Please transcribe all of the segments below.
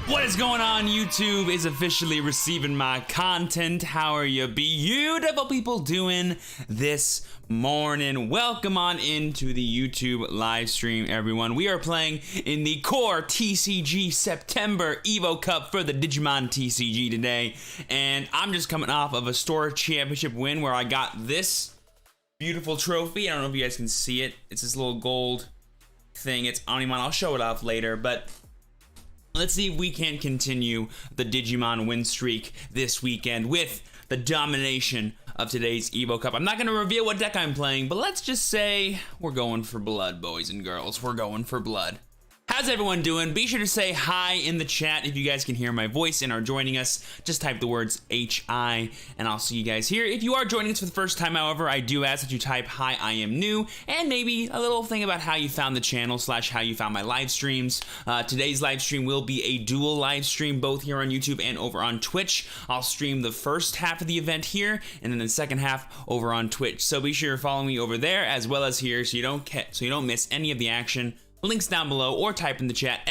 What is going on? YouTube is officially receiving my content. How are you beautiful people doing this morning? Welcome on into the YouTube live stream, everyone. We are playing in the CoreTCG September Evo Cup for the Digimon TCG today. And I'm just coming off of a store championship win where I got this beautiful trophy. I don't know if you guys can see it. It's this little gold thing. It's Omnimon. I'll show it off later, but let's see if we can continue the Digimon win streak this weekend with the domination of today's Evo Cup. I'm not going to reveal what deck I'm playing, but let's just say we're going for blood, boys and girls. We're going for blood. How's everyone doing? Be sure to say hi in the chat if you guys can hear my voice and are joining us. Just type the words HI and I'll see you guys here. If you are joining us for the first time, however, I do ask that you type hi, I am new, and maybe a little thing about how you found the channel / how you found my live streams. Today's live stream will be a dual live stream, both here on YouTube and over on Twitch. I'll stream the first half of the event here and then the second half over on Twitch. So be sure to follow me over there as well as here so you don't miss any of the action. Links down below, or type in the chat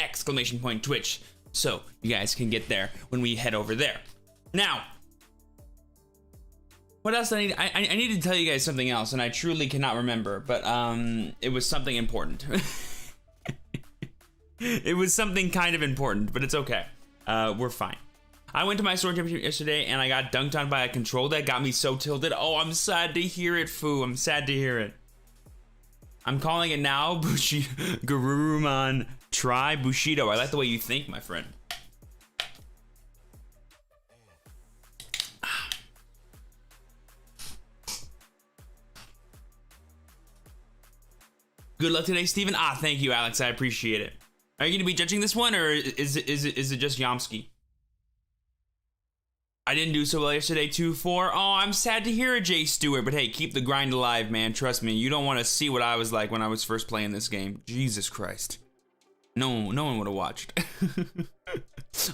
!Twitch so you guys can get there when we head over there. Now, what else I need? I need to tell you guys something else, and I truly cannot remember, but it was something important. It was something kind of important, but it's okay. We're fine. I went to my store championship yesterday, and I got dunked on by a control that got me so tilted. Oh, I'm sad to hear it, Foo. I'm sad to hear it. I'm calling it now, Garurumon Try Bushido. I like the way you think, my friend. Good luck today, Steven. Thank you, Alex. I appreciate it. Are you going to be judging this one, or is it just Yomsky? I didn't do so well yesterday, 2-4. Oh, I'm sad to hear it, Jay Stewart. But hey, keep the grind alive, man. Trust me, you don't want to see what I was like when I was first playing this game. Jesus Christ. No one would have watched.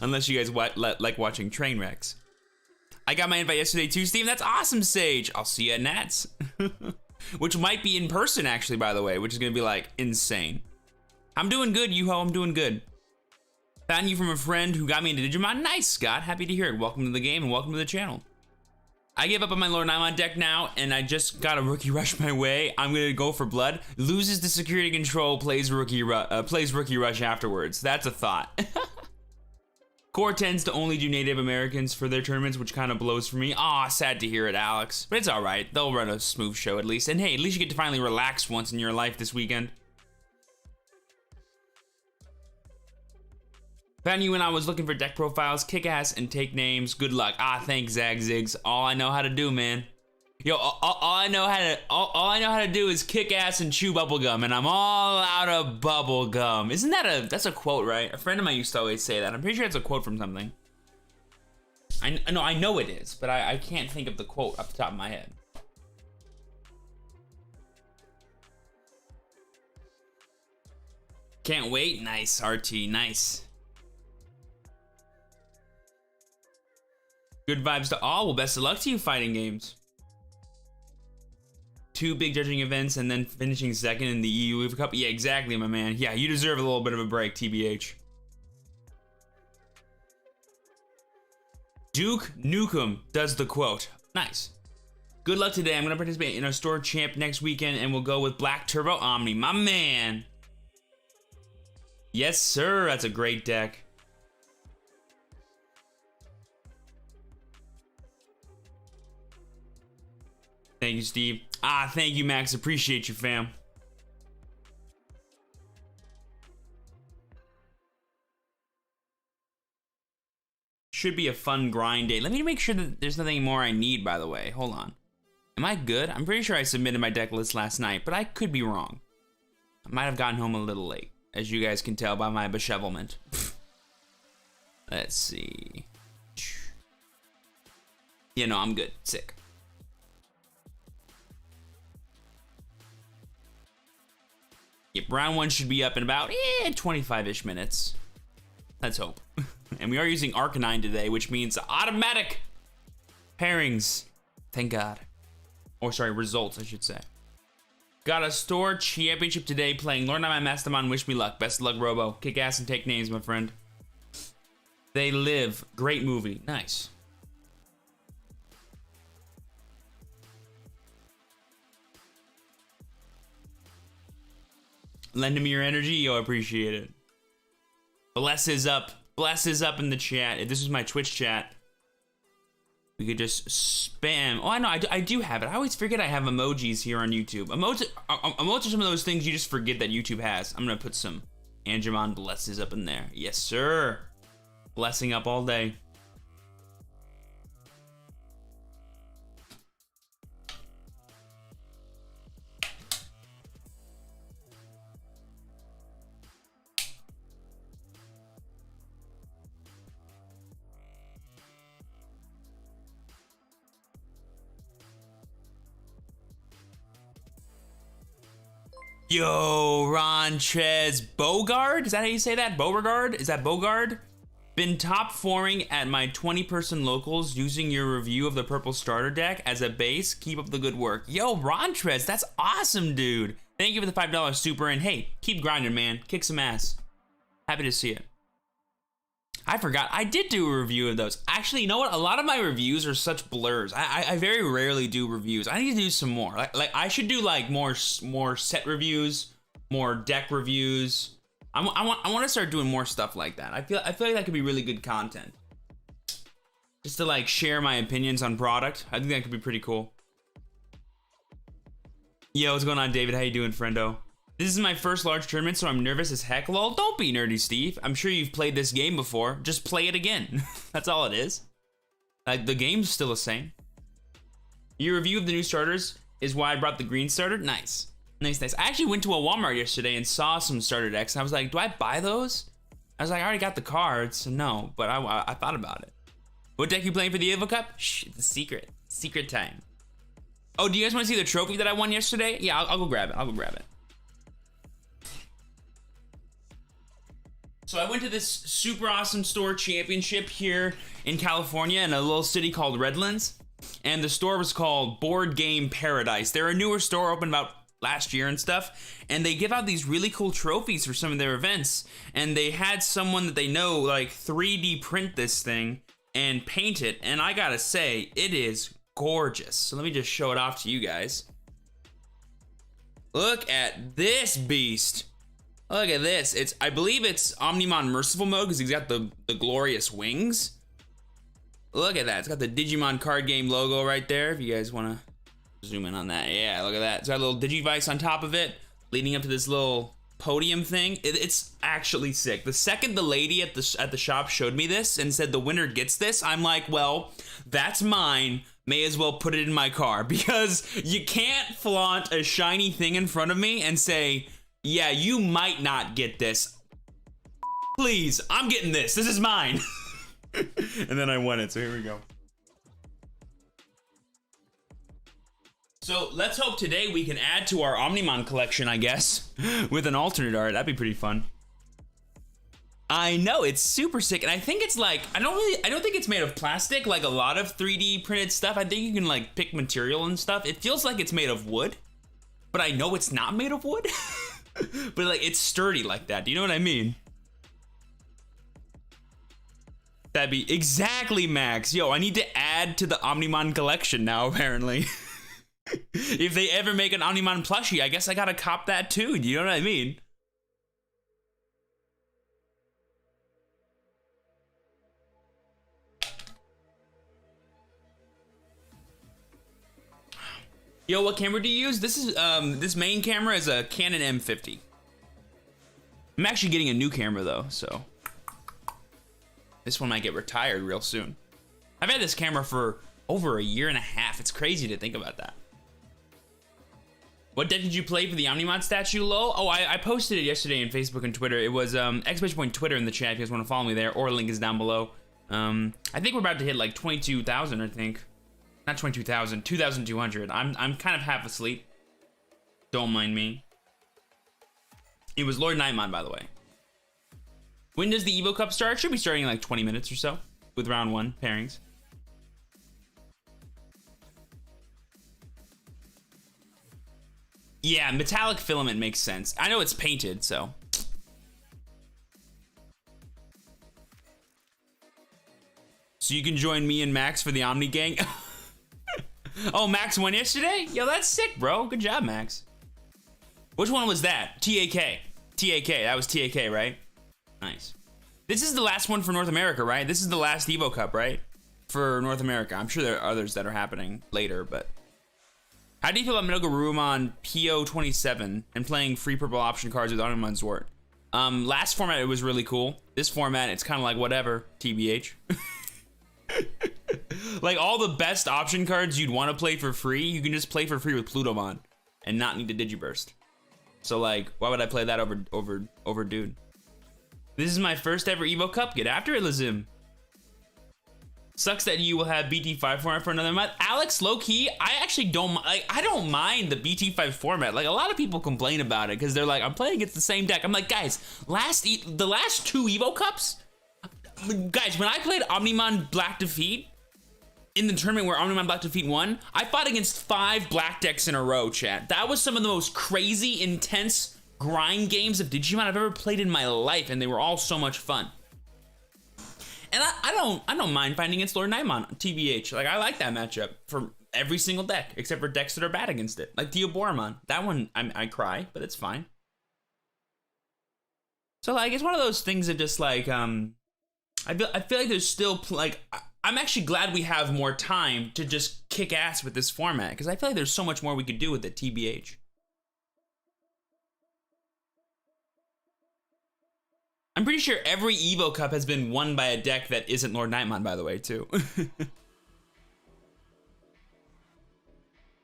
Unless you guys like watching train wrecks. I got my invite yesterday too, Steve. That's awesome, Sage. I'll see you at Nats. Which might be in person, actually, by the way. Which is going to be, like, insane. I'm doing good, Yuho. I'm doing good. Found you from a friend who got me into Digimon. Nice, Scott. Happy to hear it. Welcome to the game and welcome to the channel. I gave up on my Lord Nymon deck now, and I just got a Rookie Rush my way. I'm gonna go for blood. Loses the security control, plays Rookie Rush afterwards. That's a thought. Core tends to only do Native Americans for their tournaments, which kind of blows for me. Aw, sad to hear it, Alex. But it's all right. They'll run a smooth show at least. And hey, at least you get to finally relax once in your life this weekend. Found you when I was looking for deck profiles, kick ass and take names. Good luck. Thanks, Zag Ziggs. All I know how to do, man. Yo, all I know how to do is kick ass and chew bubblegum, and I'm all out of bubblegum. Isn't that that's a quote, right? A friend of mine used to always say that. I'm pretty sure it's a quote from something. I know it is, but I can't think of the quote off the top of my head. Can't wait. Nice, RT. Nice. Good vibes to all. Well, best of luck to you fighting games. 2 big judging events and then finishing second in the EU Evo Cup. Yeah, exactly, my man. Yeah, you deserve a little bit of a break, TBH. Duke Nukem does the quote. Nice. Good luck today. I'm going to participate in a store champ next weekend, and we'll go with Black Turbo Omni. My man. Yes, sir. That's a great deck. Thank you, Steve. Thank you, Max. Appreciate you, fam. Should be a fun grind day. Let me make sure that there's nothing more I need, by the way. Hold on. Am I good? I'm pretty sure I submitted my deck list last night, but I could be wrong. I might have gotten home a little late, as you guys can tell by my bechevelment. Let's see. Yeah, no, I'm good. Sick. Yeah, round 1 should be up in about 25-ish minutes. Let's hope. And we are using Arcanine today, which means automatic pairings. Thank God. Or sorry, results, I should say. Got a store championship today playing Lord Nymon Mastamon. Wish me luck. Best of luck, Robo. Kick ass and take names, my friend. They Live. Great movie. Nice. Lend me your energy. Yo, I appreciate it. Bless is up. Bless is up in the chat. If this is my Twitch chat, we could just spam. Oh, I know. I do have it. I always forget I have emojis here on YouTube. Emojis are some of those things you just forget that YouTube has. I'm going to put some Angemon blesses up in there. Yes, sir. Blessing up all day. Yo, Rontrez Bogard? Is that how you say that? Beauregard? Is that Bogard? Been top 4ing at my 20-person locals using your review of the purple starter deck as a base. Keep up the good work. Yo, Rontrez, that's awesome, dude. Thank you for the $5 super, and hey, keep grinding, man. Kick some ass. Happy to see it. I forgot. I did do a review of those. Actually, you know what? A lot of my reviews are such blurs. I very rarely do reviews. I need to do some more. Like I should do like more set reviews, more deck reviews. I want to start doing more stuff like that. I feel like that could be really good content. Just to like share my opinions on product. I think that could be pretty cool. Yo, what's going on, David? How you doing, friendo? This is my first large tournament, so I'm nervous as heck. Lol, don't be nerdy, Steve. I'm sure you've played this game before. Just play it again. That's all it is. Like, the game's still the same. Your review of the new starters is why I brought the green starter. Nice. Nice, nice. I actually went to a Walmart yesterday and saw some starter decks, and I was like, do I buy those? I was like, I already got the cards. No, but I thought about it. What deck you playing for the Evo Cup? Shh, it's a secret. Secret time. Oh, do you guys want to see the trophy that I won yesterday? Yeah, I'll go grab it. I'll go grab it. So I went to this super awesome store championship here in California in a little city called Redlands. And the store was called Board Game Paradise. They're a newer store, opened about last year and stuff. And they give out these really cool trophies for some of their events. And they had someone that they know like 3D print this thing and paint it. And I gotta say, it is gorgeous. So let me just show it off to you guys. Look at this beast. Look at this. I believe it's Omnimon Merciful mode because he's got the glorious wings. Look at that. It's got the Digimon card game logo right there. If you guys want to zoom in on that. Yeah, look at that. It's got a little Digivice on top of it, leading up to this little podium thing. It's actually sick. The second the lady at the shop showed me this and said the winner gets this, I'm like, well, that's mine. May as well put it in my car because you can't flaunt a shiny thing in front of me and say, yeah, you might not get this. Please, I'm getting this. This is mine. And then I won it, so here we go. So let's hope today we can add to our Omnimon collection, I guess, with an alternate art. That'd be pretty fun. I know, it's super sick, and I think it's like, I don't think it's made of plastic like a lot of 3D printed stuff. I think you can like pick material and stuff. It feels like it's made of wood, but I know it's not made of wood. But like it's sturdy like that. Do you know what I mean? That'd be exactly, Max. Yo, I need to add to the Omnimon collection now, apparently. If they ever make an Omnimon plushie, I guess I gotta cop that too. Do you know what I mean? Yo, what camera do you use? This is this main camera is a Canon M50. I'm actually getting a new camera though, so this one might get retired real soon. I've had this camera for over a year and a half. It's crazy to think about that. What deck did you play for the Omnimon statue, lol? Oh, I posted it yesterday on Facebook and Twitter. It was ! Twitter in the chat if you guys want to follow me there, or link is down below. I think we're about to hit like 22,000, I think. Not 22,000, 2,200. I'm kind of half asleep. Don't mind me. It was Lord Nightmon, by the way. When does the Evo Cup start? Should be starting in like 20 minutes or so with round 1 pairings. Yeah, metallic filament makes sense. I know it's painted, so. So you can join me and Max for the Omni Gang. Oh, Max won yesterday? Yo, that's sick, bro. Good job, Max. Which one was that? TAK. TAK, that was TAK, right? Nice. This is the last one for North America, right? This is the last Evo Cup, right? For North America. I'm sure there are others that are happening later, but... How do you feel about Minogarurumon PO27 and playing free purple option cards with Omnimon Zwart? Last format, it was really cool. This format, it's kind of like whatever, TBH. Like all the best option cards you'd want to play for free, you can just play for free with Plutomon and not need to Digiburst. So like, why would I play that over dude? This is my first ever Evo Cup. Get after it, Lazim. Sucks that you will have BT5 format for another month. Alex, low key, I actually don't like. I don't mind the BT5 format. Like a lot of people complain about it because they're like, I'm playing against the same deck. I'm like, guys, the last 2 Evo Cups, guys, when I played Omnimon Black Defeat in the tournament where Omnimon Black Defeat won, I fought against 5 black decks in a row, chat. That was some of the most crazy, intense grind games of Digimon I've ever played in my life, and they were all so much fun. And I don't mind fighting against Lord Nightmon, TBH. Like, I like that matchup for every single deck, except for decks that are bad against it. Like Theoboromon. That one, I cry, but it's fine. So, like, it's one of those things that just, like, I feel like there's still, like, I'm actually glad we have more time to just kick ass with this format, because I feel like there's so much more we could do with it, TBH. I'm pretty sure every Evo Cup has been won by a deck that isn't Lord Nightmon, by the way, too.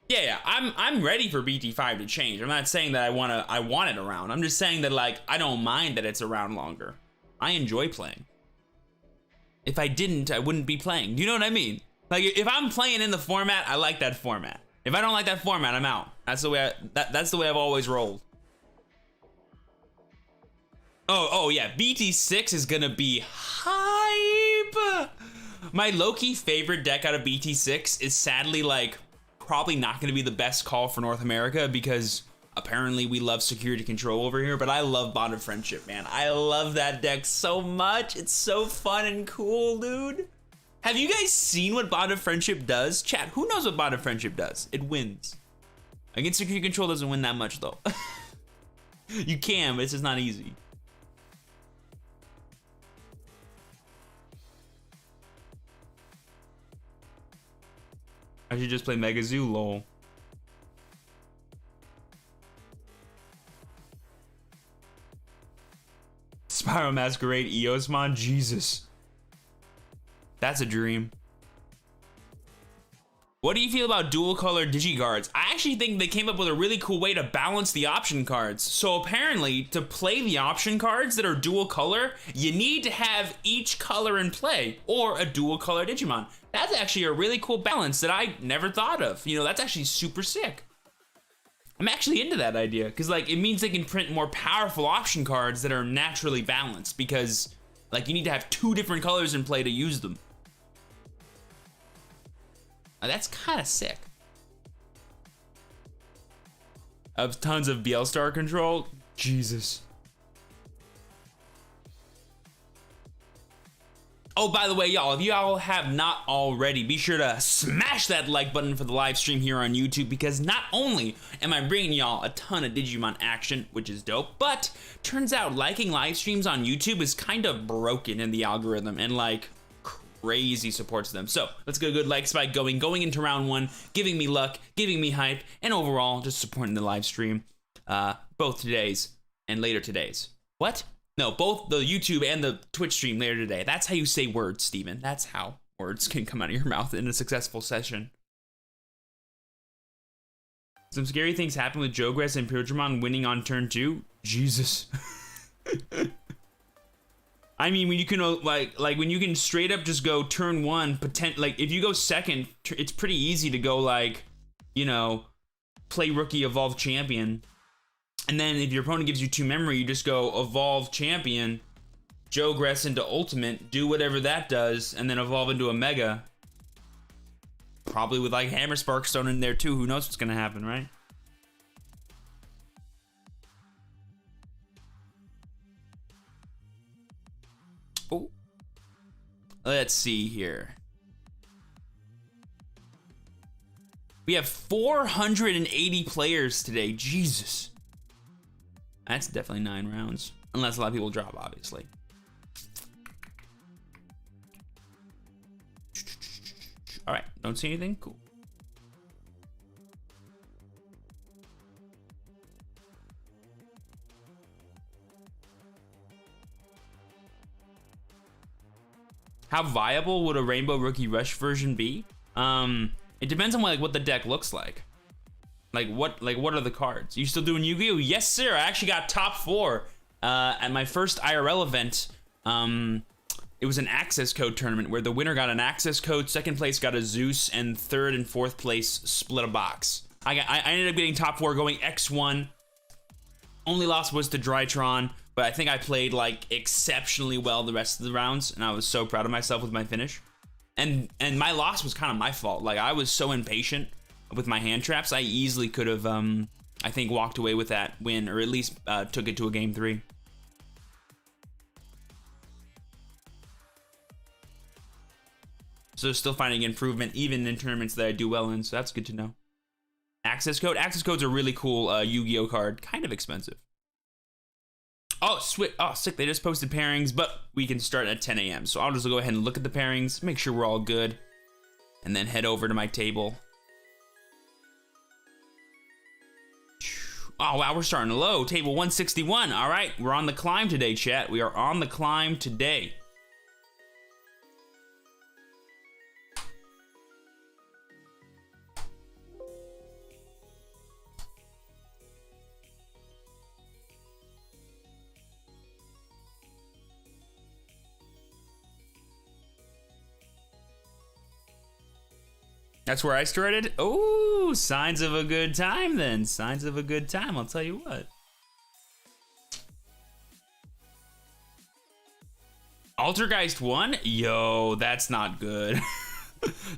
Yeah, I'm ready for BT5 to change. I'm not saying that I want it around. I'm just saying that, like, I don't mind that it's around longer. I enjoy playing. If I didn't, I wouldn't be playing. Do you know what I mean? Like, if I'm playing in the format, I like that format. If I don't like that format, I'm out. That's the way that's the way I've always rolled. Oh yeah, BT6 is gonna be hype. My low-key favorite deck out of BT6 is sadly, like, probably not gonna be the best call for North America because apparently we love security control over here, but I love Bond of Friendship, man. I love that deck so much. It's so fun and cool, dude. Have you guys seen what Bond of Friendship does? Chat, who knows what Bond of Friendship does? It wins. Against security control doesn't win that much, though. You can, but it's just not easy. I should just play Mega Zoo, lol. Spiral Masquerade Eosmon, Jesus. That's a dream. What do you feel about dual color DigiGuards? I actually think they came up with a really cool way to balance the option cards. So apparently, to play the option cards that are dual color, you need to have each color in play, or a dual color Digimon. That's actually a really cool balance that I never thought of. You know, that's actually super sick. I'm actually into that idea, because, like, it means they can print more powerful option cards that are naturally balanced, because, like, you need to have 2 different colors in play to use them. That's kind of sick. Of tons of BL-Star control? Jesus. Oh, by the way, y'all, if y'all have not already, be sure to smash that like button for the live stream here on YouTube, because not only am I bringing y'all a ton of Digimon action, which is dope, but turns out liking live streams on YouTube is kind of broken in the algorithm, and, like, crazy supports them. So let's get a good like spike going into round 1, giving me luck, giving me hype, and overall just supporting the live stream, both today's and later today's. What? No, both the YouTube and the Twitch stream later today. That's how you say words, Steven. That's how words can come out of your mouth in a successful session. Some scary things happen with Jogress and Pyrodramon winning on turn 2. Jesus. I mean, when you can, like when you can straight up just go turn 1, like, if you go second, it's pretty easy to go, like, you know, play Rookie, Evolve Champion. And then if your opponent gives you 2 memory, you just go Evolve Champion, Jogress into Ultimate, do whatever that does, and then evolve into a Mega. Probably with, like, Hammer Sparkstone in there too. Who knows what's gonna happen, right? Oh. Let's see here. We have 480 players today. Jesus. That's definitely 9 rounds. Unless a lot of people drop, obviously. All right, don't see anything? Cool. How viable would a Rainbow Rookie Rush version be? It depends on what the deck looks like. What are the cards? You still doing Yu-Gi-Oh? Yes, sir. I actually got top 4 at my first IRL event. It was an access code tournament where the winner got an access code, second place got a Zeus, and third and fourth place split a box. I ended up getting top 4, going X1. Only loss was to Drytron, but I think I played like exceptionally well the rest of the rounds, and I was so proud of myself with my finish. And my loss was kind of my fault. Like, I was so impatient with my hand traps. I easily could have, I think, walked away with that win, or at least took it to a game 3. So still finding improvement even in tournaments that I do well in, so that's good to know. Access code? Access code's a really cool Yu-Gi-Oh card. Kind of expensive. Oh, sweet. Oh, sick. They just posted pairings, but we can start at 10 a.m. So I'll just go ahead and look at the pairings, make sure we're all good, and then head over to my table. Oh, wow, we're starting low. Table 161. All right, we're on the climb today, chat. We are on the climb today. That's where I started? Oh, signs of a good time then. Signs of a good time, I'll tell you what. Altergeist 1? Yo, that's not good.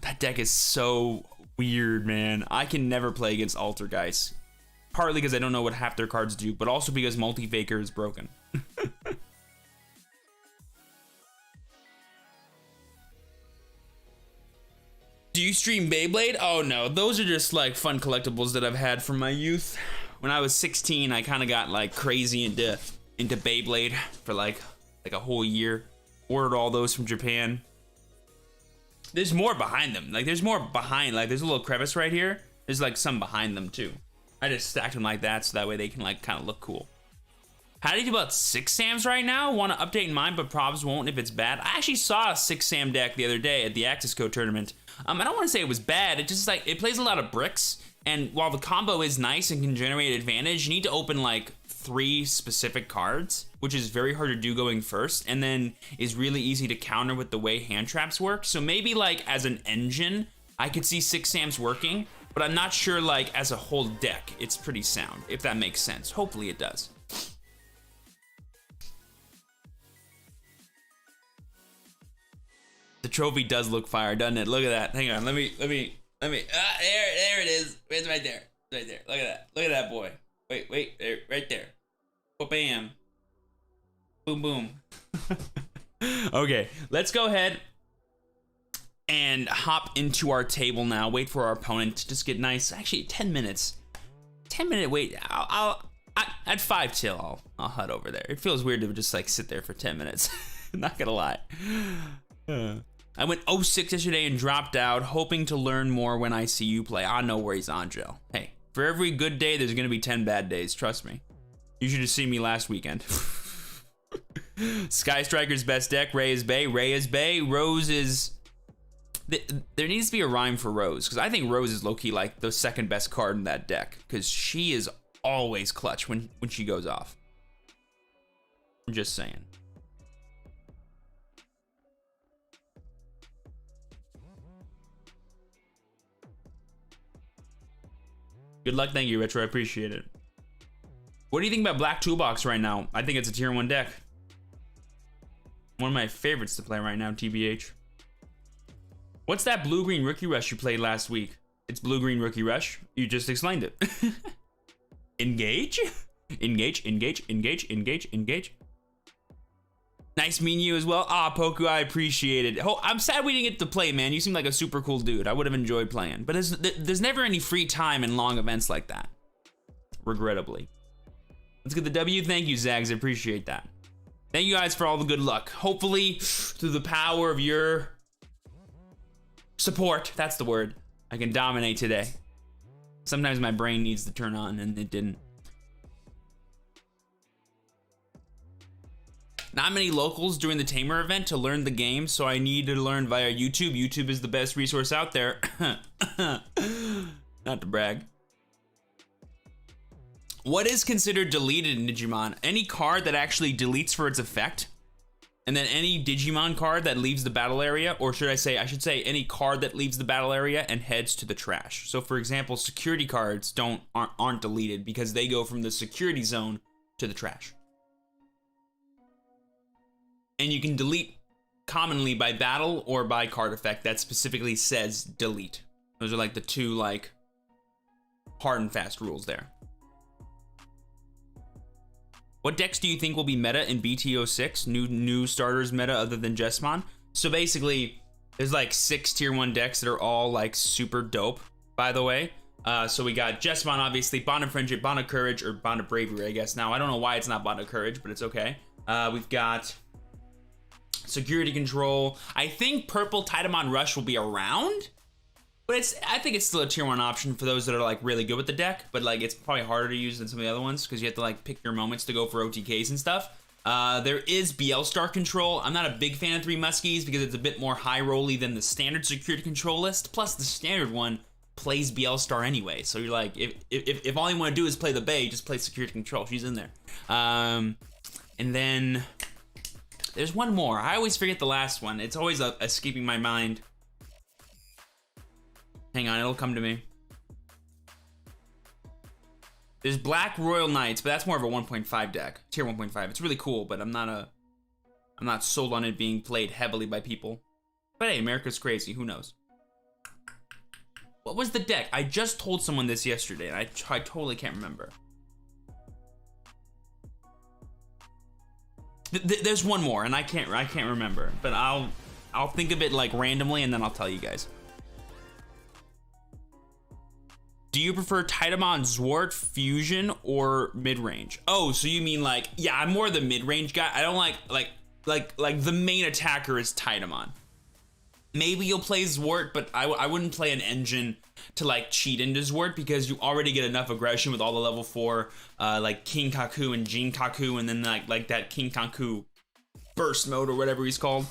That deck is so weird, man. I can never play against Altergeist. Partly because I don't know what half their cards do, but also because Multi-Faker is broken. Do you stream Beyblade? Oh no, those are just like fun collectibles that I've had from my youth. When I was 16, I kind of got like crazy into Beyblade for like a whole year. Ordered all those from Japan. There's more behind them. Like there's more behind, like there's a little crevice right here. There's like some behind them too. I just stacked them like that so that way they can like kind of look cool. How do you do about 6 Sams right now? Want to update mine, but probs won't if it's bad. I actually saw a 6 Sam deck the other day at the Access Code tournament. I don't want to say it was bad. It just like, it plays a lot of bricks. And while the combo is nice and can generate advantage, you need to open like 3 specific cards, which is very hard to do going first. And then is really easy to counter with the way hand traps work. So maybe like as an engine, I could see 6 Sams working, but I'm not sure like as a whole deck, it's pretty sound, if that makes sense. Hopefully it does. The trophy does look fire, doesn't it? Look at that. Hang on, let me. There it is. It's right there. Right there. Look at that. Look at that boy. Wait, there, right there. Bam. Boom, boom. Okay, let's go ahead and hop into our table now. Wait for our opponent to just get nice. Actually, 10 minutes. 10-minute wait. At 5 till, I'll head over there. It feels weird to just like sit there for 10 minutes. Not gonna lie. I went 0-6 yesterday and dropped out, hoping to learn more when I see you play. Ah, no worries, Angel. Hey, for every good day, there's gonna be 10 bad days, trust me. You should have seen me last weekend. Sky Striker's best deck, Ray is Bay. Rose is... There needs to be a rhyme for Rose, because I think Rose is low-key like the second best card in that deck, because she is always clutch when she goes off. I'm just saying. Good luck, thank you, Retro, I appreciate it. What do you think about Black Toolbox right now? I think it's a tier 1 deck. One of my favorites to play right now, TBH. What's that blue-green Rookie Rush you played last week? It's blue-green Rookie Rush. You just explained it. Engage? Engage. Nice meeting you as well. Ah, Poku, I appreciate it. Oh, I'm sad we didn't get to play, man. You seem like a super cool dude. I would have enjoyed playing. But there's never any free time in long events like that. Regrettably. Let's get the W. Thank you, Zags. I appreciate that. Thank you guys for all the good luck. Hopefully, through the power of your support, that's the word, I can dominate today. Sometimes my brain needs to turn on, and it didn't. Not many locals during the Tamer event to learn the game, so I need to learn via YouTube. YouTube is the best resource out there. Not to brag. What is considered deleted in Digimon? Any card that actually deletes for its effect, and then any Digimon card that leaves the battle area, or I should say any card that leaves the battle area and heads to the trash. So for example, security cards aren't deleted because they go from the security zone to the trash. And you can delete commonly by battle or by card effect that specifically says delete. Those are like the two like hard and fast rules there. What decks do you think will be meta in BT06? New starters meta other than Jessamon? So basically, there's like 6 tier 1 decks that are all like super dope, by the way. So we got Jessamon, obviously, Bond of Friendship, Bond of Courage, or Bond of Bravery, I guess. Now, I don't know why it's not Bond of Courage, but it's okay. We've got Security Control. I think Purple Titamon Rush will be around, but I think it's still a tier 1 option for those that are like really good with the deck, but like it's probably harder to use than some of the other ones because you have to like pick your moments to go for OTKs and stuff. There is BL Star Control. I'm not a big fan of 3 Muskies because it's a bit more high rolly than the standard Security Control list, plus the standard one plays BL Star anyway, so you're like, if all you want to do is play the Bay, just play Security Control. She's in there. And then there's one more. I always forget the last one. It's always escaping my mind. Hang on, it'll come to me. There's Black Royal Knights, but that's more of a 1.5 deck. Tier 1.5. It's really cool, but I'm not sold on it being played heavily by people. But hey, America's crazy. Who knows? What was the deck? I just told someone this yesterday, and I totally can't remember. There's one more, and I can't remember, but I'll think of it like randomly, and then I'll tell you guys. Do you prefer Titamon Zwart Fusion or mid-range? Oh, so you mean like, yeah, I'm more the mid-range guy. I don't like the main attacker is Titamon. Maybe you'll play Zwart, but I wouldn't play an engine to like cheat into Zwart because you already get enough aggression with all the level 4 like King Kaku and Jin Kaku, and then like that King Kaku burst mode or whatever he's called.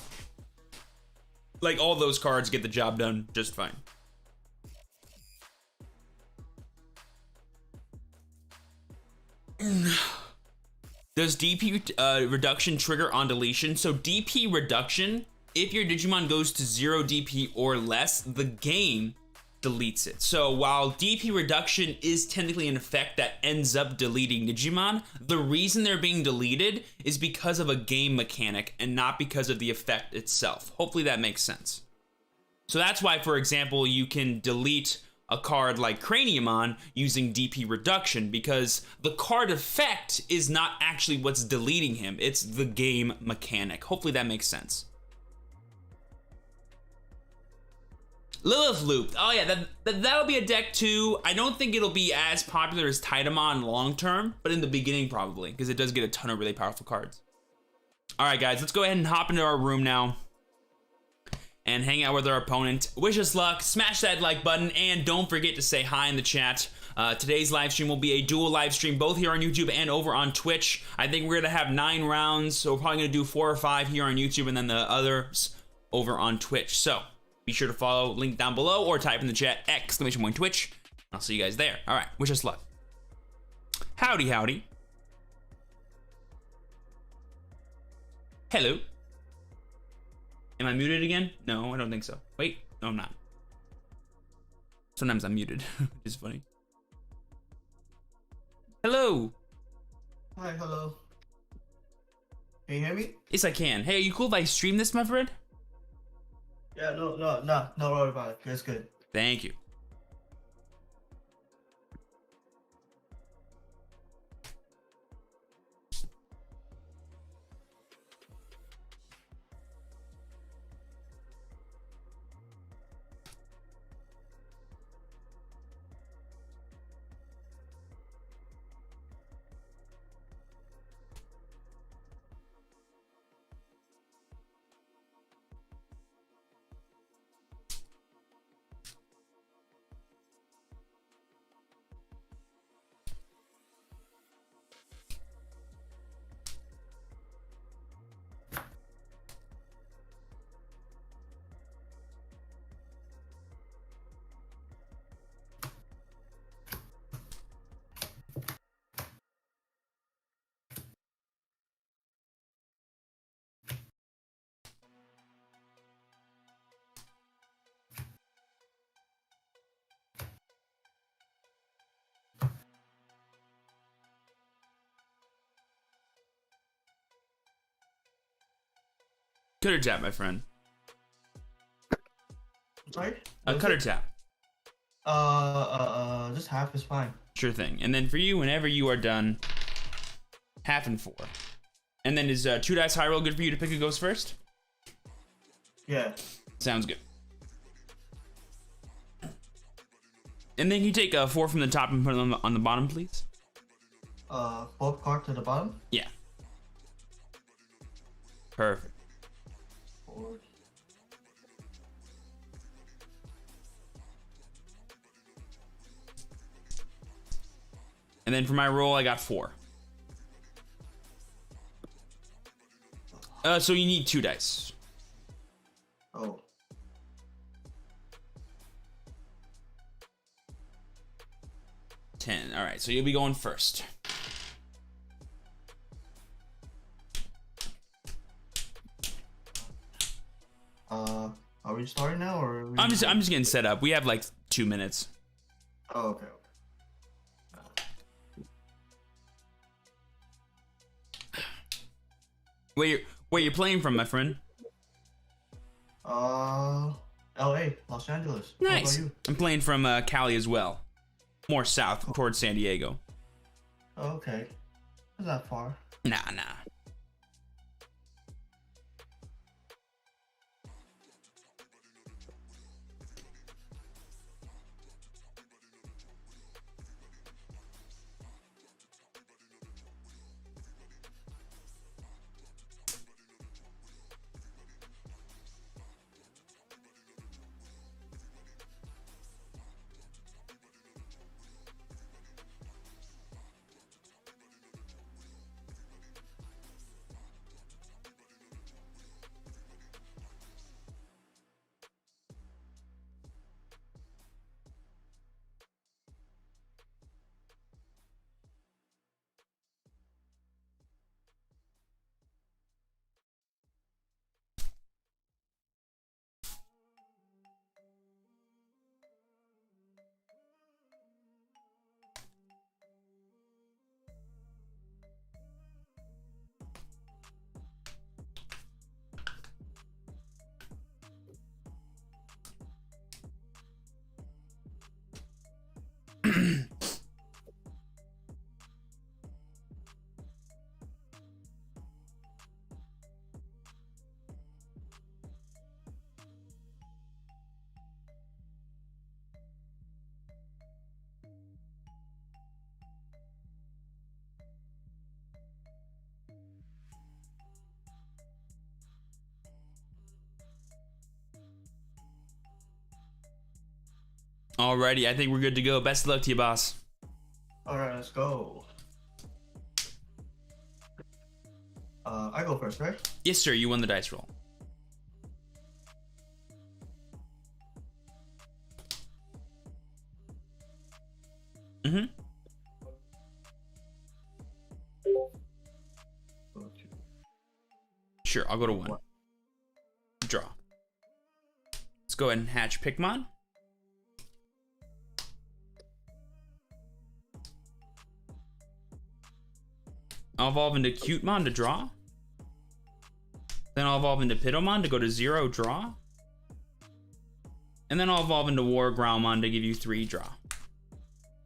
Like all those cards get the job done just fine. Does DP reduction trigger on deletion? So DP reduction, if your Digimon goes to 0 DP or less, the game deletes it. So while DP reduction is technically an effect that ends up deleting Digimon, the reason they're being deleted is because of a game mechanic and not because of the effect itself. Hopefully that makes sense. So that's why, for example, you can delete a card like Craniumon using DP reduction, because the card effect is not actually what's deleting him, it's the game mechanic. Hopefully that makes sense. Lilith Loop. Oh yeah, that'll be a deck too. I don't think it'll be as popular as Titamon long term, but in the beginning probably, because it does get a ton of really powerful cards. All right guys, let's go ahead and hop into our room now and hang out with our opponent. Wish us luck, smash that like button, and don't forget to say hi in the chat. Today's live stream will be a dual live stream, both here on YouTube and over on Twitch. I think we're gonna have 9 rounds, so we're probably gonna do 4 or 5 here on YouTube and then the others over on Twitch. So be sure to follow, link down below, or type in the chat, !Twitch. I'll see you guys there. All right, wish us luck. Howdy, howdy. Hello. Am I muted again? No, I don't think so. Wait, no, I'm not. Sometimes I'm muted, which is funny. Hello. Hi, hello. Can you hear me? Yes, I can. Hey, are you cool if I stream this, my friend? Yeah, no worry about it. That's good. Thank you. Cutter tap, my friend. Sorry? A cutter tap. Just half is fine. Sure thing. And then for you, whenever you are done, half and 4. And then is 2 dice high roll good for you to pick who goes first? Yeah. Sounds good. And then you take 4 from the top and put it on the bottom, please. 4th card to the bottom. Yeah. Perfect. 4. And then for my roll, I got 4. So you need 2 dice. Oh. Ten. All right, so you'll be going first. Are we starting now or? Are we... I'm just getting set up. We have like 2 minutes. Oh, okay. Where you're playing from, my friend? L.A., Los Angeles. Nice. How about you? I'm playing from Cali as well. More south towards San Diego. Oh, okay. Not that far. Nah. Alrighty, I think we're good to go. Best of luck to you, boss. Alright, let's go. I go first, right? Yes, sir. You won the dice roll. Mm-hmm. Sure, I'll go to 1. Draw. Let's go ahead and hatch Pikmon. I'll evolve into Cutemon to draw. Then I'll evolve into Pitomon to go to 0, draw. And then I'll evolve into War Growlmon to give you 3, draw.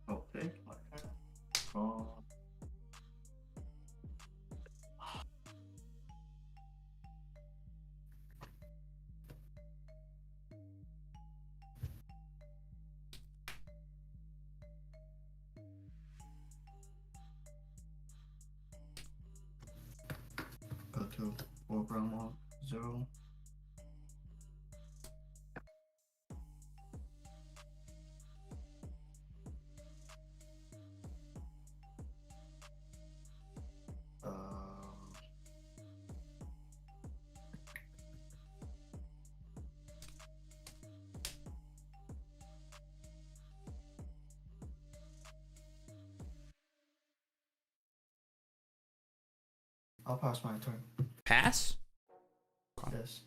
Okay. Go to 4 Grandma 0. I'll pass my turn. Pass? Yes.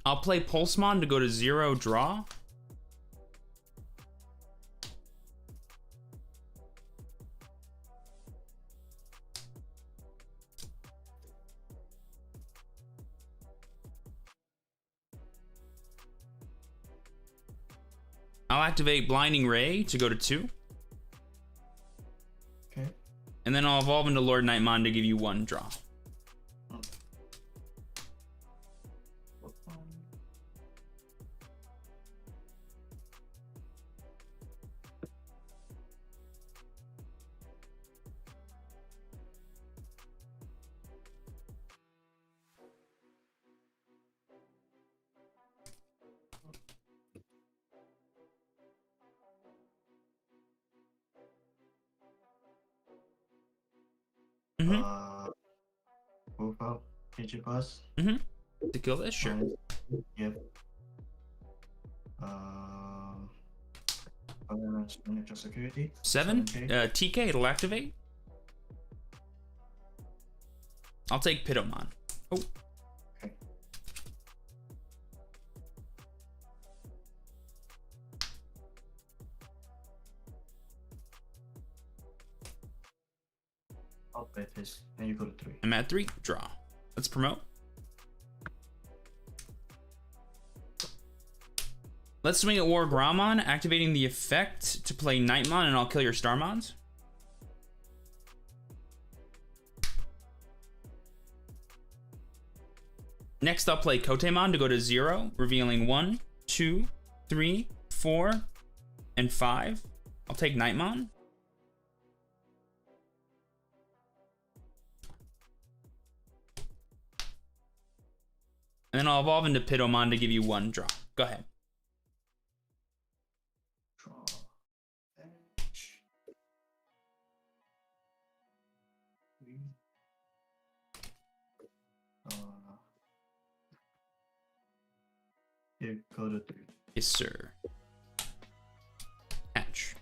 I'll play Pulsemon to go to 0, draw. I'll activate Blinding Ray to go to 2. Okay. And then I'll evolve into Lord Nightmon to give you 1 draw. Move up, PG plus. To kill this, sure. Yep. Financial security. 7. 7K. TK, it'll activate. I'll take Pitomon. Oh. Okay. I'll play this, and you go to 3. I'm at 3. Draw. Let's promote. Let's swing at War Gramon, activating the effect to play Nightmon, and I'll kill your Starmons. Next, I'll play Kotemon to go to 0, revealing 1, 2, 3, 4, and 5. I'll take Nightmon. And then I'll evolve into Pitomon to give you 1 draw. Go ahead. Draw. Here, go to 3. Yes, sir. Hatch.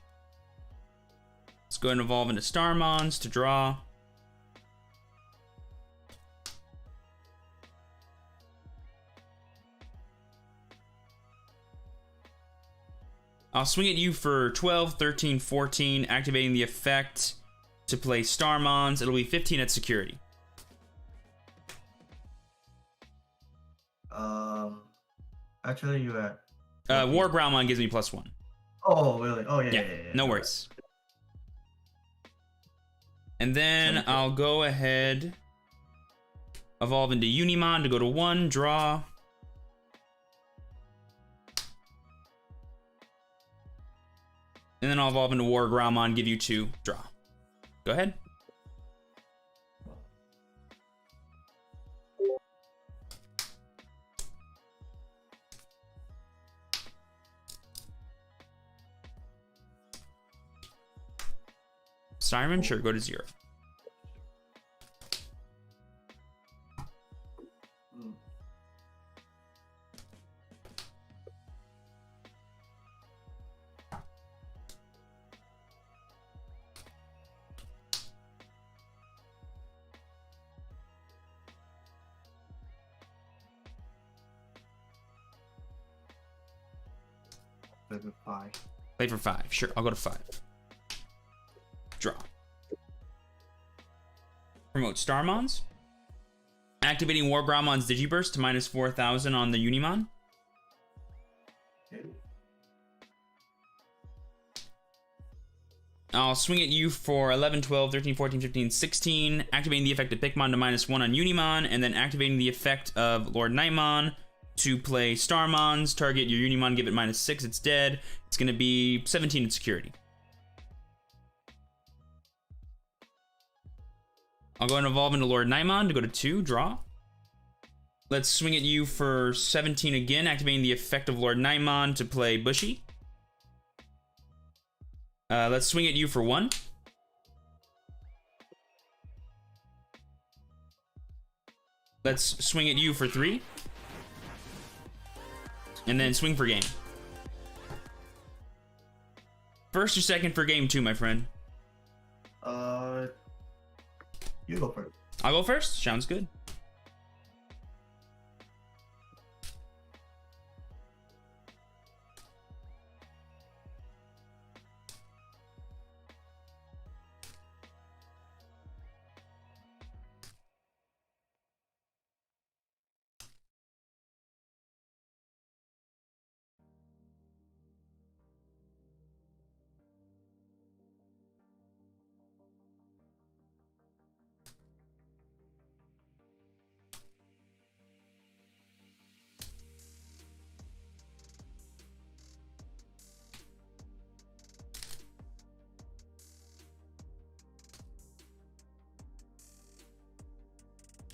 Let's go ahead and evolve into Starmons to draw. I'll swing at you for 12, 13, 14, activating the effect to play Starmons. It'll be 15 at security. Actually, you at. War Groundmon gives me +1. Oh, really? Oh, yeah. No worries. And then I'll go ahead, evolve into Unimon to go to 1, draw. And then I'll evolve into War Groundmon, give you 2, draw. Go ahead. Siren, sure, go to 0. Play for 5. Play for 5, sure, I'll go to 5. Draw. Promote Starmons. Activating War Groundmon's Digiburst to -4,000 on the Unimon. Okay. I'll swing at you for 11, 12, 13, 14, 15, 16, activating the effect of Pikmon to -1 on Unimon, and then activating the effect of Lord Nightmon to play Starmons. Target your Unimon, give it -6, it's dead. It's going to be 17 in security. I'll go and evolve into Lord Nightmon to go to 2, draw. Let's swing at you for 17 again, activating the effect of Lord Nightmon to play Bushy. Let's swing at you for 1. Let's swing at you for 3. And then swing for game. First or second for game 2, my friend? You go first. I'll go first. Sounds good.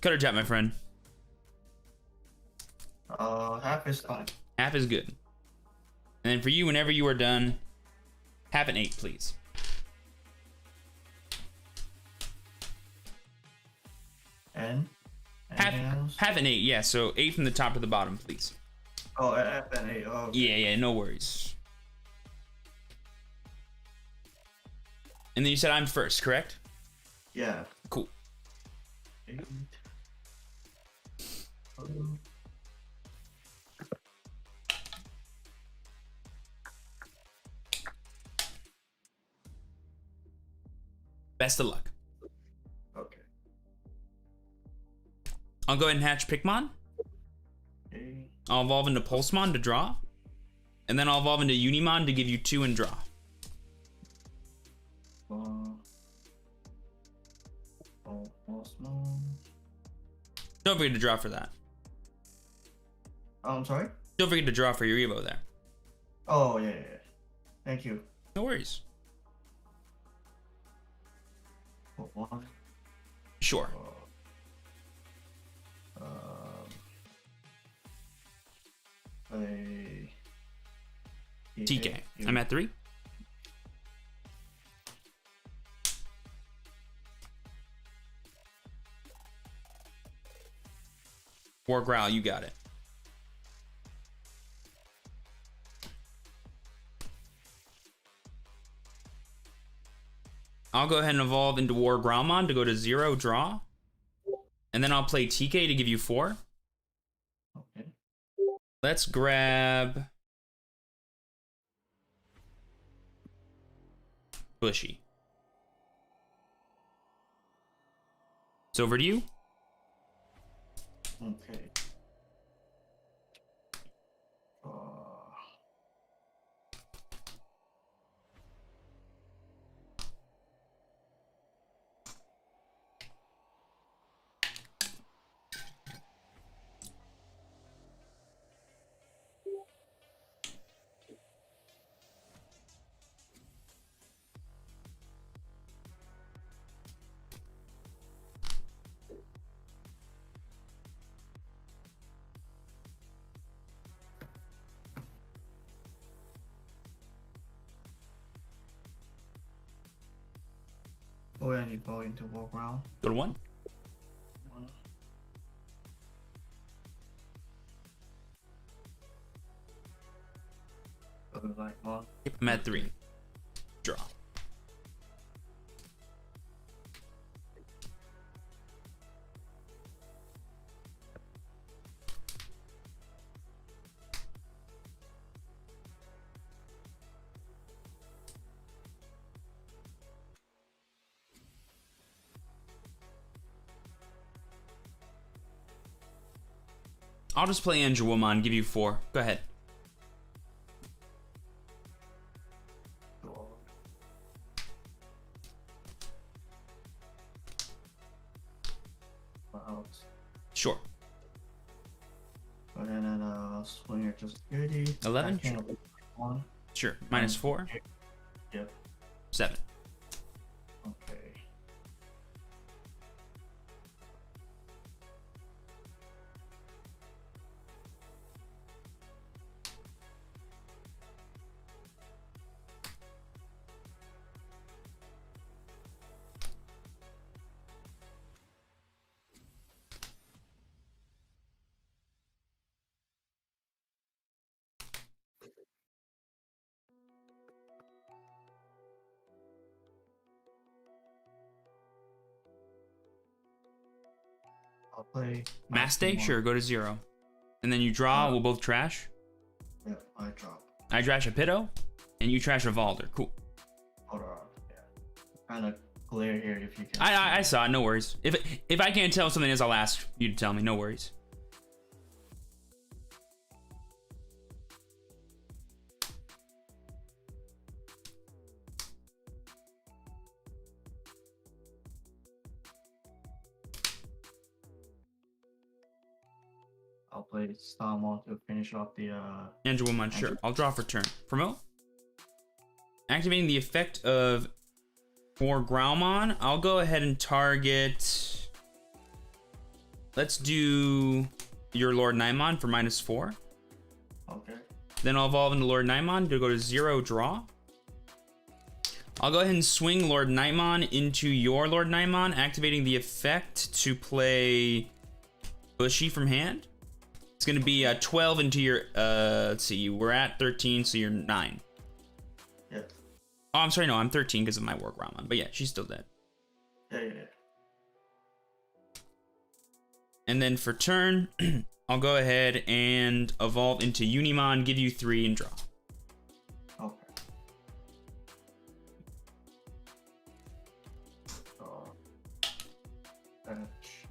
Cut or tap, my friend. Half is fine. Half is good. And then for you, whenever you are done, have an 8, please. And anything else? Have an 8, yeah. So 8 from the top to the bottom, please. Oh, F and A. Oh, okay. Yeah, no worries. And then you said I'm first, correct? Yeah. Cool. 8. Best of luck. Okay. I'll go ahead and hatch Pikmon. Okay. I'll evolve into Pulsemon to draw. And then I'll evolve into Unimon to give you 2 and draw. Don't forget to draw for that. I'm sorry? Don't forget to draw for your Evo there. Oh, yeah. Thank you. No worries. One. Sure. TK. I'm at 3. War Growl, you got it. I'll go ahead and evolve into War Growlmon to go to 0, draw. And then I'll play TK to give you 4. Okay. Let's grab Bushy. It's over to you. Okay. Oh, and you go into walk around. Go to 1. One. Go to like 1. Yep, I'm at 3. Draw. I'll just play Angelwoman, give you 4. Go ahead. Sure. And then swing just 30. 11? Sure. 1. Sure. Minus 4? Yep. 7. Okay. I'll play Mass Day? Sure, go to 0. And then you draw, we'll both trash. Yeah, I drop. I trash a Pitto, and you trash a Valder. Cool. Hold on. Yeah. Kind of glare here if you can. I saw it, no worries. If I can't tell something is, I'll ask you to tell me, no worries. I'll play Starmon to finish off the Angelwoman, sure. I'll draw for turn. Promote. Activating the effect of for Growlmon, I'll go ahead and target let's do your Lord Naimon for -4. Okay. Then I'll evolve into Lord Naimon to go to 0, draw. I'll go ahead and swing Lord Naimon into your Lord Naimon, activating the effect to play Bushy from hand. It's going to be 12 into your, let's see, we're at 13, so you're 9. Yeah. Oh, I'm sorry, no, I'm 13 because of my War Gromon. But yeah, she's still dead. Yeah. And then for turn, I'll go ahead and evolve into Unimon, give you 3, and draw. Okay. Fetch.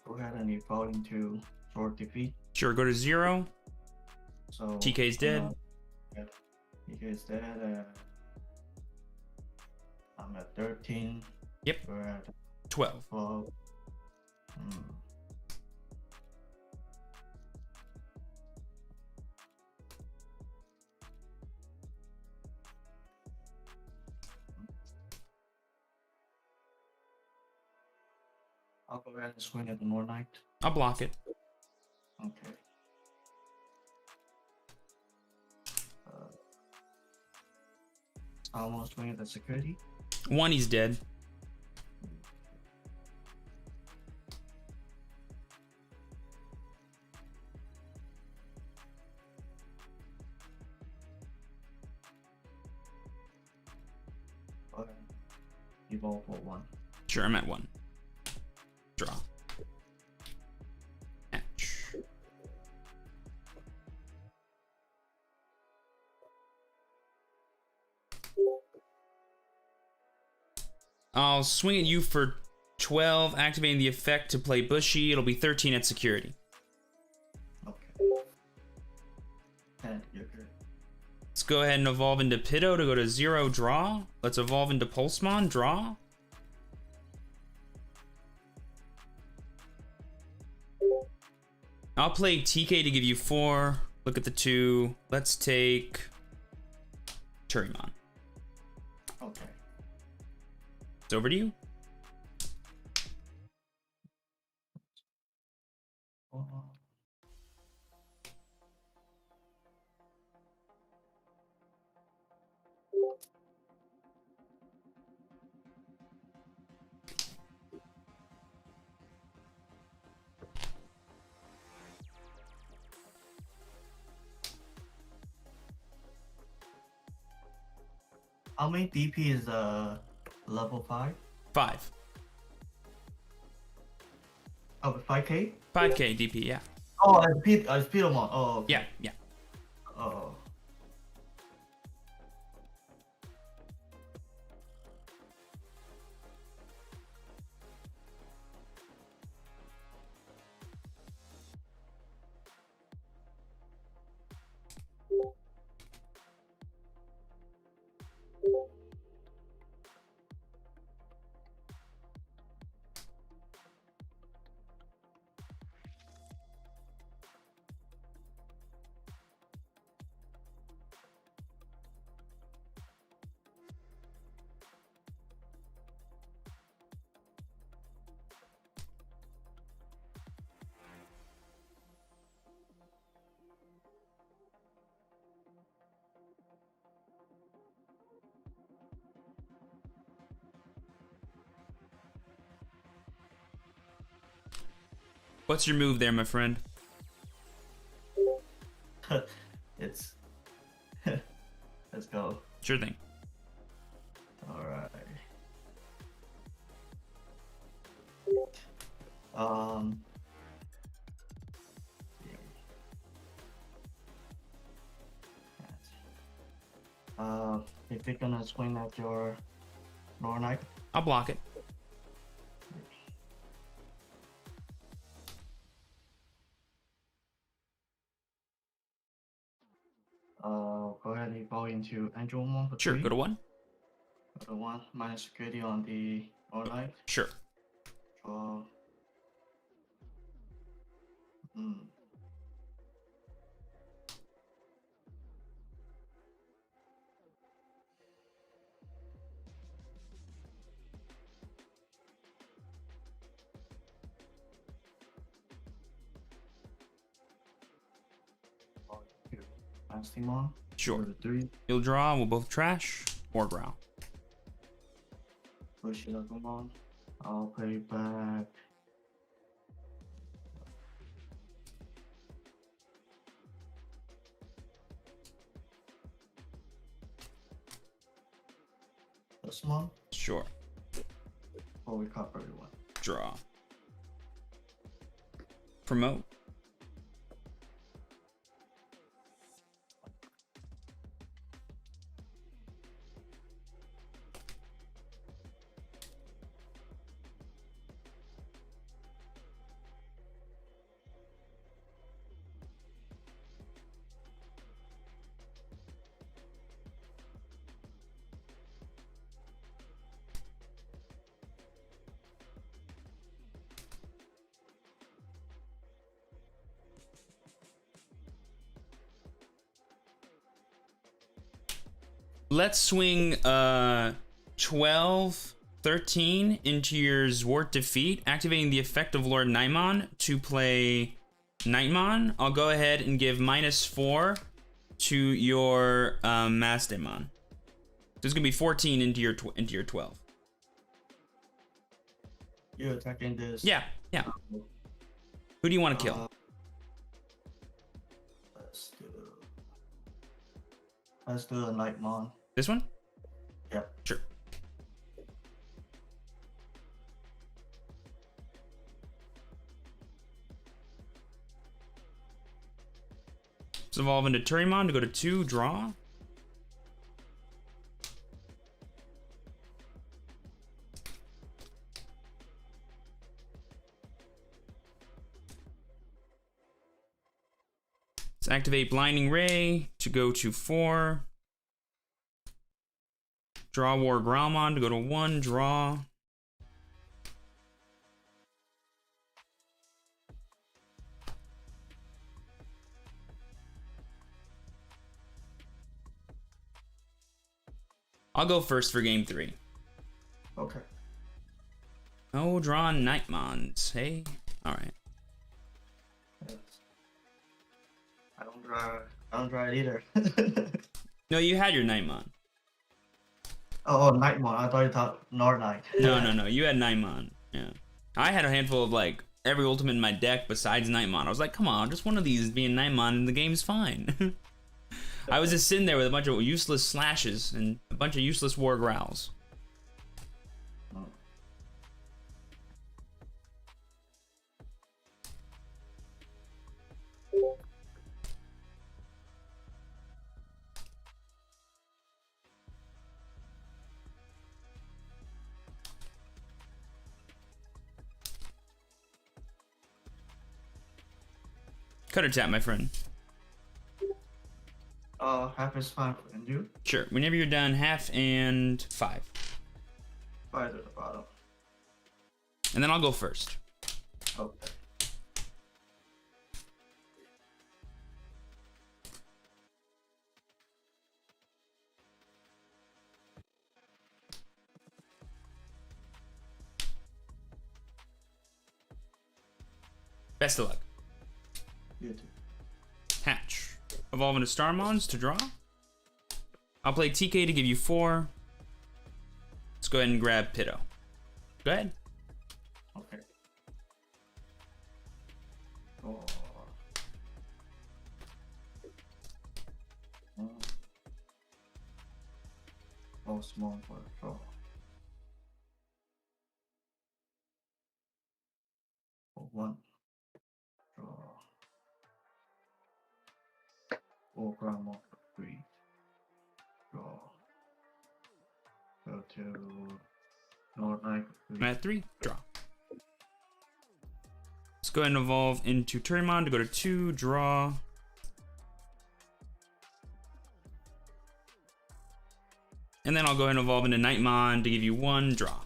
Go ahead and evolve into short defeat. Sure, go to 0. So TK's dead. Yeah, TK's dead. I'm at 13. Yep. We're at 12. 12. I'll go ahead and swing at the North Knight. I'll block it. Okay. I'll almost swing at the security. 1, he's dead. Okay. Evolve for 1. Sure, I'm at 1. Draw. Match. I'll swing at you for 12, activating the effect to play Bushy. It'll be 13 at security. Okay. And you're good. Let's go ahead and evolve into Pitto to go to 0, draw. Let's evolve into Pulsemon, draw. I'll play TK to give you 4. Look at the 2. Let's take Turimon. Okay. It's over to you. How many DP is level 5? 5. Oh, 5k? 5k DP, yeah. Oh, it's Pedomon. Oh, okay. Yeah. Oh. What's your move there, my friend? It's. Let's go. Sure thing. Alright. If you're gonna swing at your North Knight, I'll block it. evolve into Angel Mon for Sure, 3. go to 1. Go to 1. Minus security on the Knight. Sure. Draw. Digimon. Sure. Go to 3. You'll draw, we'll both trash or growl. Push Digimon. I'll play back. This one. Sure. Or we copy everyone. Draw. Promote. Let's swing 12, 13 into your Zwart Defeat, activating the effect of Lord Nightmon to play Nightmon. I'll go ahead and give -4 to your Mastodon. So it's gonna be 14 into your 12. You're attacking this. Yeah. Who do you want to kill? Let's do a Nightmon. This one? Yep. Sure. Let's evolve into Turimon to go to 2, draw. Let's activate Blinding Ray to go to 4. Draw War Growlmon to go to 1, draw. I'll go first for game 3. Okay. Oh, draw Nightmons. Hey, all right. Yes. I don't draw it either. No, you had your Nightmon. Oh, Nightmon. I thought you thought Nord Knight. No. You had Nightmon. Yeah. I had a handful of like every ultimate in my deck besides Nightmon. I was like, come on, just one of these being Nightmon and the game's fine. I was just sitting there with a bunch of useless slashes and a bunch of useless war growls. Cutter tap, my friend. Half is fine. And you? Sure. Whenever you're done, half and 5. 5 at the bottom. And then I'll go first. Okay. Best of luck. You too. Hatch. Evolve into Starmons to draw. I'll play TK to give you 4. Let's go ahead and grab Pitto. Go ahead. Okay. Oh. Oh, small for the draw. Oh, 1. Draw. Oh, grandma for 3. Draw. Go to Nord Knight for 3. I'm at 3. Draw. Let's go ahead and evolve into Turimon to go to 2. Draw. And then I'll go ahead and evolve into Nightmon to give you 1 draw.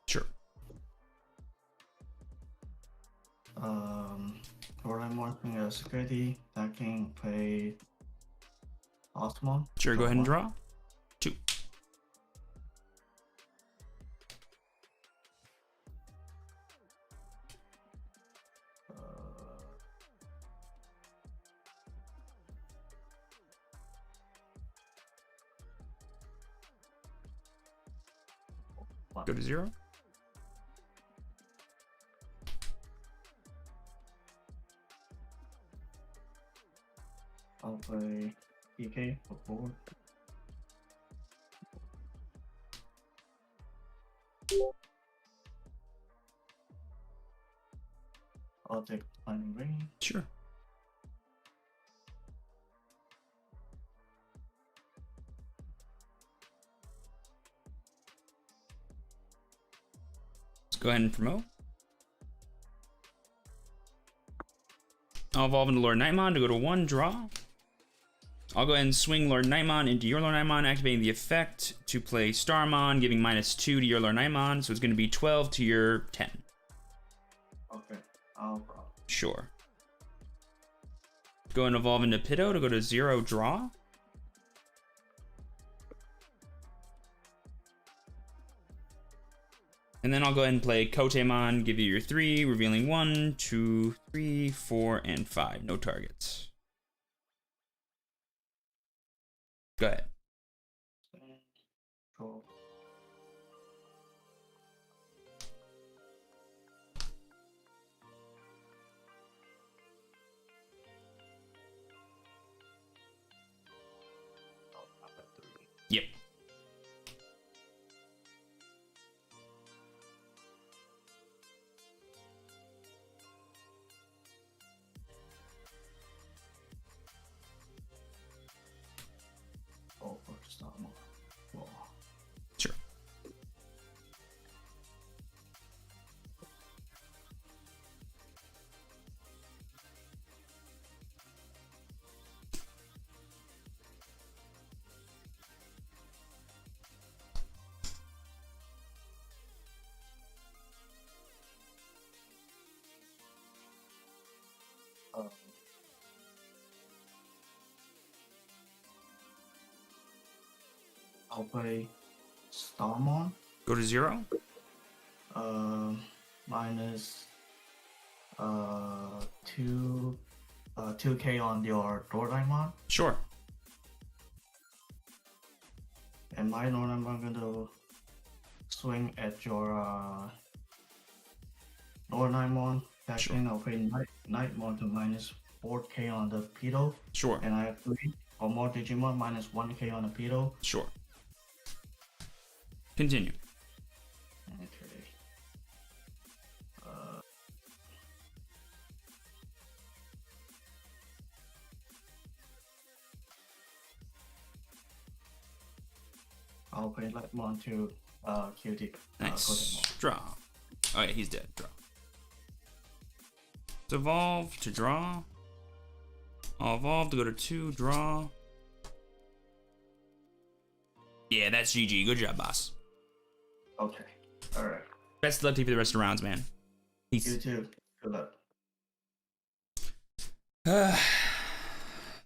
Sure. What I'm working as security that can play Osmon. Sure, go ahead and draw. 2. Go to 0. I'll play PK for 4. I'll take Lightning Ring. Sure. Let's go ahead and promote. I'll evolve into Lord Nightmon to go to 1 draw. I'll go ahead and swing Lord Nightmon into your Lord Nightmon, activating the effect to play Starmon, giving -2 to your Lord Nightmon, so it's going to be 12 to your 10. Okay, I'll draw. Sure. Go and evolve into Pitto to go to 0 draw. And then I'll go ahead and play Kotemon, give you your 3, revealing 1, 2, 3, 4, and 5. No targets. Go ahead. Draw. Yep. Oh, first Starmon. Whoa. Sure. Um, I'll play Starmon. Go to 0. Minus 2k on your Dordaimon. Sure. And my Dordaimon, I'm gonna swing at your Dordaimon. That Sure. thing I'll play Nightmon to minus 4k on the Pedo. Sure. And I have 3 or more Digimon minus 1k on the Pedo. Sure. Continue. Okay. I'll play Lightmon to QT. Nice. Kotemon. Draw. Oh yeah, he's dead. Draw. Let's evolve to draw. I'll evolve to go to 2, draw. Yeah, that's GG. Good job, boss. Okay. Alright. Best of luck to you for the rest of the rounds, man. You Peace. too. Good luck.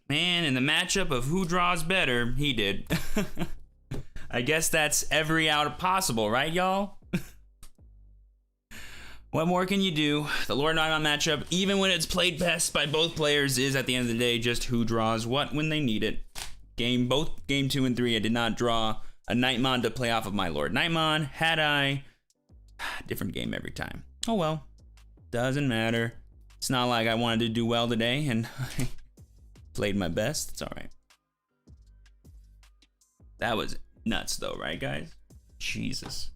Man, in the matchup of who draws better, he did. I guess that's every out possible, right, y'all? What more can you do? The Lord Nightmon matchup, even when it's played best by both players, is at the end of the day just who draws what when they need it. Both game 2 and 3, I did not draw a Nightmon to play off of my Lord Nightmon. Had I, different game every time. Oh well, doesn't matter. It's not like I wanted to do well today and I played my best. It's all right. That was nuts though, right guys? Jesus.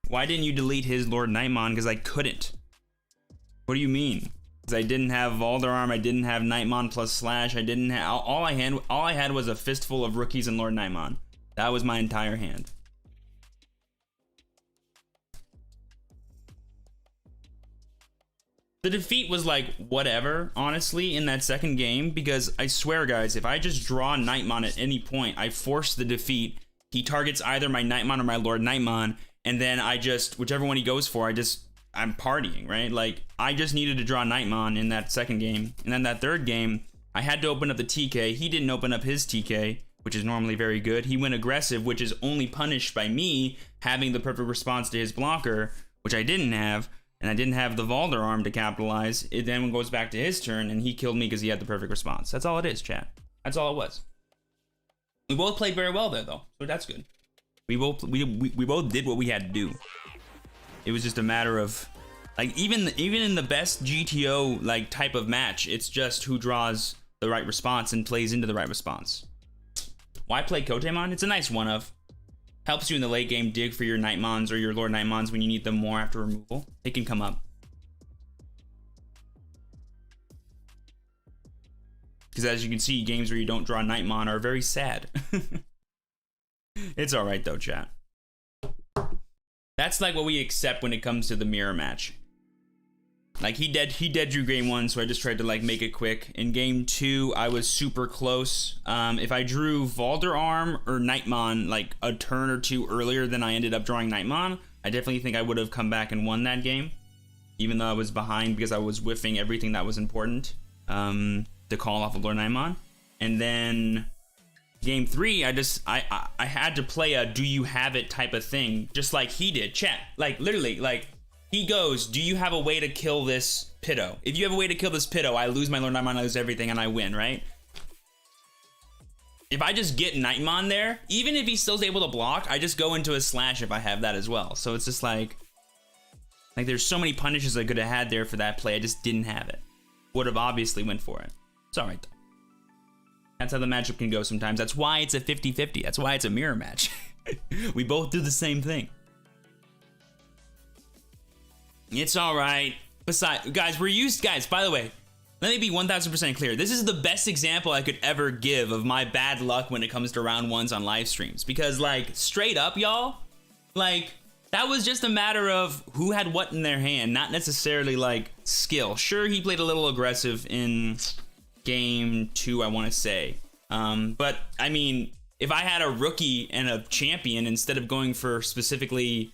Why didn't you delete his Lord Nightmon? Because I couldn't. What do you mean? Because I didn't have Valderarm, I didn't have Nightmon plus Slash, I didn't have... All I had was a fistful of rookies and Lord Nightmon. That was my entire hand. The defeat was like, whatever, honestly, in that second game, because I swear, guys, if I just draw Nightmon at any point, I force the defeat. He targets either my Nightmon or my Lord Nightmon, and then I just, whichever one he goes for, I'm partying, right? Like, I just needed to draw Nightmon in that second game, and then that third game, I had to open up the TK. He didn't open up his TK, which is normally very good. He went aggressive, which is only punished by me having the perfect response to his blocker, which I didn't have. And I didn't have the Valderarm to capitalize. It then goes back to his turn, and he killed me because he had the perfect response. That's all it is, chat. That's all it was. We both played very well there, though, so that's good. We both did what we had to do. It was just a matter of, like, even in the best GTO like type of match, it's just who draws the right response and plays into the right response. Why play Kotemon? It's a nice one of. Helps you in the late game dig for your Nightmons or your Lord Nightmons when you need them more after removal. They can come up. Because as you can see, games where you don't draw Nightmon are very sad. It's alright though, chat. That's like what we accept when it comes to the mirror match. Like he dead drew game 1, so I just tried to like make it quick. In game 2, I was super close. If I drew Valderarm or Nightmon like a turn or two earlier than I ended up drawing Nightmon, I definitely think I would have come back and won that game. Even though I was behind because I was whiffing everything that was important to call off of Lord Nightmon. And then game 3, I had to play a do you have it type of thing, just like he did. Chat, like literally, like he goes, do you have a way to kill this Pitto? If you have a way to kill this Pitto, I lose my Lord Nightmon, I lose everything, and I win, right? If I just get Nightmon there, even if he still's able to block, I just go into a Slash if I have that as well. So it's just like there's so many punishes I could have had there for that play, I just didn't have it. Would have obviously went for it. It's alright though. That's how the matchup can go sometimes. That's why it's a 50-50. That's why it's a mirror match. We both do the same thing. It's all right. Besides, guys, guys, by the way, let me be 1000% clear. This is the best example I could ever give of my bad luck when it comes to round 1s on live streams. Because, like, straight up, y'all, like, that was just a matter of who had what in their hand, not necessarily, like, skill. Sure, he played a little aggressive in game 2, I want to say. But, I mean, if I had a rookie and a champion instead of going for specifically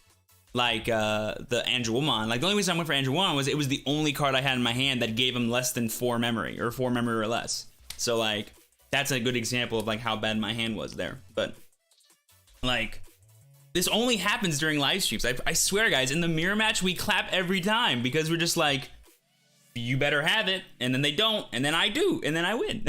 like the Angelomon, like the only reason I went for Angelomon was it was the only card I had in my hand that gave him less than 4 memory or 4 memory or less. So like that's a good example of like how bad my hand was there. But like this only happens during live streams. I swear, guys, in the mirror match we clap every time because we're just like, you better have it, and then they don't, and then I do, and then I win.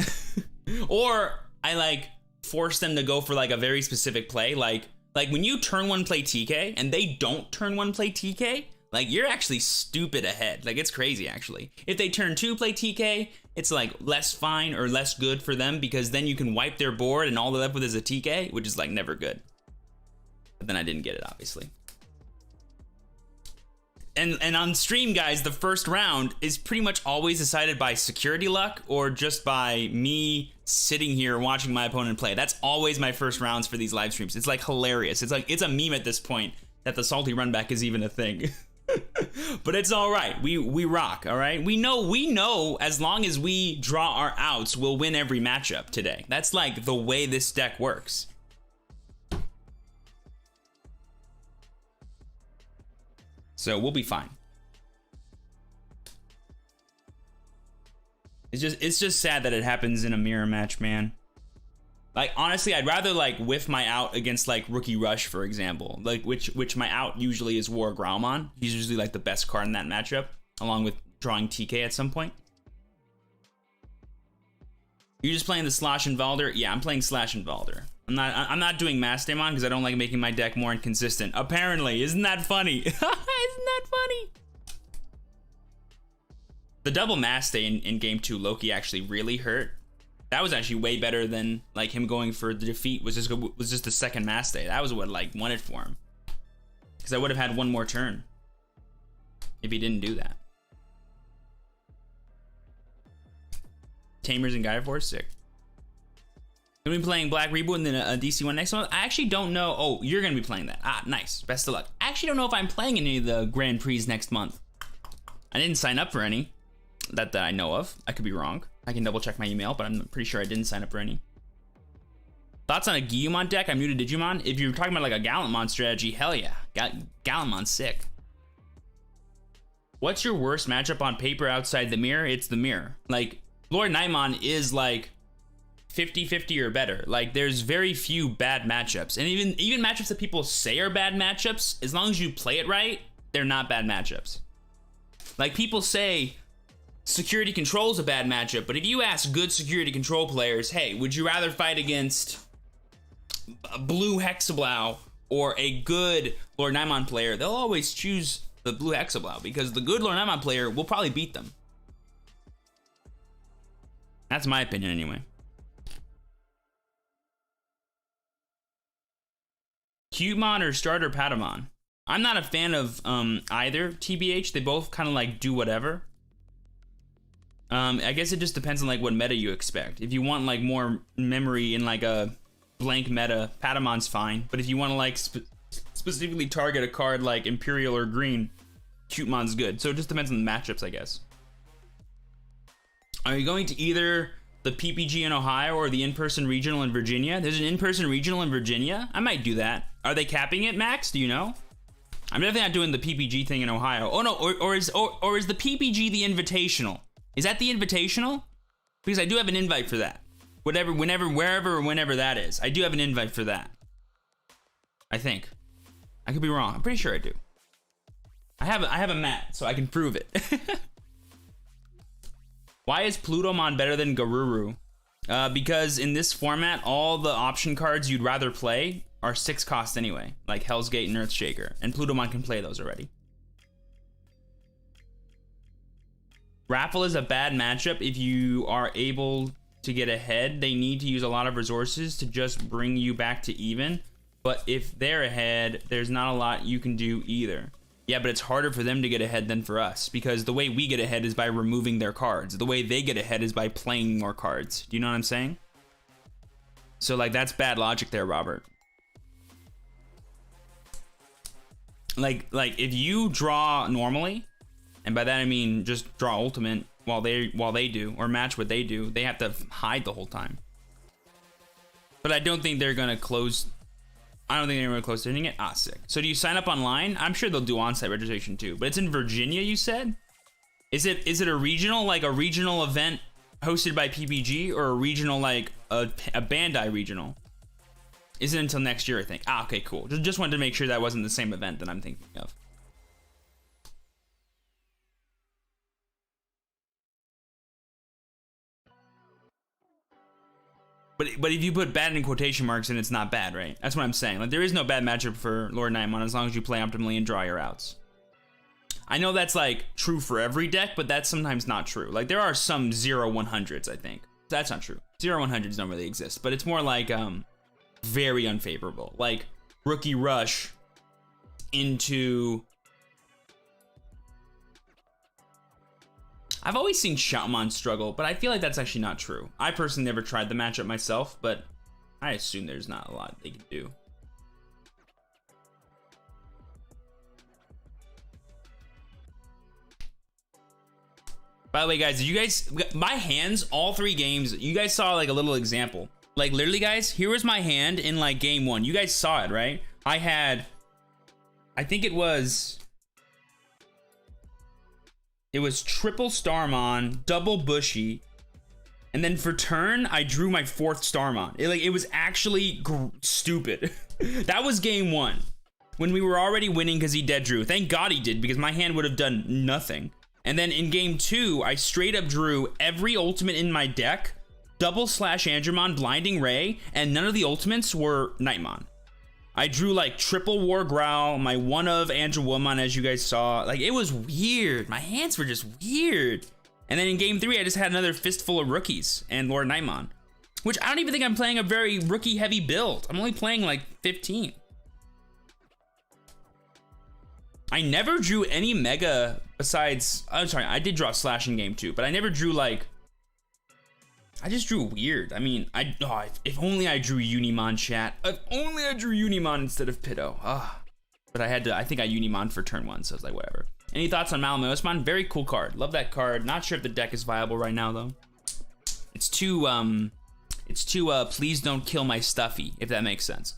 Or I like force them to go for like a very specific play, like when you turn 1 play TK and they don't turn 1 play TK, like you're actually stupid ahead. Like it's crazy actually. If they turn 2 play TK, it's like less fine or less good for them because then you can wipe their board and all they're left with is a TK, which is like never good. But then I didn't get it, obviously. And on stream, guys, the first round is pretty much always decided by security luck or just by me sitting here watching my opponent play. That's always my first rounds for these live streams. It's like hilarious. It's like it's a meme at this point that the salty run back is even a thing. But it's all right. We rock, all right? We know as long as we draw our outs, we'll win every matchup today. That's like the way this deck works. So we'll be fine. It's just sad that it happens in a mirror match, man. Like honestly, I'd rather like whiff my out against like Rookie Rush, for example. Like which my out usually is War Growlmon. He's usually like the best card in that matchup, along with drawing TK at some point. You're just playing the Slash and Valder? Yeah, I'm playing Slash and Valder. I'm not doing Mastemon because I don't like making my deck more inconsistent. Apparently, isn't that funny? Isn't that funny? The double Maste in game 2 Loki actually really hurt. That was actually way better than like him going for the defeat was just the second Maste. That was what like won it for him. because I would have had one more turn if he didn't do that. Tamers and Gaia Force, sick. Gonna be playing Black Reboot and then a DC one next month. I actually don't know. Oh, you're gonna be playing that. Ah, nice. Best of luck. I actually don't know if I'm playing any of the Grand Prix next month. I didn't sign up for any that I know of. I could be wrong. I can double check my email, but I'm pretty sure I didn't sign up for any. Thoughts on a Guillemon deck? I'm new to Digimon. If you're talking about like a Gallantmon strategy, hell yeah. Gallantmon's sick. What's your worst matchup on paper outside the mirror? It's the mirror. Like, Lord Nightmon is like 50-50 or better. Like, there's very few bad matchups. And even matchups that people say are bad matchups, as long as you play it right, they're not bad matchups. Like, people say security control is a bad matchup, but if you ask good security control players, hey, would you rather fight against a blue Hexablow or a good Lord Nightmon player, they'll always choose the blue Hexablow because the good Lord Nightmon player will probably beat them. That's my opinion anyway. Cutemon or starter Patamon? I'm not a fan of either, TBH. They both kind of like do whatever. I guess it just depends on like what meta you expect. If you want like more memory in like a blank meta, Patamon's fine. But if you want to like specifically target a card like Imperial or Green, Cutemon's good. So it just depends on the matchups, I guess. Are you going to either the PPG in Ohio or the in-person regional in Virginia? There's an in-person regional in Virginia. I might do that. Are they capping it, Max? Do you know? I'm definitely not doing the PPG thing in Ohio. Oh no, or is the PPG the Invitational? Is that the Invitational? Because I do have an invite for that. Whatever, whenever, wherever, or whenever that is. I do have an invite for that. I think. I could be wrong. I'm pretty sure I do. I have a mat, so I can prove it. Why is Plutomon better than Garuru? Because in this format, all the option cards you'd rather play are 6 cost anyway, like Hell's Gate and Earthshaker, and Plutomon can play those already. Raffle is a bad matchup if you are able to get ahead. They need to use a lot of resources to just bring you back to even, but if they're ahead, there's not a lot you can do either. Yeah, but it's harder for them to get ahead than for us, because the way we get ahead is by removing their cards. The way they get ahead is by playing more cards. Do you know what I'm saying? So, like, that's bad logic there, Robert. Like if you draw normally, and by that I mean just draw ultimate while they do, or match what they do, they have to hide the whole time. But I don't think they're gonna close. I don't think they're gonna close to hitting it. Ah, sick. So do you sign up online? I'm sure they'll do on-site registration too. But it's in Virginia, you said? Is it a regional, like a regional event hosted by PPG, or a regional like a Bandai regional? Isn't until next year, I think. Ah, okay, cool. Just wanted to make sure that wasn't the same event that I'm thinking of. But if you put bad in quotation marks, then it's not bad, right? That's what I'm saying. Like, there is no bad matchup for Lord Nightmon as long as you play optimally and draw your outs. I know that's like true for every deck, but that's sometimes not true. Like, there are some 0-100s, I think. That's not true. 0-100s don't really exist, but it's more like very unfavorable. Like Rookie Rush into... I've always seen Shoutmon struggle, but I feel like that's actually not true. I personally never tried the matchup myself, but I assume there's not a lot they can do. By the way, guys, my hands, all 3 games, you guys saw like a little example. Like literally, guys, here was my hand in like game 1. You guys saw it, right? I think it was triple Starmon, double Bushy, and then for turn, I drew my 4th Starmon. It was actually stupid. That was game 1, when we were already winning because he dead drew. Thank God he did, because my hand would have done nothing. And then in game 2, I straight up drew every ultimate in my deck, double slash Andromon, Blinding Ray, and none of the ultimates were Nightmon. I drew like triple War Growl, my one of Andromon, as you guys saw. Like, it was weird. My hands were just weird. And then in game 3, I just had another fistful of rookies and Lord Nightmon, which I don't even think I'm playing a very rookie heavy build. I'm only playing like 15. I never drew any mega besides, I'm sorry, I did draw Slash in game 2, but I never drew like, I just drew weird. I mean, if only I drew Unimon, chat. If only I drew Unimon instead of Pitto. But I think I Unimon for turn 1, so it's like, whatever. Any thoughts on Malamosmon? Very cool card. Love that card. Not sure if the deck is viable right now, though. It's too please don't kill my stuffy, if that makes sense.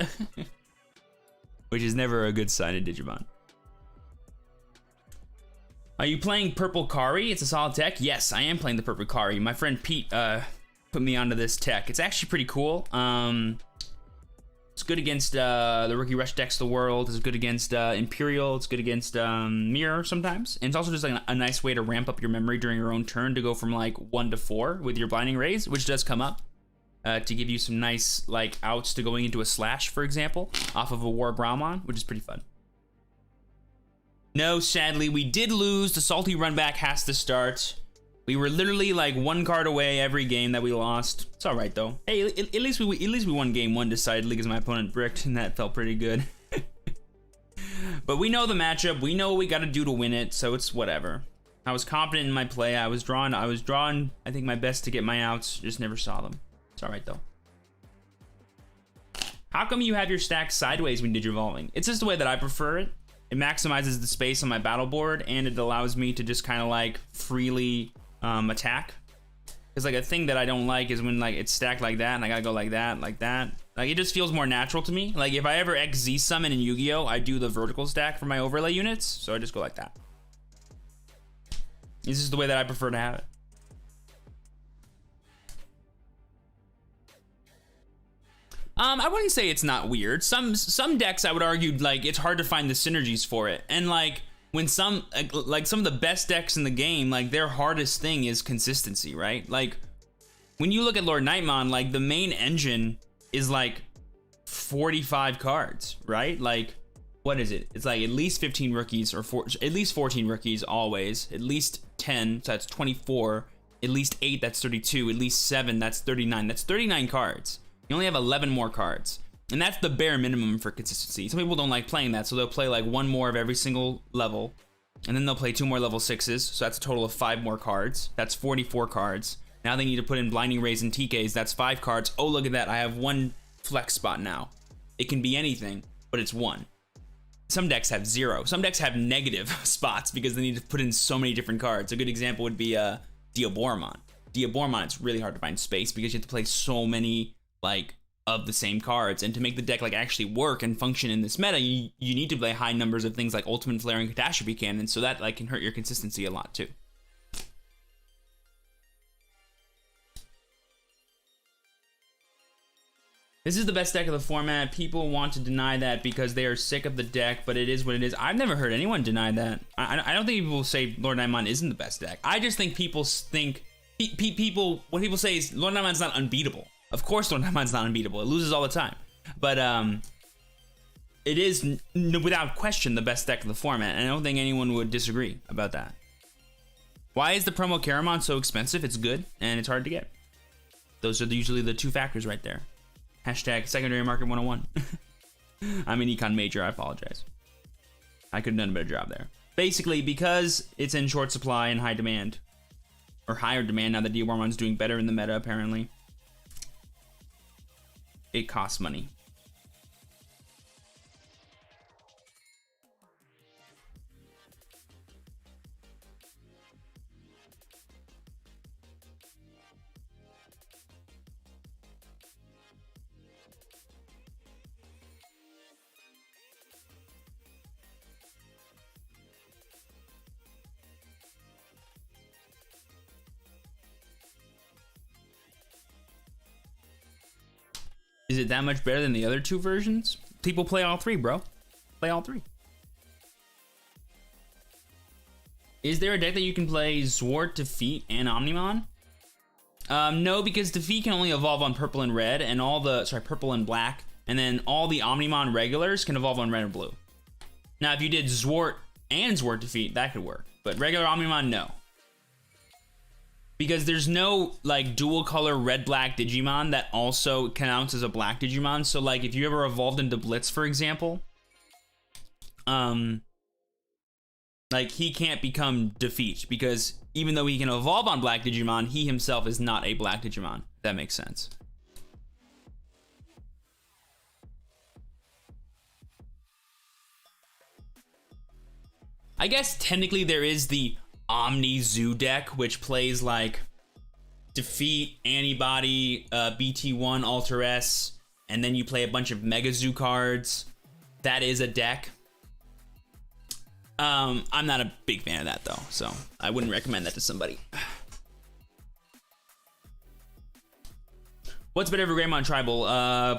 Which is never a good sign in Digimon. Are you playing Purple Kari? It's a solid tech. Yes, I am playing the Purple Kari. My friend Pete put me onto this tech. It's actually pretty cool. It's good against the Rookie Rush decks of the world. It's good against Imperial. It's good against Mirror sometimes. And it's also just like a nice way to ramp up your memory during your own turn to go from like 1 to 4 with your Blinding Rays, which does come up to give you some nice like outs to going into a Slash, for example, off of a War Brahmon, which is pretty fun. No, sadly, we did lose. The salty run back has to start. We were literally like 1 card away every game that we lost. It's all right though. Hey, at least we won game 1 decidedly because my opponent bricked, and that felt pretty good. But we know the matchup. We know what we got to do to win it, so it's whatever. I was confident in my play. I was drawing. I think my best to get my outs. Just never saw them. It's all right though. How come you have your stack sideways when digivolving? It's just the way that I prefer it. It maximizes the space on my battle board, and it allows me to just kind of like freely attack. Because like a thing that I don't like is when like it's stacked like that and I gotta go like that, like that. Like it just feels more natural to me. Like if I ever XZ summon in Yu-Gi-Oh, I do the vertical stack for my overlay units, so I just go like that. This is the way that I prefer to have it. I wouldn't say it's not weird. Some decks I would argue like it's hard to find the synergies for it, and like when some of the best decks in the game, like their hardest thing is consistency, right? Like when you look at Lord Nightmon, like the main engine is like 45 cards, right? Like what is it? It's like at least 15 rookies or at least 14 rookies always, at least 10, so that's 24, at least 8, that's 32, at least 7, that's 39. That's 39 cards. You only have 11 more cards. And that's the bare minimum for consistency. Some people don't like playing that, so they'll play like 1 more of every single level. And then they'll play 2 more level 6s, so that's a total of 5 more cards. That's 44 cards. Now they need to put in Blinding Rays and TKs, that's 5 cards. Oh, look at that, I have 1 flex spot now. It can be anything, but it's 1. Some decks have 0. Some decks have negative spots because they need to put in so many different cards. A good example would be Diaboromon. Diaboromon, it's really hard to find space because you have to play so many like of the same cards, and to make the deck like actually work and function in this meta, you need to play high numbers of things like Ultimate Flare and Catastrophe Cannon, so that like can hurt your consistency a lot too. This is the best deck of the format. People want to deny that because they are sick of the deck, but it is what it is. I've never heard anyone deny that. I don't think people say Lord Nightmon isn't the best deck. I just think people think what people say is Lord Nightmon's not unbeatable. Of course Lord Nightmon's not unbeatable. It loses all the time. But it is without question the best deck of the format, and I don't think anyone would disagree about that. Why is the promo Caramon so expensive? It's good, and it's hard to get. Those are usually the 2 factors right there. Hashtag secondary market 101. I'm an econ major, I apologize. I could have done a better job there. Basically, because it's in short supply and high demand, or higher demand now that Diabormon's doing better in the meta apparently, it costs money. Is it that much better than the other 2 versions? People play all 3, bro. Play all 3. Is there a deck that you can play Zwart, Defeat, and Omnimon? No, because Defeat can only evolve on purple and red, and purple and black, and then all the Omnimon regulars can evolve on red and blue. Now, if you did Zwart and Zwart Defeat, that could work. But regular Omnimon, no. Because there's no like dual color red-black Digimon that also counts as a black Digimon. So like if you ever evolved into Blitz, for example, Like, he can't become defeat because even though he can evolve on black Digimon, he himself is not a black Digimon. That makes sense. I guess technically there is the Omni Zoo deck, which plays like defeat, antibody, BT1, Alter S, and then you play a bunch of Mega Zoo cards. That is a deck. I'm not a big fan of that though, so I wouldn't recommend that to somebody. What's better for Greymon Tribal,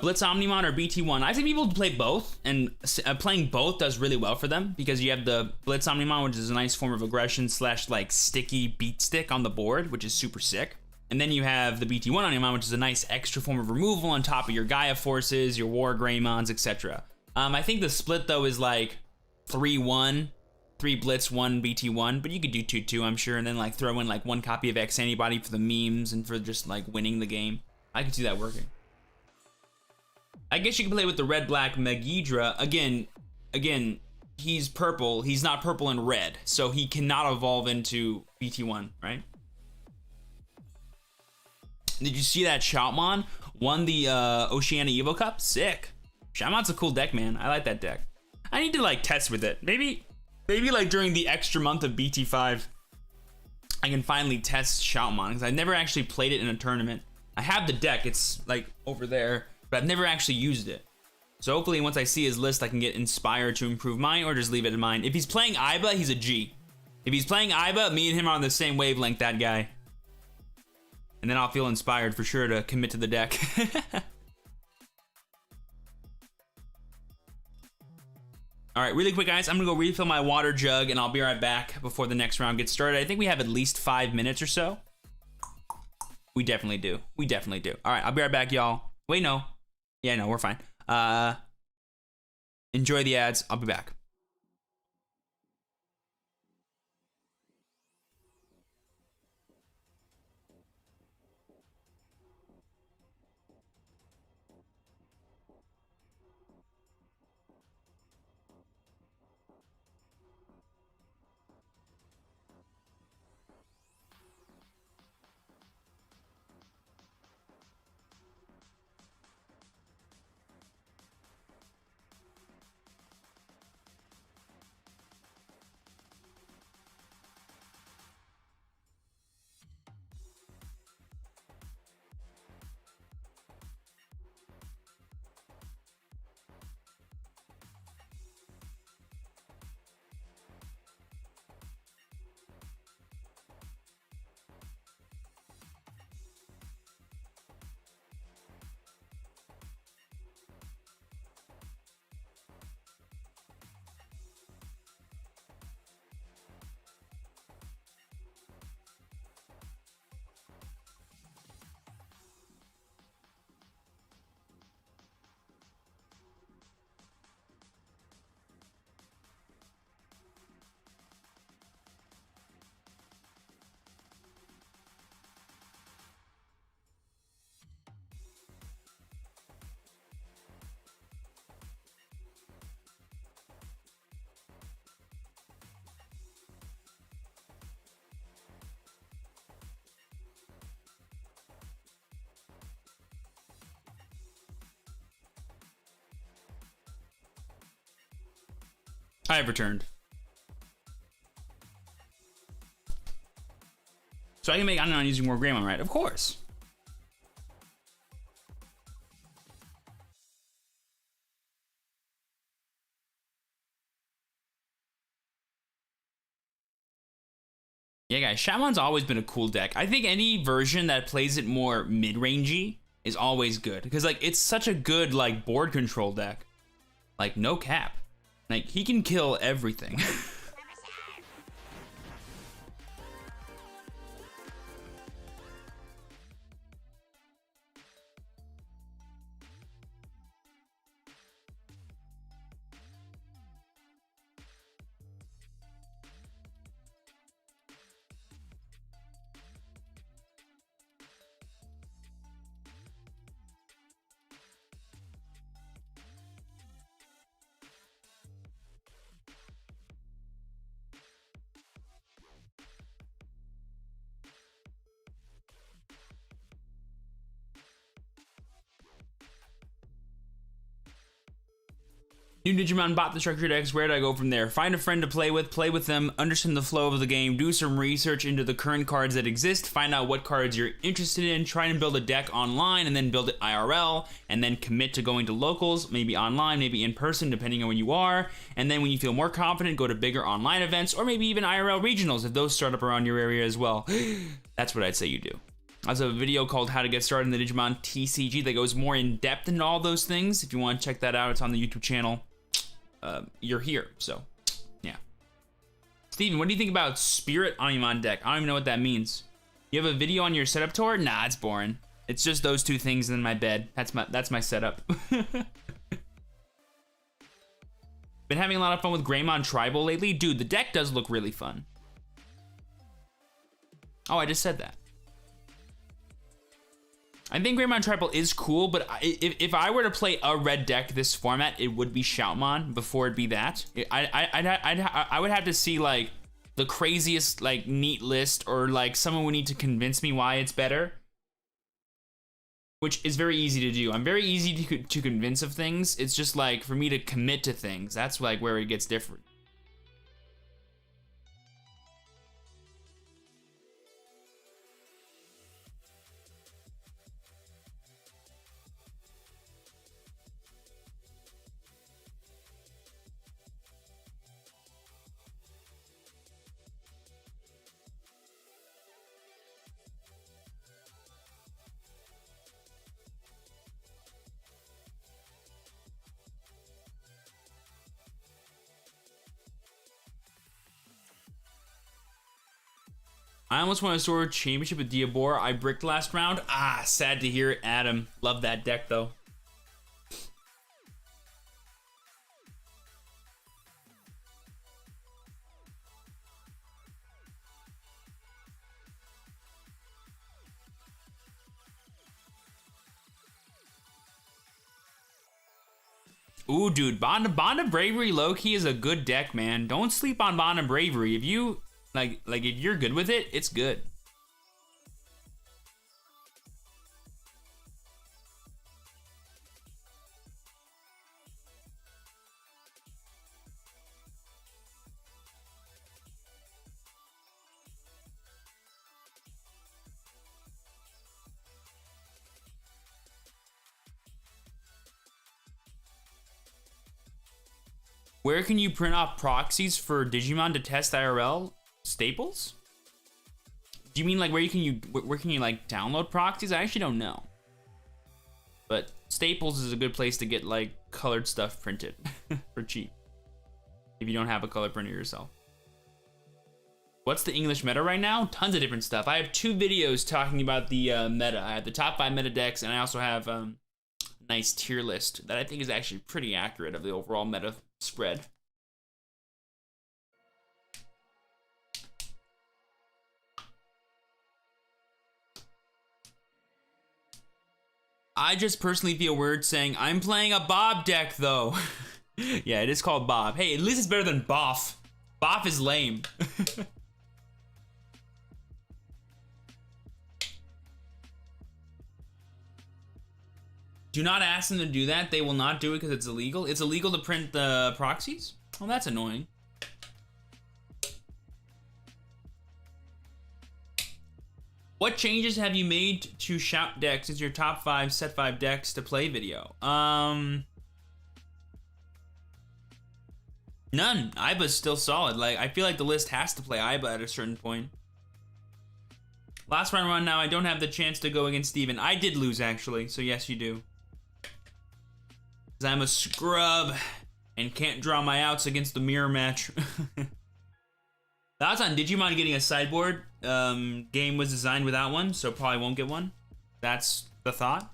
Blitz Omnimon or BT1? I think people play both, and playing both does really well for them because you have the Blitz Omnimon, which is a nice form of aggression slash like sticky beat stick on the board, which is super sick. And then you have the BT1 Omnimon, which is a nice extra form of removal on top of your Gaia Forces, your War Greymons, etc. I think the split though is like 3-1, 3 Blitz, 1 BT1, but you could do 2-2, I'm sure, and then like throw in like 1 copy of X Antibody for the memes and for just like winning the game. I could see that working. I guess you can play with the red-black Megidra. Again, he's purple. He's not purple and red, so he cannot evolve into BT1, right? Did you see that Shoutmon won the Oceania Evo Cup? Sick. Shoutmon's a cool deck, man. I like that deck. I need to like test with it. Maybe like during the extra month of BT5, I can finally test Shoutmon because I never actually played it in a tournament. I have the deck, it's like over there, but I've never actually used it. So hopefully once I see his list, I can get inspired to improve mine or just leave it in mine. If he's playing Iba, he's a G. If he's playing Iba, me and him are on the same wavelength, that guy. And then I'll feel inspired for sure to commit to the deck. All right, really quick, guys, I'm gonna go refill my water jug and I'll be right back before the next round gets started. I think we have at least 5 minutes or so. We definitely do. We definitely do. All right, I'll be right back, y'all. Wait, no. Yeah, no, we're fine. Enjoy the ads. I'll be back. I have returned. So I can make Anon using more Greymon, right? Of course. Yeah, guys, Shaman's always been a cool deck. I think any version that plays it more mid-rangey is always good. Because, like, it's such a good, like, board control deck. Like, no cap. Like, he can kill everything. New Digimon bought the structure decks. Where do I go from there? Find a friend to play with them, understand the flow of the game, do some research into the current cards that exist, find out what cards you're interested in, try and build a deck online, and then build it IRL, and then commit to going to locals, maybe online, maybe in person, depending on where you are. And then when you feel more confident, go to bigger online events, or maybe even IRL regionals if those start up around your area as well. That's what I'd say you do. I also have a video called How to Get Started in the Digimon TCG that goes more in depth into all those things. If you want to check that out, it's on the YouTube channel. You're here, so yeah. Steven, what do you think about Spirit Omnimon deck? I don't even know what that means. You have a video on your setup tour? Nah, it's boring. It's just those two things in my bed. That's my setup. Been having a lot of fun with Greymon Tribal lately. Dude, the deck does look really fun. Oh, I just said that. I think Greymon Tribal is cool, but if I were to play a red deck this format, it would be Shoutmon before it'd be that. I would have to see like the craziest like neat list, or like someone would need to convince me why it's better, which is very easy to do. I'm very easy to convince of things. It's just like for me to commit to things. That's like where it gets different. I almost won a Sword Championship with Diabora. I bricked last round. Ah, sad to hear it, Adam. Love that deck, though. Ooh, dude, Bond of Bravery low-key is a good deck, man. Don't sleep on Bond of Bravery. If you... Like if you're good with it, it's good. Where can you print off proxies for Digimon to test IRL? Staples? Do you mean like where can you like download proxies? I actually don't know. But Staples is a good place to get like colored stuff printed for cheap if you don't have a color printer yourself. What's the English meta right now? Tons of different stuff. I have 2 videos talking about the meta. I have the top 5 meta decks, and I also have a nice tier list that I think is actually pretty accurate of the overall meta spread. I just personally feel weird saying, I'm playing a Bob deck, though. Yeah, it is called Bob. Hey, at least it's better than Boff. Boff is lame. Do not ask them to do that. They will not do it because it's illegal. It's illegal to print the proxies? Oh, that's annoying. What changes have you made to Shout decks as your top 5 set 5 decks to play video? None. Iba's still solid. Like, I feel like the list has to play Iba at a certain point. Last round run now, I don't have the chance to go against Steven. I did lose, actually, so yes, you do. Because I'm a scrub and can't draw my outs against the mirror match. Thoughts on Digimon getting a sideboard? Game was designed without one, so probably won't get one. That's the thought.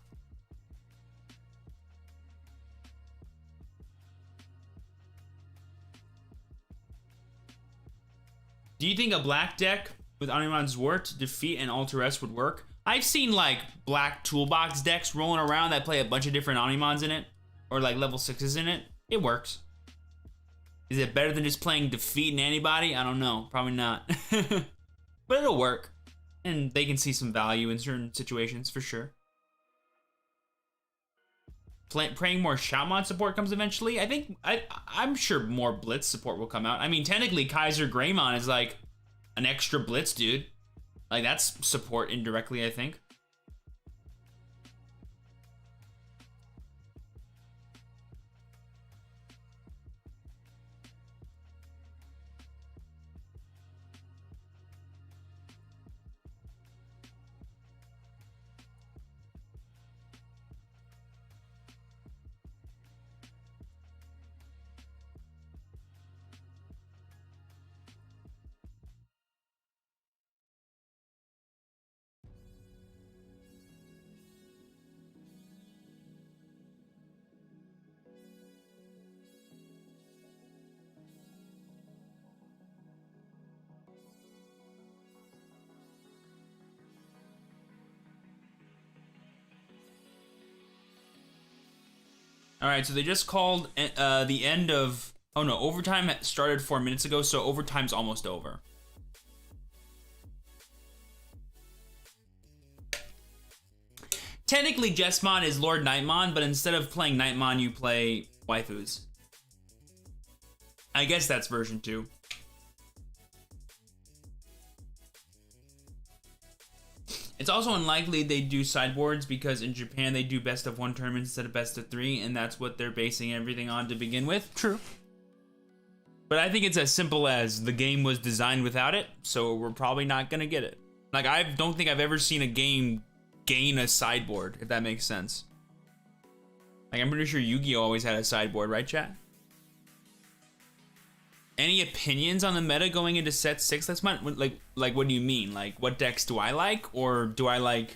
Do you think a black deck with Omnimon Zwart, Defeat, and Alteress would work? I've seen like black toolbox decks rolling around that play a bunch of different Omnimons in it, or like level 6s in it. It works. Is it better than just playing Defeat and Antibody? I don't know. Probably not. But it'll work. And they can see some value in certain situations, for sure. praying more Shaman support comes eventually. I'm sure more Blitz support will come out. I mean, technically, Kaiser Greymon is like an extra Blitz dude. Like, that's support indirectly, I think. All right, so they just called the end of... Oh no, overtime started 4 minutes ago, so overtime's almost over. Technically, Jessmon is Lord Nightmon, but instead of playing Nightmon, you play waifus. I guess that's version 2. It's also unlikely they do sideboards because in Japan they do best of 1 tournaments instead of best of 3, and that's what they're basing everything on to begin with. True. But I think it's as simple as the game was designed without it, so we're probably not gonna get it. Like, I don't think I've ever seen a game gain a sideboard, if that makes sense. Like, I'm pretty sure Yu-Gi-Oh! Always had a sideboard, right, chat? Any opinions on the meta going into set 6? That's my, like, what do you mean? Like, what decks do I like? Or do I, like,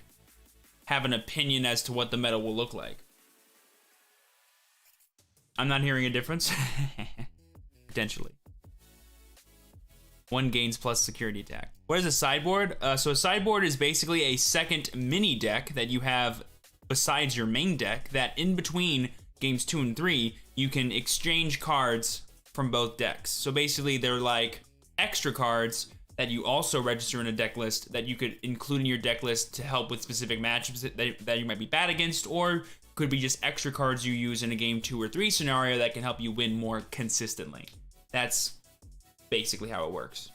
have an opinion as to what the meta will look like? I'm not hearing a difference. Potentially. 1 gains plus security attack. What is a sideboard? So a sideboard is basically a second mini deck that you have besides your main deck that in between games 2 and 3, you can exchange cards from both decks. So basically they're like extra cards that you also register in a deck list that you could include in your deck list to help with specific matchups that you might be bad against, or could be just extra cards you use in a game 2 or 3 scenario that can help you win more consistently. That's basically how it works.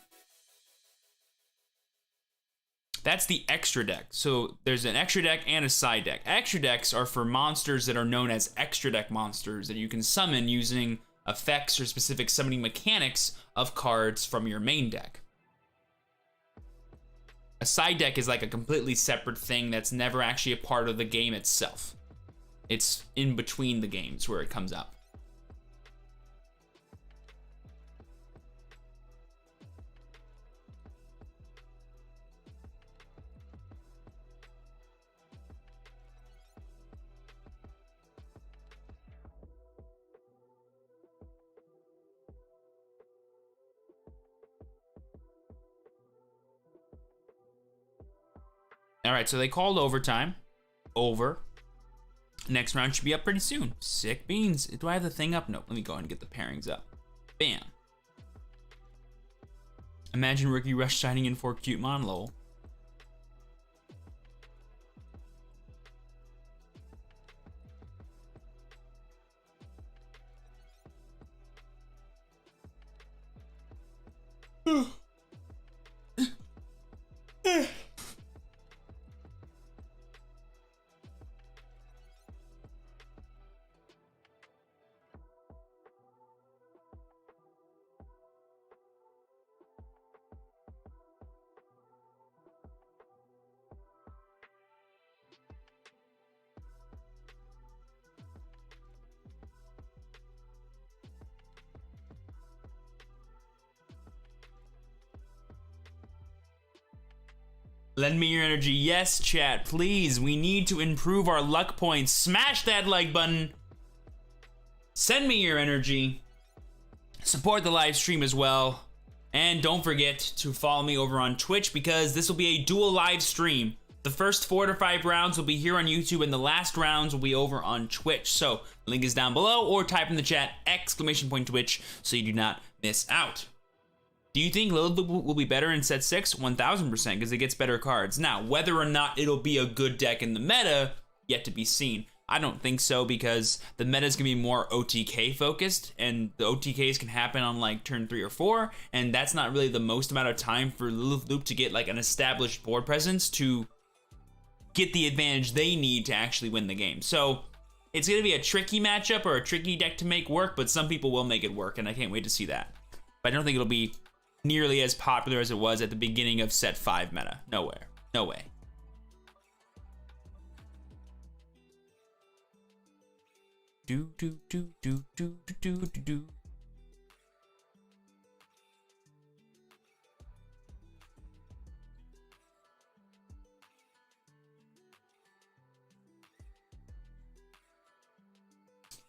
That's the extra deck. So there's an extra deck and a side deck. Extra decks are for monsters that are known as extra deck monsters that you can summon using effects or specific summoning mechanics of cards from your main deck. A side deck is like a completely separate thing that's never actually a part of the game itself. It's in between the games where it comes up. All right, so they called overtime. Over. Next round should be up pretty soon. Sick beans. Do I have the thing up? Nope. Let me go and get the pairings up. Bam. Imagine Rookie Rush shining in 4 cute mon, lol. Lend me your energy. Yes, chat, please. We need to improve our luck points. Smash that like button. Send me your energy. Support the live stream as well. And don't forget to follow me over on Twitch because this will be a dual live stream. The first 4 to 5 rounds will be here on YouTube and the last rounds will be over on Twitch. So, link is down below or type in the chat !Twitch so you do not miss out. Do you think Lilith will be better in set 6? 1000% because it gets better cards. Now, whether or not it'll be a good deck in the meta, yet to be seen. I don't think so, because the meta is going to be more OTK focused, and the OTKs can happen on like turn 3 or 4, and that's not really the most amount of time for Loop to get like an established board presence to get the advantage they need to actually win the game. So it's going to be a tricky matchup or a tricky deck to make work, but some people will make it work, and I can't wait to see that. But I don't think it'll be nearly as popular as it was at the beginning of set 5 meta. Nowhere. No way. Do do do do do do do do.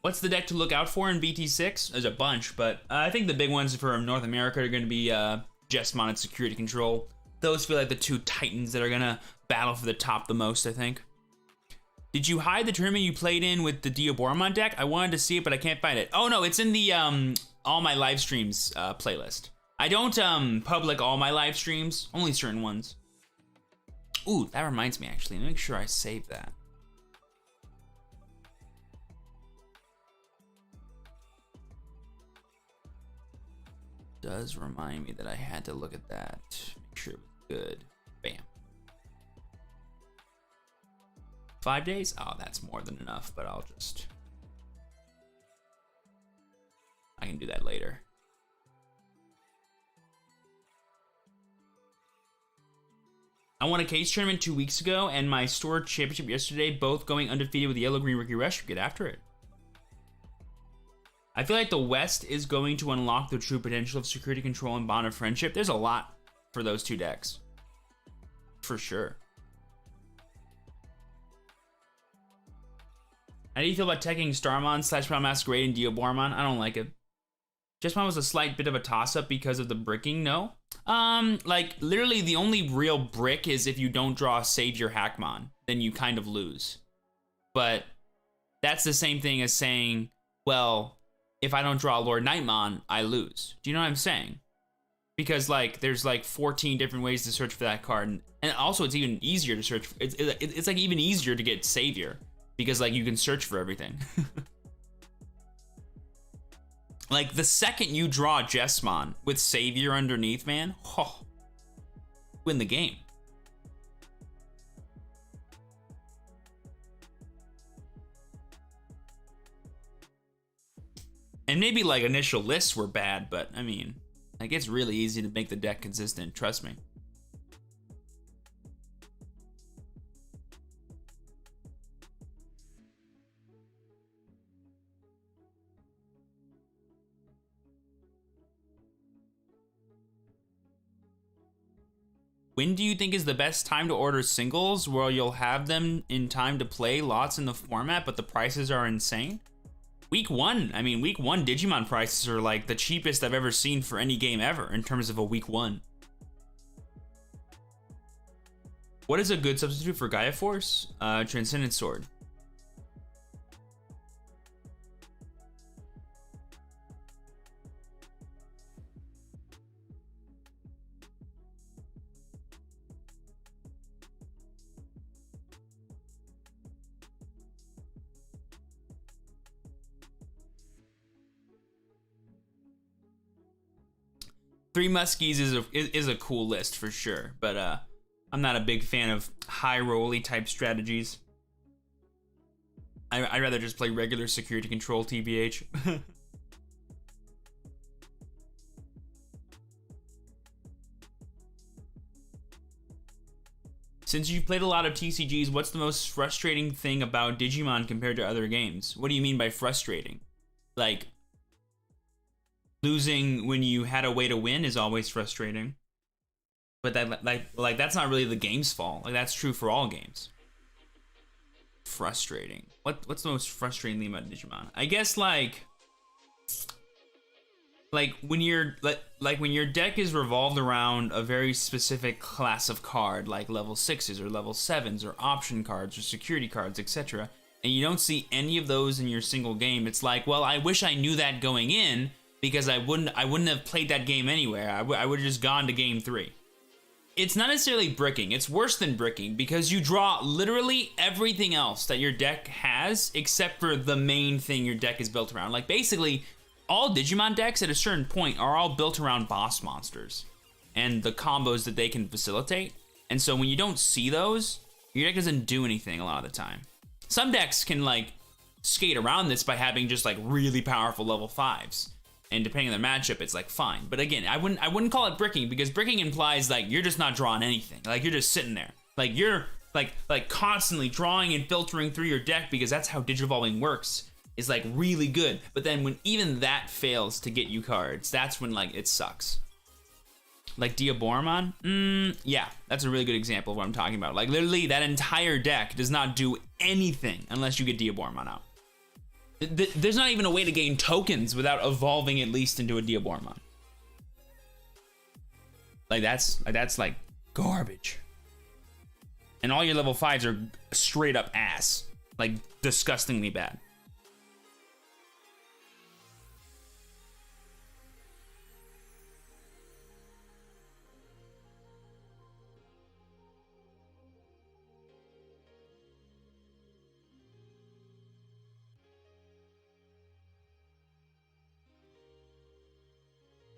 What's the deck to look out for in BT6? There's a bunch, but I think the big ones for North America are going to be Jesmon and Security Control. Those feel like the two titans that are going to battle for the top the most, I think. Did you hide the tournament you played in with the Digimon deck? I wanted to see it, but I can't find it. Oh no, it's in the all my live streams playlist. I don't public all my live streams, only certain ones. Ooh, that reminds me actually. Let me make sure I save that. Does remind me that I had to look at that. Make sure it was good. Bam. 5 days? Oh, that's more than enough, but I can do that later. I won a case tournament 2 weeks ago, and my store championship yesterday, both going undefeated with the Yellow Green Ricky Rush. Get after it. I feel like the West is going to unlock the true potential of Security Control and Bond of Friendship. There's a lot for those two decks. For sure. How do you feel about teching Starmon / Brown Masquerade and Diabormon? I don't like it. Jesmon was a slight bit of a toss-up because of the bricking, no? Like, literally the only real brick is if you don't draw Savior Hackmon, then you kind of lose. But that's the same thing as saying, well, if I don't draw Lord Nightmon, I lose. Do you know what I'm saying? Because, like, there's like 14 different ways to search for that card. And also, it's even easier to search. It's like even easier to get Savior. Because, like, you can search for everything. Like, the second you draw Jesmon with Savior underneath, man, oh, win the game. And maybe, like, initial lists were bad, but, I mean, like, it's really easy to make the deck consistent, trust me. When do you think is the best time to order singles where you'll have them in time to play lots in the format, but the prices are insane? Week 1, I mean, week 1 Digimon prices are like the cheapest I've ever seen for any game ever in terms of a week 1. What is a good substitute for Gaia Force? Transcendent Sword. Three Muskies is a cool list for sure, but I'm not a big fan of high rolly type strategies. I'd rather just play regular Security Control TBH. Since you've played a lot of TCGs, what's the most frustrating thing about Digimon compared to other games? What do you mean by frustrating? Like, losing when you had a way to win is always frustrating. But that like that's not really the game's fault. Like, that's true for all games. Frustrating. What's the most frustrating thing about Digimon? I guess like when you're like when your deck is revolved around a very specific class of card, like level 6s or level 7s or option cards or security cards, etc., and you don't see any of those in your single game, it's like, well, I wish I knew that going in, because I wouldn't have played that game anywhere. I would have just gone to game 3. it's not necessarily bricking. It's worse than bricking because you draw literally everything else that your deck has except for the main thing your deck is built around. Like basically, all Digimon decks at a certain point are all built around boss monsters and the combos that they can facilitate. And so when you don't see those, your deck doesn't do anything a lot of the time. Some decks can like skate around this by having just like really powerful level 5s. And depending on the matchup, it's like fine. But again, I wouldn't call it bricking because bricking implies like you're just not drawing anything. Like you're just sitting there. Like you're like constantly drawing and filtering through your deck because that's how Digivolving works. Is like really good. But then when even that fails to get you cards, that's when like it sucks. Like Diaboromon? Yeah, that's a really good example of what I'm talking about. Like literally that entire deck does not do anything unless you get Diaboromon out. There's not even a way to gain tokens without evolving at least into a Diaboromon. Like that's like garbage. And all your level 5s are straight up ass. Like disgustingly bad.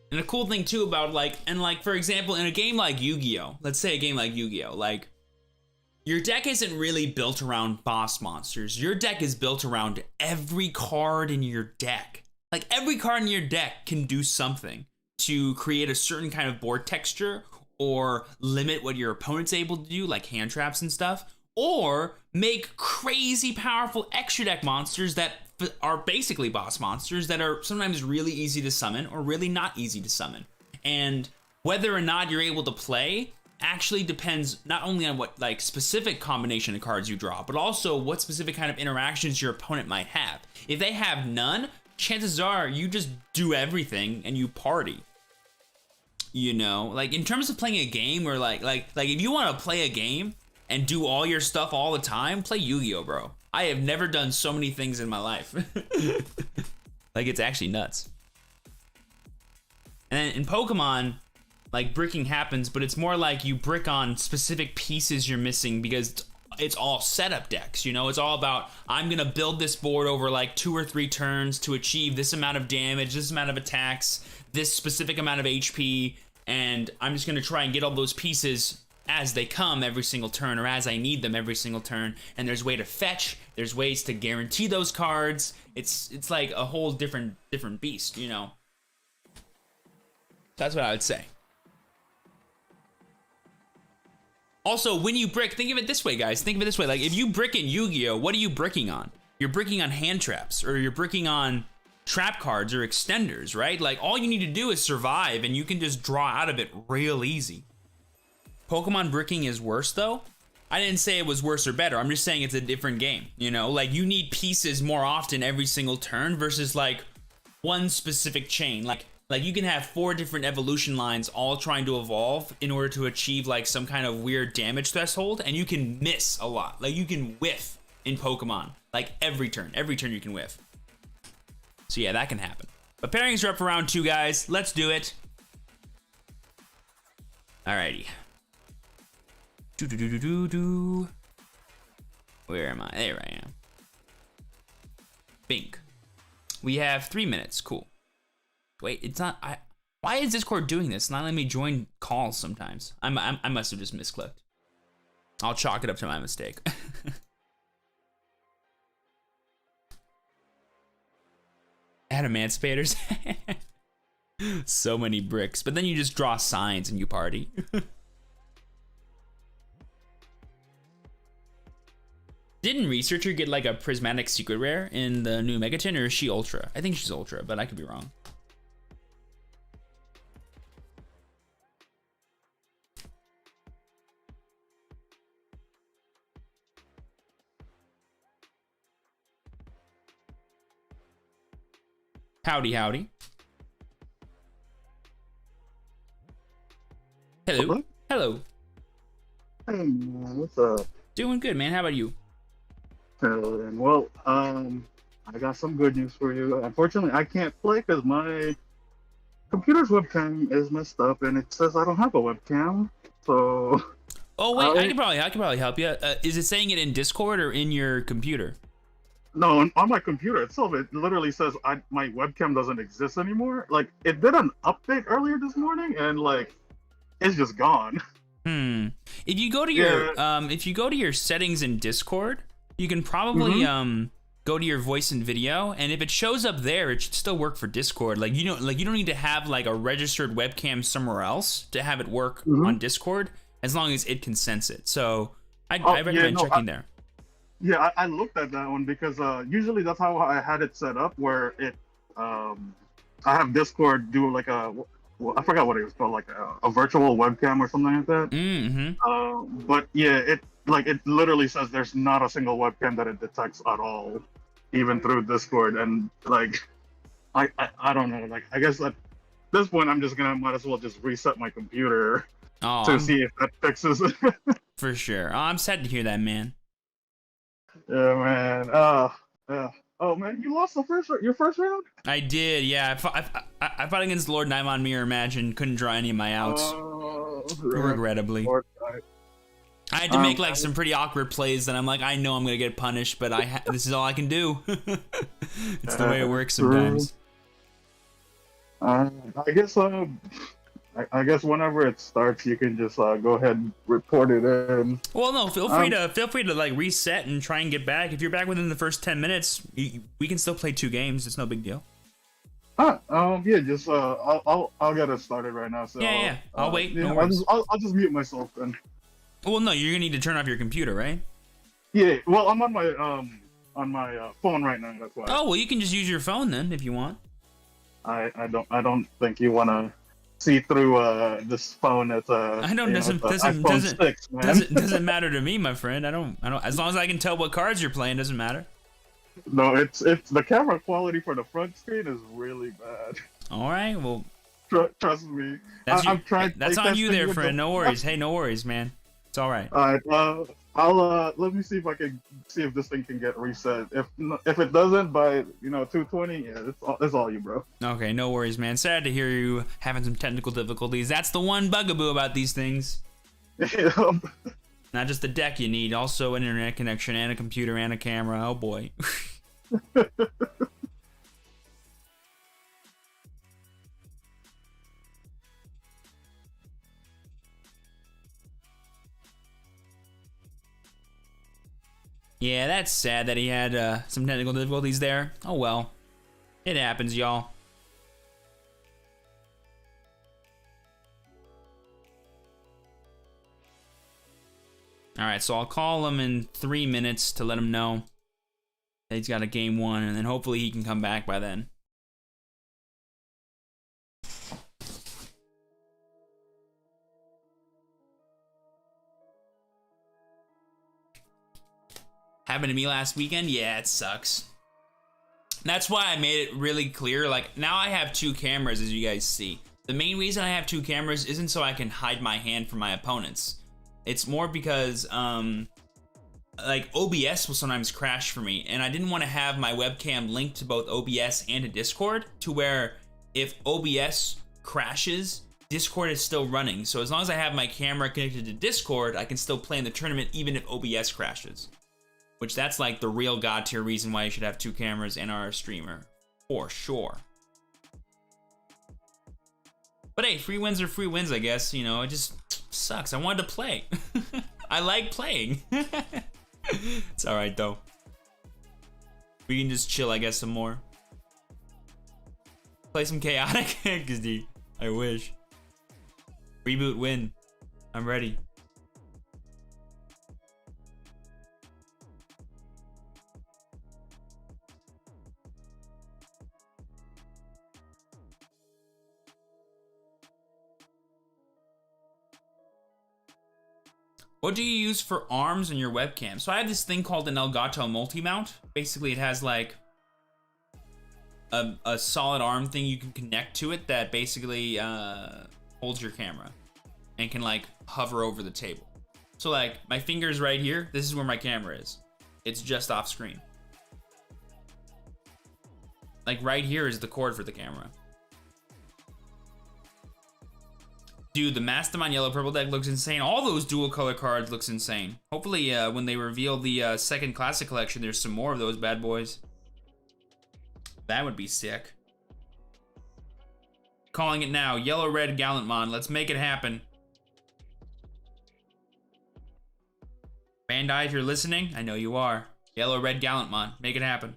And a cool thing too about like for example, in a game like Yu-Gi-Oh, let's say a game like Yu-Gi-Oh, like your deck isn't really built around boss monsters. Your deck is built around every card in your deck. Like every card in your deck can do something to create a certain kind of board texture or limit what your opponent's able to do, like hand traps and stuff, or make crazy powerful extra deck monsters that are basically boss monsters that are sometimes really easy to summon or really not easy to summon. And whether or not you're able to play actually depends not only on what like specific combination of cards you draw, but also what specific kind of interactions your opponent might have. If they have none, chances are you just do everything and you party. You know, like in terms of playing a game or like if you want to play a game and do all your stuff all the time, play Yu-Gi-Oh, bro. I have never done so many things in my life. Like, it's actually nuts. And then in Pokemon, like, bricking happens, but it's more like you brick on specific pieces you're missing because it's all setup decks, you know? It's all about, I'm gonna build this board over, like, 2 or 3 turns to achieve this amount of damage, this amount of attacks, this specific amount of HP, and I'm just gonna try and get all those pieces as they come every single turn or as I need them every single turn. And there's way to fetch, there's ways to guarantee those cards. It's like a whole different beast, you know? That's what I would say. Also, when you brick, think of it this way, guys. Think of it this way. Like, if you brick in Yu-Gi-Oh, what are you bricking on? You're bricking on hand traps, or you're bricking on trap cards or extenders, right? Like, all you need to do is survive, and you can just draw out of it real easy. Pokemon bricking is worse, though. I didn't say it was worse or better. I'm just saying it's a different game, you know? Like, you need pieces more often every single turn versus, like, one specific chain. Like you can have 4 different evolution lines all trying to evolve in order to achieve, like, some kind of weird damage threshold, and you can miss a lot. Like, you can whiff in Pokemon. Like, every turn you can whiff. So, yeah, that can happen. But pairings are up for round 2, guys. Let's do it. Alrighty. Where am I? There I am. Bink. We have 3 minutes. Cool. Wait, it's not. Why is Discord doing this? Not letting me join calls sometimes. I must have just misclicked. I'll chalk it up to my mistake. Add emancipators. So many bricks, but then you just draw signs and you party. Didn't Researcher get like a prismatic secret rare in the new Megaton, or is she Ultra? I think she's Ultra, but I could be wrong. Howdy, howdy. Hello. Hello? Hello. Hey man, what's up? Doing good, man. How about you? Hello then. Well, I got some good news for you. Unfortunately, I can't play because my computer's webcam is messed up and it says I don't have a webcam. So. Oh wait, I can probably help you. Is it saying it in Discord or in your computer? No, on my computer itself, it literally says my webcam doesn't exist anymore. Like, it did an update earlier this morning, and like, it's just gone. If you go to your settings in Discord, you can probably go to your voice and video, and if it shows up there, it should still work for Discord. Like you don't need to have like a registered webcam somewhere else to have it work on Discord, as long as it can sense it. So I recommend checking there. Yeah, I looked at that one because usually that's how I had it set up, where it I have Discord do like I forgot what it was called, like a virtual webcam or something like that. But yeah, it literally says there's not a single webcam that it detects at all, even through Discord. And like I don't know, like I guess at this point I'm just might as well just reset my computer to see if that fixes it. For sure. Oh, I'm sad to hear that, man. Yeah, man. Yeah. Oh man, you lost your first round? I did, yeah. I fought against Lord Naimon Mirror Match and couldn't draw any of my outs. Regrettably. I had to make like some pretty awkward plays that I'm like, I know I'm gonna get punished, but this is all I can do. It's the way it works sometimes. I guess whenever it starts, you can just go ahead and report it in. Well, no, feel free to like reset and try and get back. If you're back within the first 10 minutes, we can still play 2 games. It's no big deal. Yeah, just I'll get it started right now. So yeah. I'll wait. Yeah, no worries. I'll just mute myself then. Well, no, you're gonna need to turn off your computer, right? Yeah. Well, I'm on my phone right now. That's why. Oh well, you can just use your phone then if you want. I don't think you wanna see through this phone. It's I don't doesn't matter to me, my friend. I don't as long as I can tell what cards you're playing, doesn't matter. No, it's the camera quality for the front screen is really bad. All right, well, trust me. I'm trying. That's on you there, friend. No worries. Hey, no worries, man. It's all right. All right. I'll let me see if I can see if this thing can get reset. If it doesn't by 2:20, yeah, it's all you, bro. Okay, no worries, man. Sad to hear you having some technical difficulties. That's the one bugaboo about these things. Not just the deck you need, also an internet connection and a computer and a camera. Oh boy. Yeah, that's sad that he had some technical difficulties there. Oh well. It happens, y'all. Alright, so I'll call him in 3 minutes to let him know that he's got a game 1, and then hopefully he can come back by then. Happened to me last weekend? Yeah, it sucks. That's why I made it really clear. Like, now I have 2 cameras, as you guys see. The main reason I have 2 cameras isn't so I can hide my hand from my opponents. It's more because, like, OBS will sometimes crash for me, and I didn't want to have my webcam linked to both OBS and to Discord, to where if OBS crashes, Discord is still running. So as long as I have my camera connected to Discord, I can still play in the tournament even if OBS crashes. Which that's like the real god tier reason why you should have 2 cameras and are a streamer. For sure. But hey, free wins are free wins, I guess. You know, it just sucks. I wanted to play. I like playing. It's alright though. We can just chill, I guess, some more. Play some chaotic? Cause I wish. Reboot win. I'm ready. What do you use for arms in your webcam? So I have this thing called an Elgato multi-mount. Basically, it has like a solid arm thing you can connect to it that basically holds your camera and can like hover over the table. So like my finger's right here. This is where my camera is. It's just off screen. Like right here is the cord for the camera. Dude, the Mastermind Yellow Purple deck looks insane. All those dual color cards looks insane. Hopefully, when they reveal the second Classic Collection, there's some more of those bad boys. That would be sick. Calling it now. Yellow-Red Gallantmon. Let's make it happen. Bandai, if you're listening, I know you are. Yellow-Red Gallantmon. Make it happen.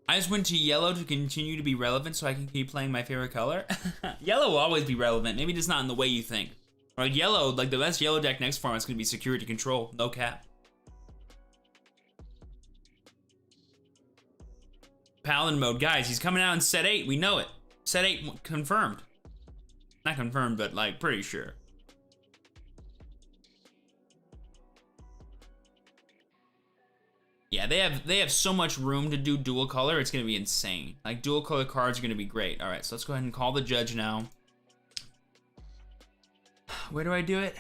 I just went to yellow to continue to be relevant so I can keep playing my favorite color. Yellow will always be relevant, maybe just not in the way you think. Like yellow, like the best yellow deck next format is going to be Security Control, no cap. Paladin mode, guys, he's coming out in set 8, we know it. Set 8 confirmed. Not confirmed, but like pretty sure. Yeah, they have so much room to do dual color, it's gonna be insane. Like dual color cards are gonna be great. All right, so let's go ahead and call the judge now. Where do I do it?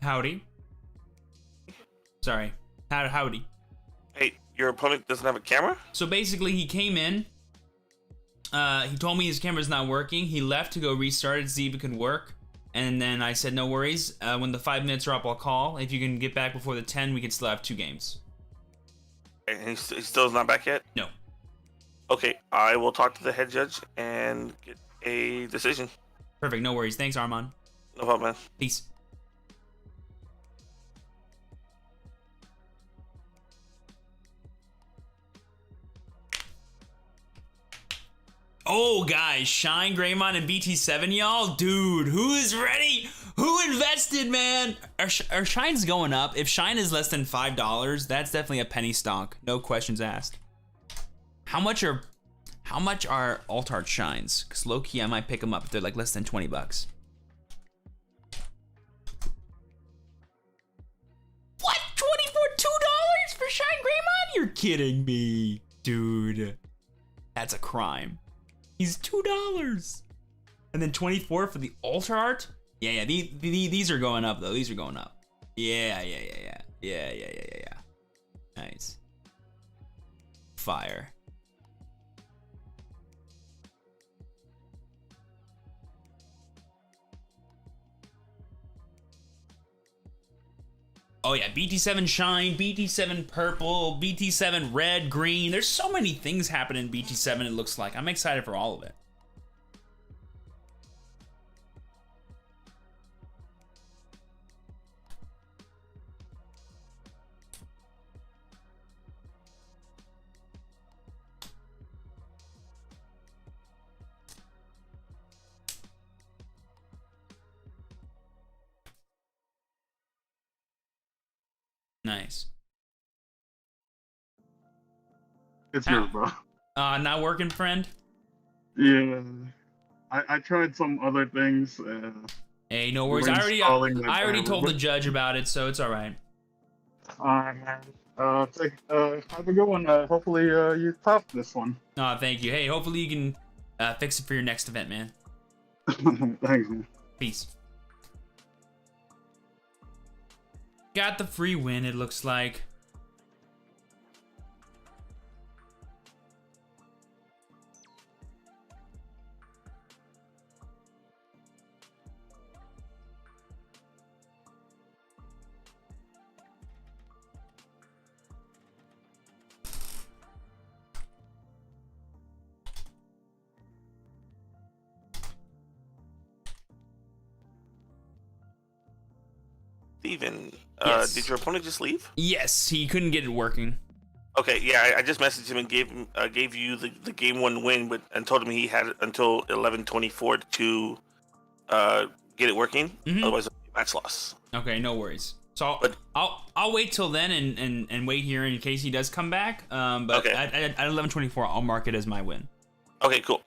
Howdy. Sorry. Howdy. Hey, your opponent doesn't have a camera? So basically, he came in. He told me his camera's not working. He left to go restart it to see if it could work. And then I said, no worries. When the 5 minutes are up, I'll call. If you can get back before the 10, we can still have 2 games. And he still is not back yet? No. Okay, I will talk to the head judge and get a decision. Perfect. No worries. Thanks, Armand. No problem, man. Peace. Oh, guys, Shine, Greymon, and BT7, y'all. Dude, who is ready? Who invested, man? Our Shine's going up. If Shine is less than $5, that's definitely a penny stock. No questions asked. How much are alt art Shines? Because low-key, I might pick them up if they're like less than 20 bucks. What? $2 for Shine Greymon? You're kidding me, dude. That's a crime. He's $2. And then 24 for the altar art? Yeah, these are going up though. These are going up. Yeah. Nice. Fire. Oh yeah, BT7 Shine, BT7 Purple, BT7 Red, Green. There's so many things happening in BT7, it looks like. I'm excited for all of it. Nice. It's yours, bro. Not working, friend? Yeah, I tried some other things. Hey, no worries. I already told the judge about it, so it's all right. Man. Have a good one. Hopefully, you top this one. Oh, thank you. Hey, hopefully you can fix it for your next event, man. Thanks, man. Peace. Got the free win, it looks like. Steven, Yes. did your opponent just leave? Yes, he couldn't get it working. Okay, yeah, I just messaged him and gave you the game one win, and told him he had until 11:24 to get it working. Otherwise, it'll be a match loss. Okay, no worries. So I'll wait till then and wait here in case he does come back. But Okay. at 11:24, I'll mark it as my win. Okay, cool.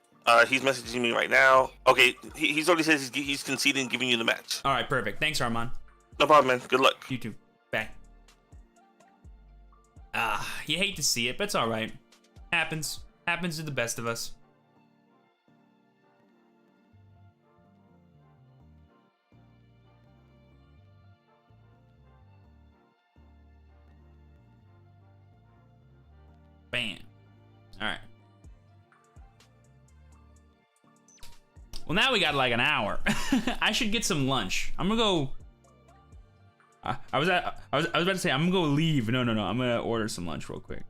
He's messaging me right now. Okay, he's already says he's conceding giving you the match. All right, perfect. Thanks, Armand. No problem, man. Good luck. You too. Bye. You hate to see it, but it's all right. Happens. Happens to the best of us. Bam. All right. Well, now we got like an hour. I should get some lunch. I'm gonna go. I was about to say I'm gonna go leave. No. I'm gonna order some lunch real quick.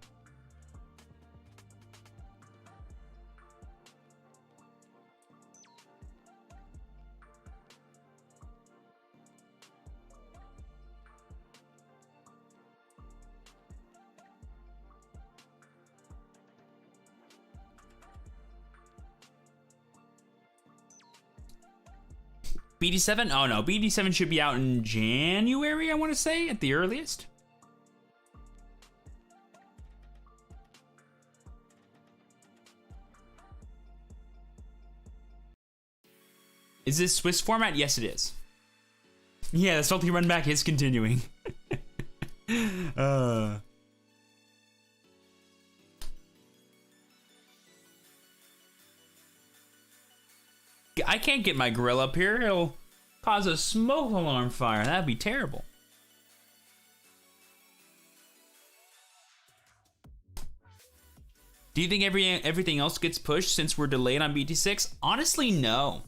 BD7? Oh no, BD7 should be out in January, I want to say, at the earliest. Is this Swiss format? Yes, it is. Yeah, the salty run back is continuing. I can't get my grill up here. It'll cause a smoke alarm fire. That'd be terrible. Do you think everything else gets pushed since we're delayed on BT6? Honestly, no.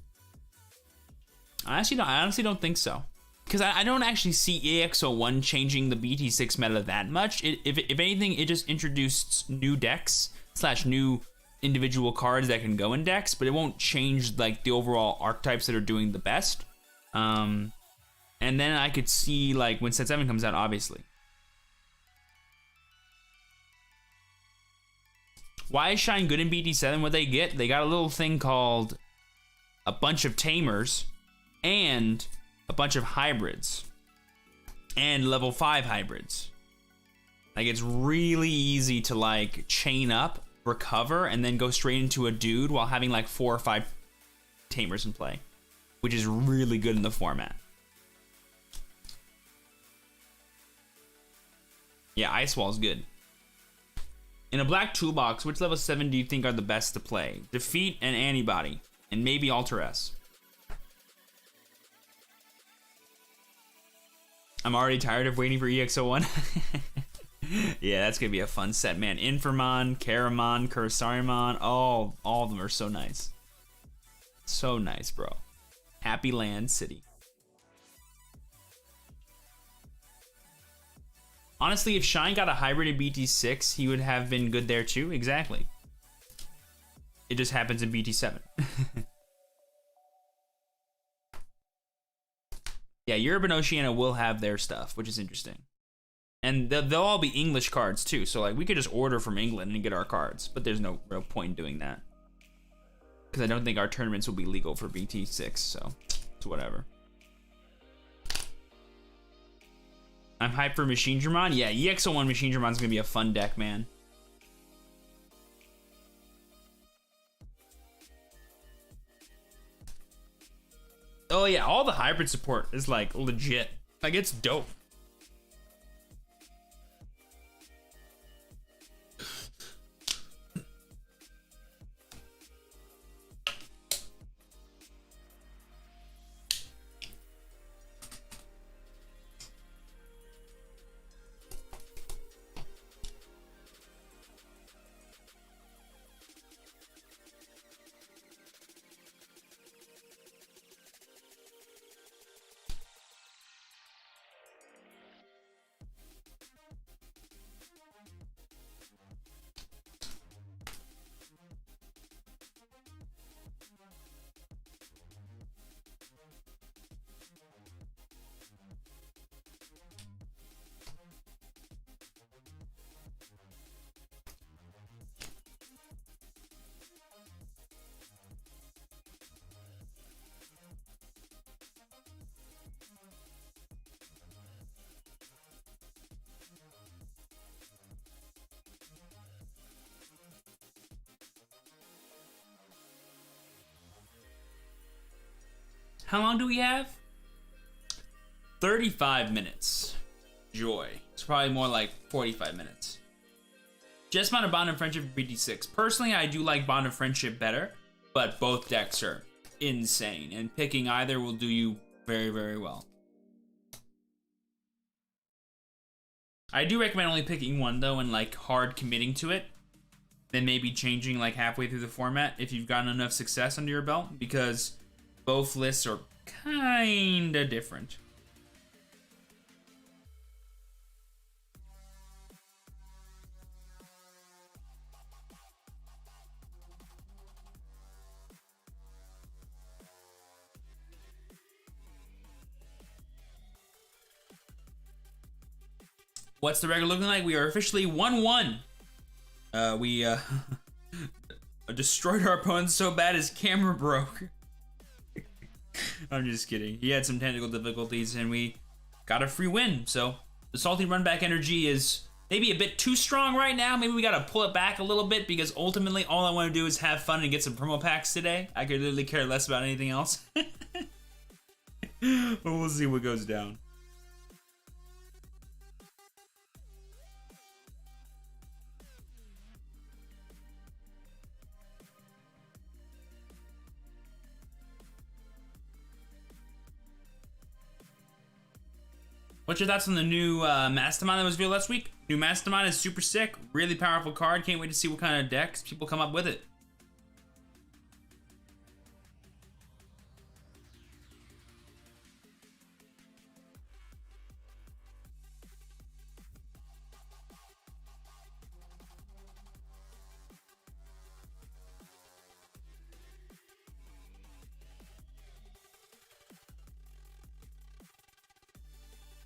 I honestly don't think so. Because I don't actually see EX01 changing the BT6 meta that much. If anything, it just introduced new decks / new individual cards that can go in decks, but it won't change like the overall archetypes that are doing the best. And then I could see like when set 7 comes out, obviously. Why is Shine good in BT7? What they get? They got a little thing called a bunch of tamers and a bunch of hybrids and level 5 hybrids. Like it's really easy to like chain up, recover, and then go straight into a dude while having like 4 or 5 tamers in play, which is really good in the format. Yeah, Ice Wall's good. In a black toolbox, which level 7 do you think are the best to play? Defeat and Antibody, and maybe Alter S. I'm already tired of waiting for EX01. Yeah, that's gonna be a fun set, man. Infamon, Karamon, Kursarimon, all of them are so nice. So nice, bro. Happy Land City. Honestly, if Shine got a hybrid in BT6, he would have been good there too. Exactly. It just happens in BT7. Yeah, Europe and Oceania will have their stuff, which is interesting. And they'll all be English cards too, so like we could just order from England and get our cards, but there's no real point in doing that. Because I don't think our tournaments will be legal for BT6, so it's whatever. I'm hyped for Machine Dramon. Yeah, EX01 Machine Dramon's gonna be a fun deck, man. Oh yeah, all the hybrid support is like legit. Like it's dope. How long do we have? 35 minutes. Joy. It's probably more like 45 minutes. Just found a Bond of Friendship for BT6. Personally, I do like Bond of Friendship better, but both decks are insane, and picking either will do you very, very well. I do recommend only picking one though, and like hard committing to it, then maybe changing like halfway through the format if you've gotten enough success under your belt, because both lists are kinda different. What's the record looking like? We are officially 1-1. We destroyed our opponent so bad his camera broke. I'm just kidding. He had some technical difficulties and we got a free win. So the salty run back energy is maybe a bit too strong right now. Maybe we gotta pull it back a little bit, because ultimately all I want to do is have fun and get some promo packs today. I could literally care less about anything else. But we'll see what goes down. What's your thoughts on the new Mastermind that was revealed last week? New Mastermind is super sick, really powerful card. Can't wait to see what kind of decks people come up with it.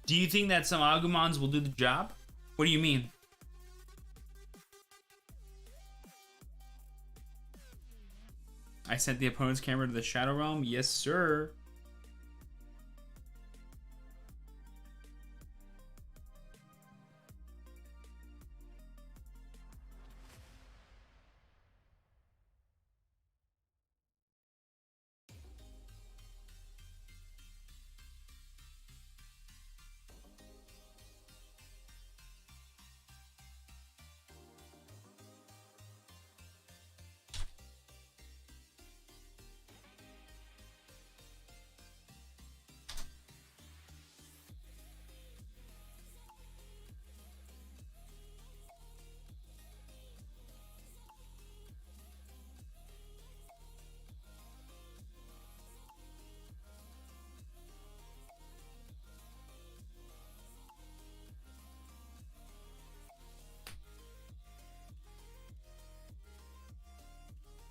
Do you think that some Agumons will do the job? What do you mean? I sent the opponent's camera to the Shadow Realm? Yes, sir.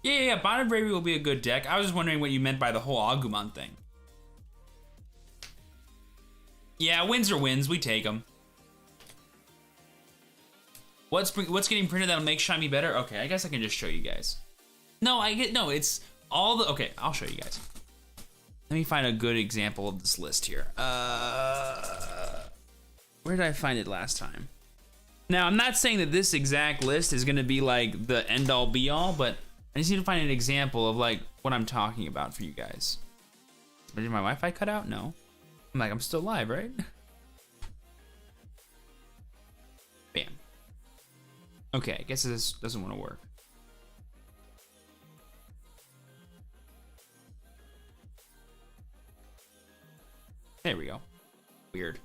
Yeah, Bond of Bravery will be a good deck. I was just wondering what you meant by the whole Agumon thing. Yeah, wins are wins. We take them. What's getting printed that'll make Shiny better? Okay, I guess I can just show you guys. No, it's all the... Okay, I'll show you guys. Let me find a good example of this list here. Where did I find it last time? Now, I'm not saying that this exact list is gonna be like the end-all be-all, but I just need to find an example of like what I'm talking about for you guys. Did my Wi-Fi cut out? No. I'm like, I'm still live, right? Bam. Okay, I guess this doesn't want to work. There we go. Weird.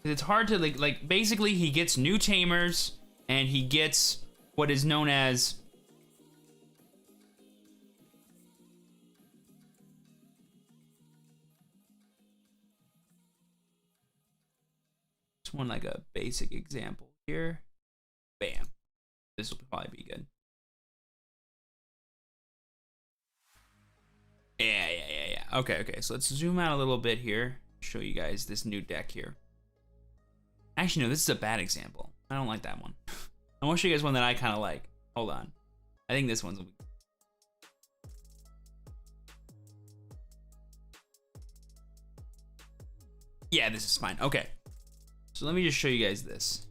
It's hard to like basically he gets new tamers and he gets what is known as one like a basic example here. Bam. This will probably be good. Yeah. Okay. So let's zoom out a little bit here. Show you guys this new deck here. Actually, no, this is a bad example. I don't like that one. I want to show you guys one that I kind of like. Hold on. I think this one's... Yeah, this is fine. Okay. So let me just show you guys this.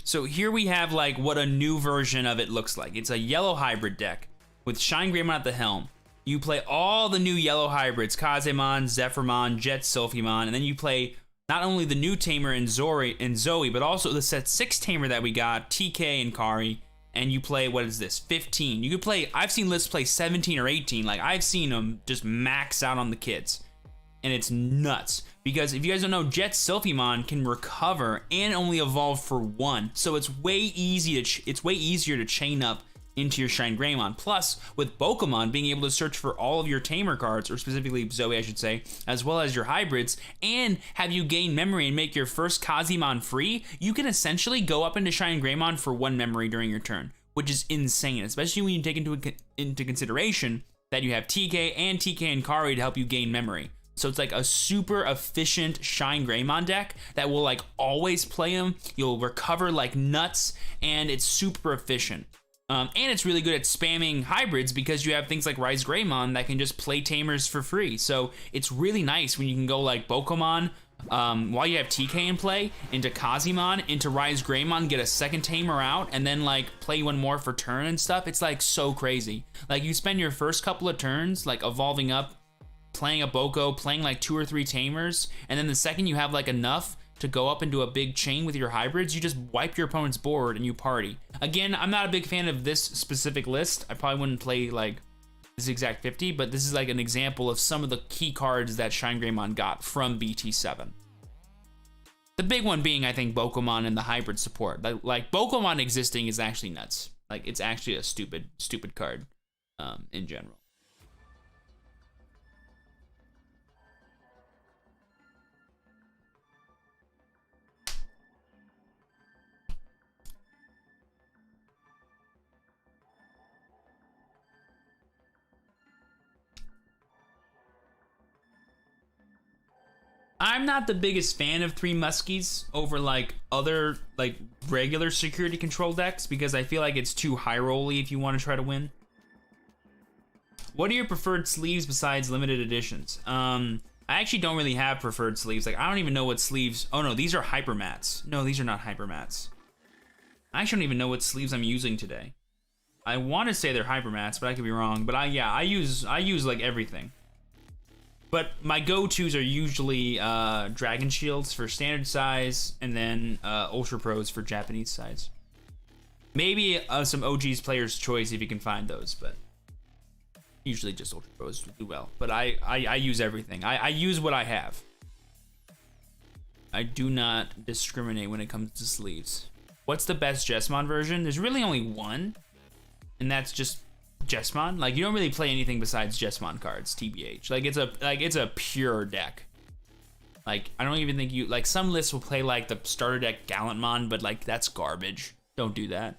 So here we have like what a new version of it looks like. It's a yellow hybrid deck with Shine Greymon at the helm. You play all the new yellow hybrids, Kazemon, Zephyrmon, Jet Sylphimon, and then you play not only the new tamer in Zoe, but also the set 6 tamer that we got, TK and Kari, and you play, what is this, 15. You could play, I've seen lists play 17 or 18, like I've seen them just max out on the kids. And it's nuts, because if you guys don't know, Jet Sylphimon can recover and only evolve for 1, so it's way easier to chain up into your Shine Greymon. Plus, with Pokemon being able to search for all of your tamer cards, or specifically Zoe I should say, as well as your hybrids, and have you gain memory and make your first Kazemon free, you can essentially go up into Shine Greymon for 1 memory during your turn, which is insane, especially when you take into consideration that you have TK and Kari to help you gain memory. So it's like a super efficient Shine Greymon deck that will like always play him, you'll recover like nuts, and it's super efficient. And it's really good at spamming hybrids because you have things like Rise Greymon that can just play tamers for free. So it's really nice when you can go like Pokemon while you have TK in play, into Kazemon, into Rise Greymon, get a second tamer out, and then like play 1 more for turn and stuff. It's like so crazy. Like you spend your first couple of turns like evolving up, playing a Boko, playing like 2 or 3 tamers, and then the second you have like enough to go up into a big chain with your hybrids, you just wipe your opponent's board and you party. Again, I'm not a big fan of this specific list. I probably wouldn't play like this exact 50, but this is like an example of some of the key cards that Shine Greymon got from BT7. The big one being, I think, Pokemon and the hybrid support. Like Pokemon existing is actually nuts. Like it's actually a stupid card in general. I'm not the biggest fan of 3 Muskies over like other like regular security control decks because I feel like it's too high rolly if you want to try to win. What are your preferred sleeves besides limited editions? I actually don't really have preferred sleeves. Like I don't even know what sleeves. Oh no, these are hyper mats. No, these are not hyper mats. I actually don't even know what sleeves I'm using today. I want to say they're hyper mats, but I could be wrong. But I use like everything. But my go-tos are usually Dragon Shields for standard size, and then Ultra Pros for Japanese size. Maybe some OG's Player's Choice if you can find those, but usually just Ultra Pros do well. But I use everything. I use what I have. I do not discriminate when it comes to sleeves. What's the best Jesmon version? There's really only one, and that's just Jesmon. Like you don't really play anything besides Jesmon cards, TBH. Like it's a pure deck. Like I don't even think you like some lists will play like the starter deck Gallantmon, but like that's garbage. Don't do that.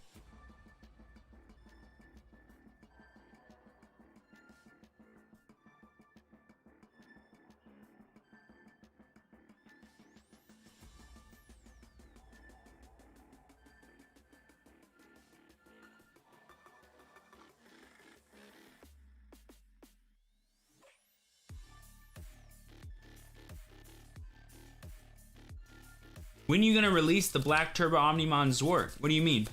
When are you gonna release the Black Turbo Omnimon Zord? What do you mean?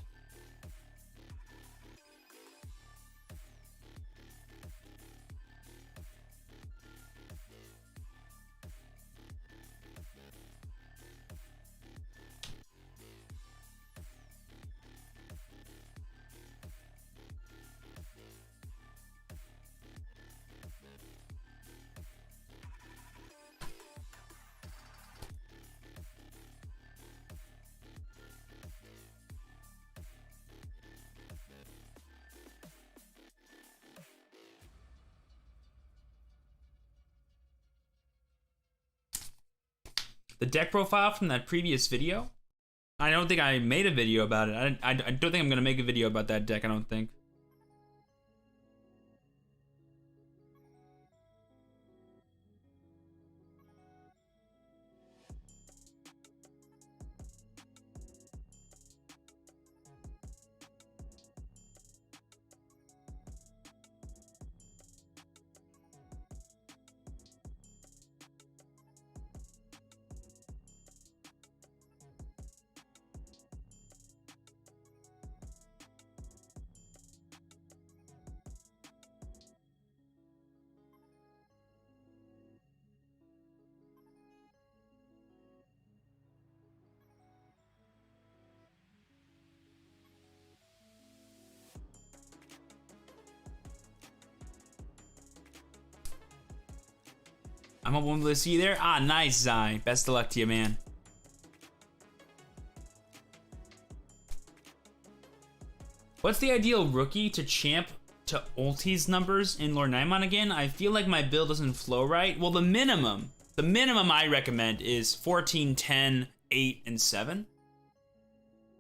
the deck profile from that previous video. I don't think I made a video about it. I don't think I'm gonna make a video about that deck, I don't think. I'm hoping to see you there. Ah, nice, Zai. Best of luck to you, man. What's the ideal rookie to champ to ultis numbers in Lord Nightmon again? I feel like my build doesn't flow right. Well, the minimum I recommend is 14, 10, 8, and 7.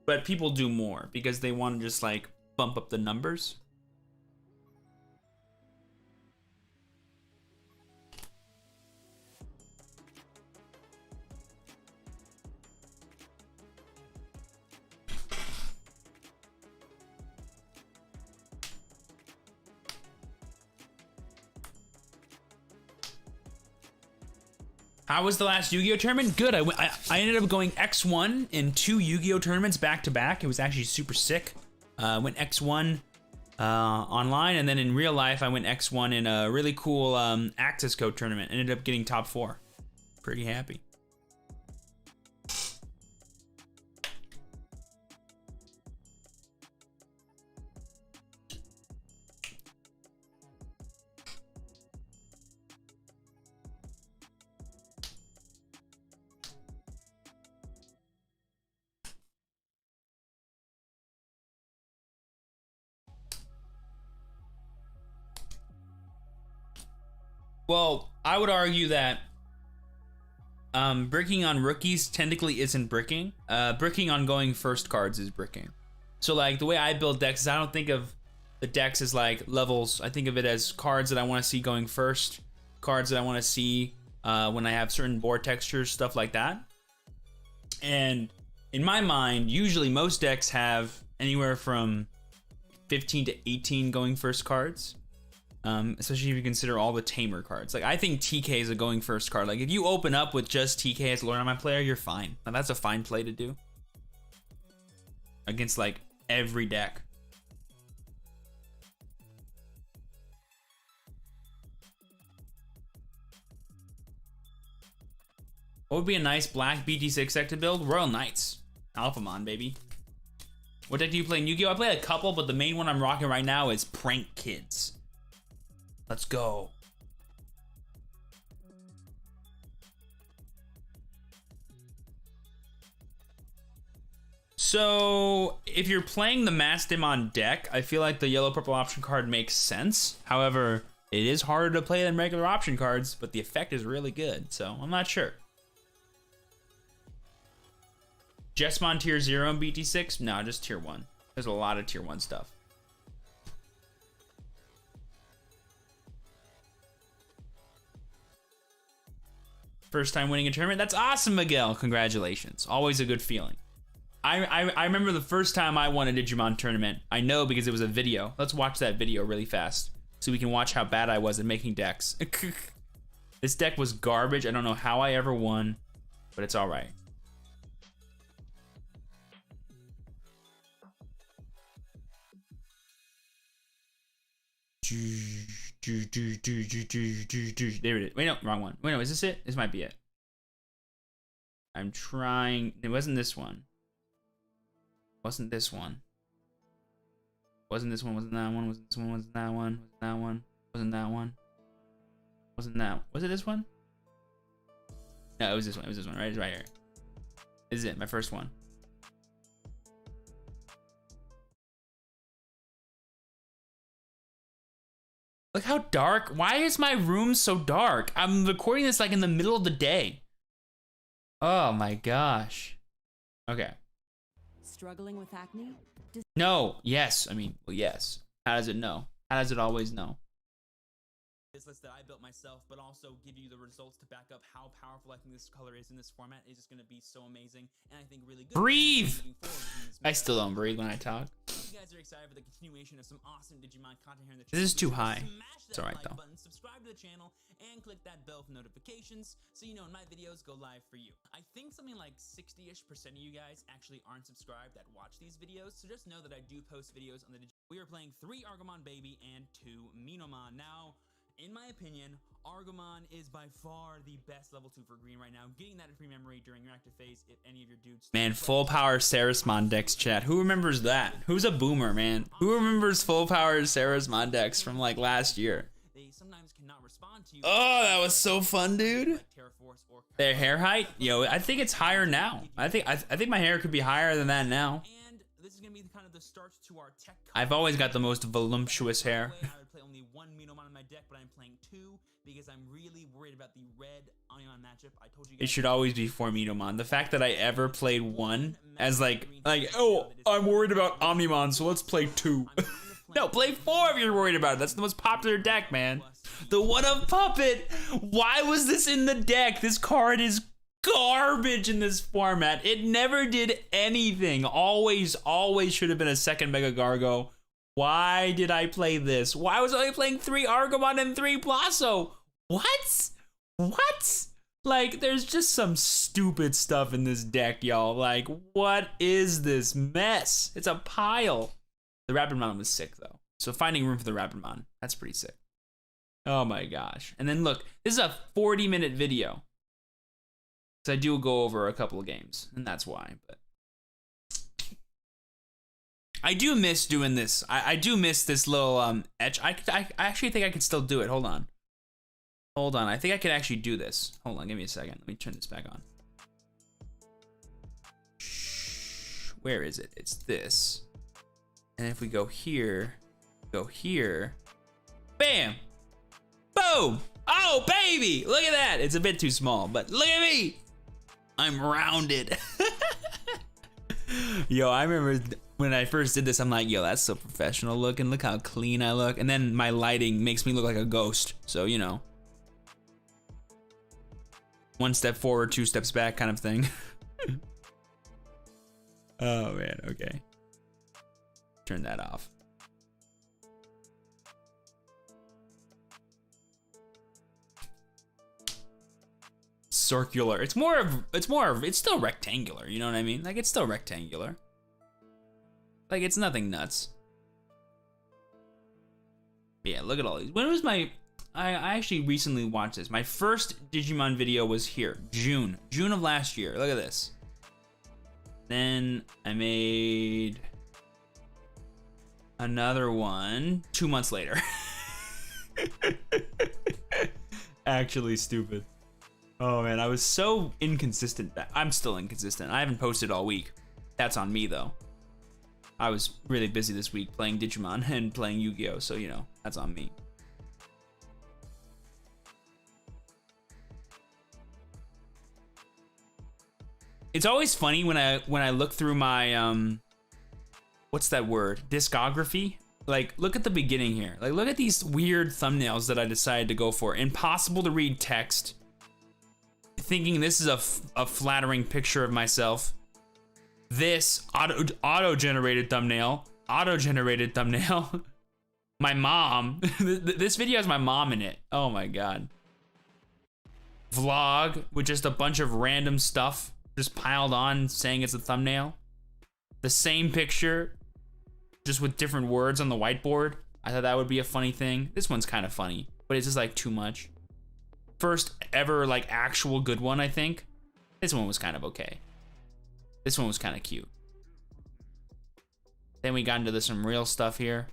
But people do more because they want to just like bump up the numbers. How was the last Yu-Gi-Oh tournament? Good. I ended up going X1 in 2 Yu-Gi-Oh tournaments back to back. It was actually super sick. Went X1 online, and then in real life I went X1 in a really cool Access Code tournament. Ended up getting top 4. Pretty happy. Well, I would argue that bricking on rookies technically isn't bricking. Bricking on going first cards is bricking. So like the way I build decks is I don't think of the decks as like levels. I think of it as cards that I want to see going first, cards that I want to see when I have certain board textures, stuff like that. And in my mind, usually most decks have anywhere from 15 to 18 going first cards. Especially if you consider all the tamer cards. Like I think TK is a going first card. Like if you open up with just TK as Lord of my player, you're fine. Now that's a fine play to do against like every deck. What would be a nice black BT6 deck to build? Royal Knights, Alphamon, baby. What deck do you play in Yu-Gi-Oh? I play a couple, but the main one I'm rocking right now is Prank Kids. Let's go. So, if you're playing the Mass Demon deck, I feel like the yellow-purple option card makes sense. However, it is harder to play than regular option cards, but the effect is really good, so I'm not sure. Jesmon tier 0 in BT6? No, just tier 1. There's a lot of tier 1 stuff. First time winning a tournament? That's awesome, Miguel. Congratulations. Always a good feeling. I remember the first time I won a Digimon tournament. I know because it was a video. Let's watch that video really fast so we can watch how bad I was at making decks. This deck was garbage. I don't know how I ever won, but it's all right. There it is. Wait, no, wrong one. Wait, no, is this it? This might be it. I'm trying. It wasn't this one. Wasn't this one. Wasn't this one. Wasn't that one. Wasn't this one. Wasn't that one. Wasn't that one. Wasn't that one. Wasn't that. Was it this one? No, it was this one. It was this one. Right, it's right here. This is it. My first one. Look how dark. Why is my room so dark? I'm recording this like in the middle of the day. Oh my gosh. Okay. Struggling with acne? No. Yes. I mean, well, yes. How does it know? How does it always know? This list that I built myself, but also give you the results to back up how powerful I think this color is in this format. It's just going to be so amazing, and I think really good. Breathe! I still don't breathe when I talk. You guys are excited for the continuation of some awesome Digimon content here in the channel. This is too high. It's alright though. Button, subscribe to the channel, and click that bell for notifications so you know when my videos go live for you. I think something like 60-ish% of you guys actually aren't subscribed that watch these videos, so just know that I do post videos on the We are playing 3 Argomon Baby and 2 Minomon. Now, in my opinion, Argomon is by far the best level 2 for green right now. Getting that free memory during your active phase if any of your dudes... Man, full power Sarismon Dex chat. Who remembers that? Who's a boomer, man? Who remembers full power Sarismon Dex from like last year? They sometimes cannot respond to you. Oh, that was so fun, dude. Their hair height? Yo, I think it's higher now. I think my hair could be higher than that now. And this is gonna be kind of the start to our tech. I've always got the most voluptuous hair. I would play only 1 Minomon in my deck, but I'm playing 2 because I'm really worried about the red Onion matchup. I told you guys it should always be 4 Minomon. The fact that I ever played 1 as like oh, I'm worried about Omnimon, so let's play 2. No, play 4 if you're worried about it. That's the most popular deck, man. The What Up Puppet. Why was this in the deck? This card is garbage in this format. It never did anything. Always should have been a second Mega Gargo. Why did I play this? Why was I only playing 3 Argomon and 3 Blasso? What? What? Like, there's just some stupid stuff in this deck, y'all. Like, what is this mess? It's a pile. The Rapidmon was sick, though. So finding room for the Rapidmon, that's pretty sick. Oh my gosh. And then look, this is a 40-minute video. So I do go over a couple of games, and that's why, but I do miss doing this. I do miss this little etch. I actually think I could still do it. Hold on. Hold on. I think I could actually do this. Hold on. Give me a second. Let me turn this back on. Where is it? It's this. And if we go here, bam, boom. Oh, baby. Look at that. It's a bit too small, but look at me. I'm rounded. Yo, I remember when I first did this, I'm like, yo, that's so professional looking. Look how clean I look. And then my lighting makes me look like a ghost. So, you know, 1 step forward, 2 steps back kind of thing. Oh, man. Okay. Turn that off. Circular. It's still rectangular, you know what I mean? Like, it's still rectangular. Like, it's nothing nuts. But yeah, look at all these. When was my... I actually recently watched this. My first Digimon video was here. June of last year. Look at this. Then I made another one 2 months later. Actually stupid. Oh man, I was so inconsistent. I'm still inconsistent. I haven't posted all week. That's on me though. I was really busy this week playing Digimon and playing Yu-Gi-Oh, so you know, that's on me. It's always funny when I look through my what's that word? Discography. Like, look at the beginning here. Like, look at these weird thumbnails that I decided to go for. Impossible to read text. Thinking this is a flattering picture of myself. This auto-generated thumbnail. Auto-generated thumbnail. My mom. This video has my mom in it. Oh my god. Vlog with just a bunch of random stuff just piled on saying it's a thumbnail. The same picture, just with different words on the whiteboard. I thought that would be a funny thing. This one's kind of funny, but it's just like too much. First ever like actual good one, I think. This one was kind of okay. This one was kind of cute. Then we got into some real stuff here.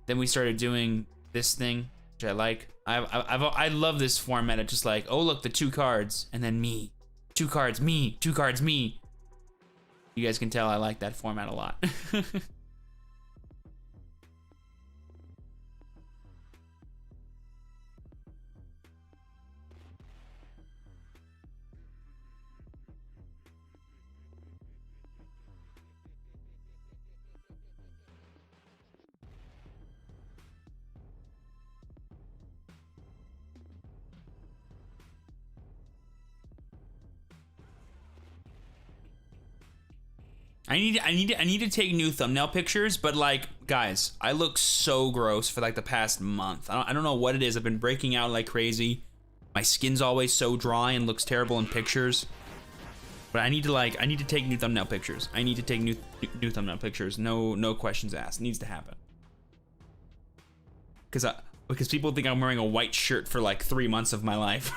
Then we started doing this thing, which I like. I love this format of just like, oh look, the 2 cards, and then me. 2 cards, me. 2 cards, me. You guys can tell I like that format a lot. I need to take new thumbnail pictures, but like, guys, I look so gross for like the past month. I don't know what it is. I've been breaking out like crazy. My skin's always so dry and looks terrible in pictures. But I need to take new thumbnail pictures. I need to take new thumbnail pictures. No questions asked. It needs to happen. Because people think I'm wearing a white shirt for like 3 months of my life.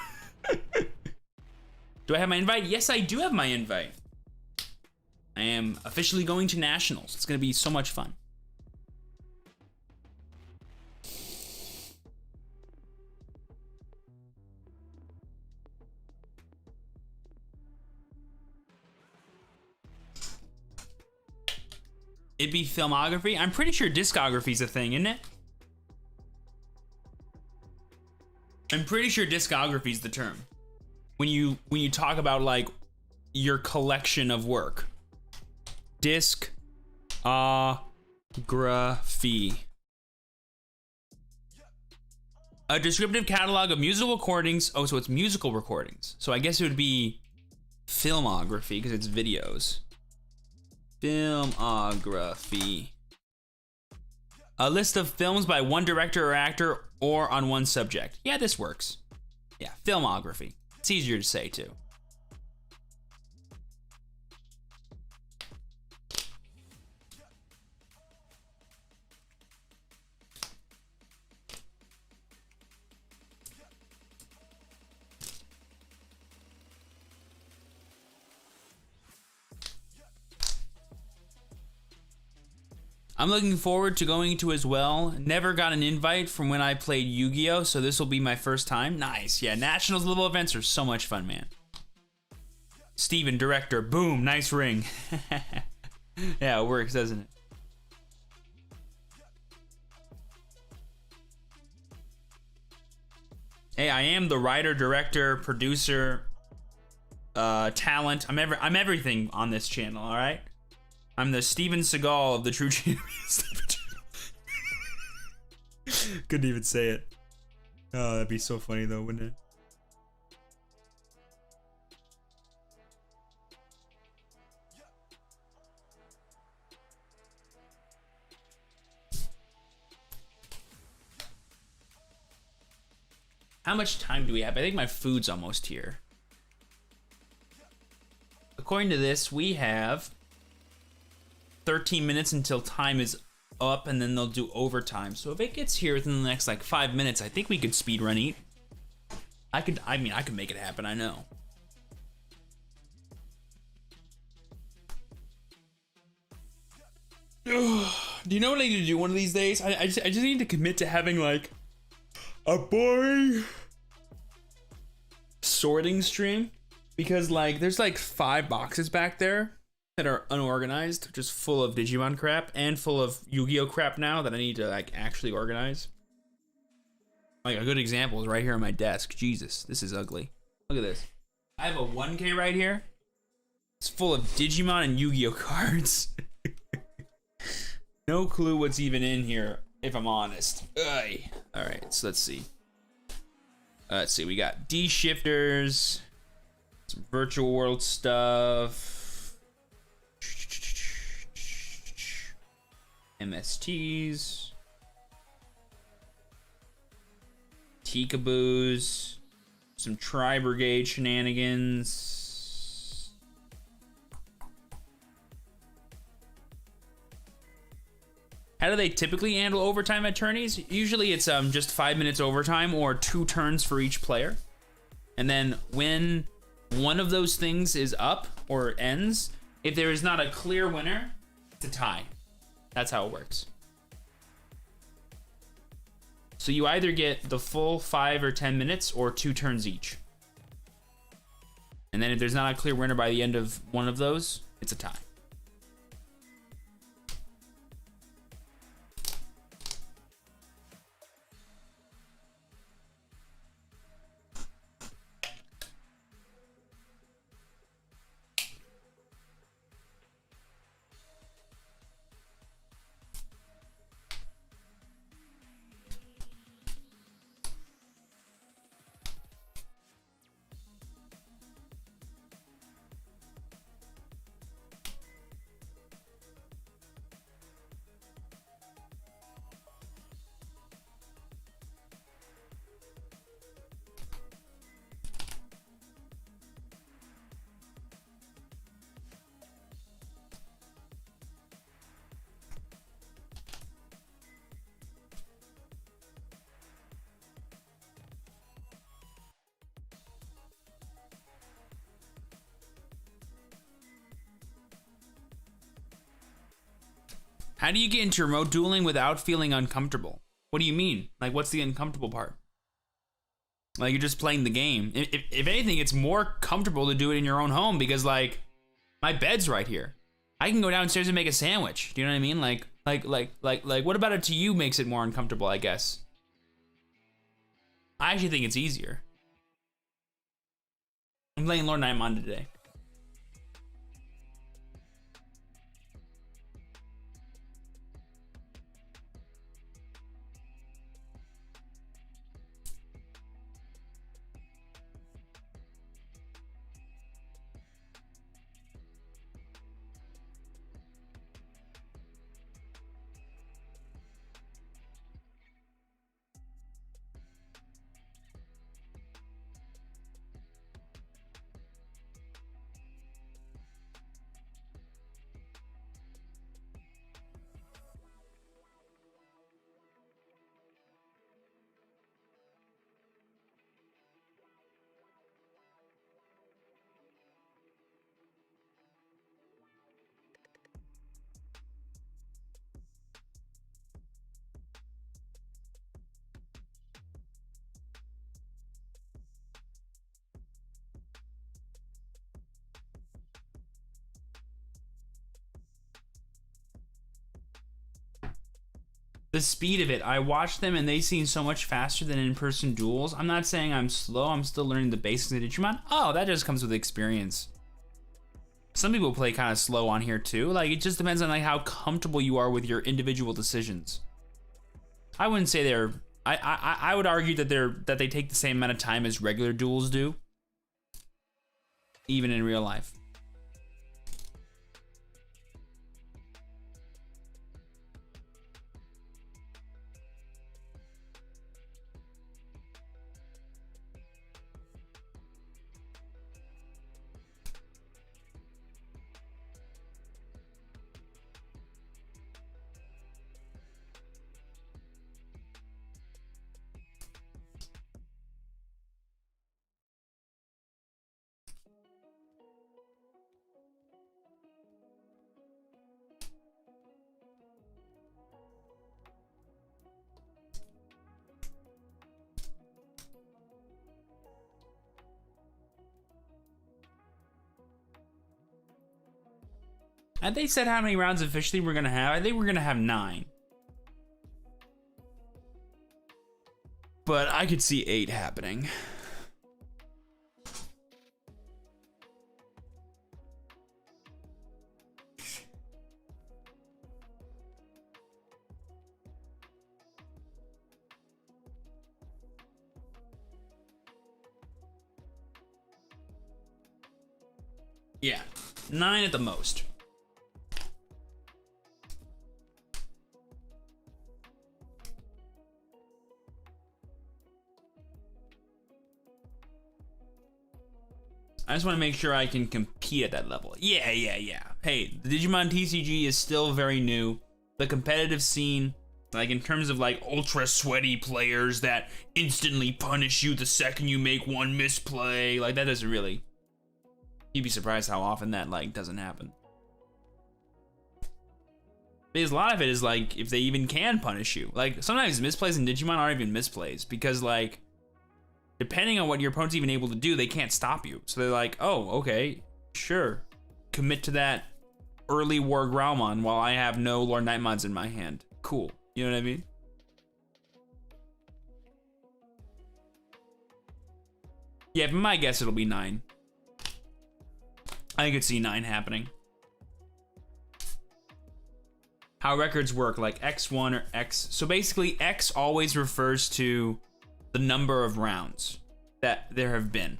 Do I have my invite? Yes, I do have my invite. I am officially going to nationals. It's gonna be so much fun. It'd be filmography? I'm pretty sure discography's a thing, isn't it? I'm pretty sure discography's the term. When you talk about like your collection of work. Discography. A descriptive catalog of musical recordings. Oh, so it's musical recordings. So I guess it would be filmography because it's videos. Filmography. A list of films by one director or actor or on one subject. Yeah, this works. Yeah, filmography. It's easier to say too. I'm looking forward to going to as well. Never got an invite from when I played Yu-Gi-Oh, so this will be my first time. Nice, yeah, Nationals level events are so much fun, man. Steven, director, boom, nice ring. Yeah, it works, doesn't it? Hey, I am the writer, director, producer, talent. I'm everything on this channel, all right? I'm the Steven Seagal of the TrueChampionSteven channel. Couldn't even say it. Oh, that'd be so funny though, wouldn't it? How much time do we have? I think my food's almost here. According to this, we have 13 minutes until time is up, and then they'll do overtime. So if it gets here within the next like 5 minutes, I think we could speed run eat. I could make it happen, I know. Do you know what I need to do one of these days? I just need to commit to having like a boring sorting stream, because like there's like 5 boxes back there that are unorganized, just full of Digimon crap and full of Yu-Gi-Oh crap now that I need to like actually organize. Like a good example is right here on my desk. Jesus, this is ugly. Look at this. I have a 1K right here. It's full of Digimon and Yu-Gi-Oh cards. No clue what's even in here, if I'm honest. Ugh. All right, so let's see. Let's see, we got D-shifters, some virtual world stuff, MSTs, Tikaboos, some Tri-Brigade shenanigans. How do they typically handle overtime at tourneys? Usually it's just 5 minutes overtime or 2 turns for each player. And then when one of those things is up or ends, if there is not a clear winner, it's a tie. That's how it works. So you either get the full 5 or 10 minutes or 2 turns each. And then if there's not a clear winner by the end of one of those, it's a tie. How do you get into remote dueling without feeling uncomfortable? What do you mean? Like, what's the uncomfortable part? Like, you're just playing the game. If anything, it's more comfortable to do it in your own home because, like, my bed's right here. I can go downstairs and make a sandwich. Do you know what I mean? Like, what about it to you makes it more uncomfortable, I guess? I actually think it's easier. I'm playing Lord Nightmon today. The speed of it, I watch them and they seem so much faster than in-person duels. I'm not saying I'm slow, I'm still learning the basics of Digimon. Oh, that just comes with experience. Some people play kind of slow on here too. Like, it just depends on like how comfortable you are with your individual decisions. I wouldn't say they're, I would argue that they take the same amount of time as regular duels do, even in real life. Had they said how many rounds officially we're gonna have? I think we're gonna have 9. But I could see 8 happening. Yeah, 9 at the most. I just want to make sure I can compete at that level. Yeah. Hey, the Digimon TCG is still very new. The competitive scene, like in terms of like ultra sweaty players that instantly punish you the second you make one misplay, like that doesn't really, you'd be surprised how often that like doesn't happen. Because a lot of it is like, if they even can punish you. Like sometimes misplays in Digimon aren't even misplays because like, depending on what your opponent's even able to do, they can't stop you. So they're like, oh, okay, sure. Commit to that early War Growlmon while I have no Lord Nightmons in my hand. Cool. You know what I mean? Yeah, but my guess it'll be 9. I could see 9 happening. How records work, like X1 or X. So basically, X always refers to the number of rounds that there have been.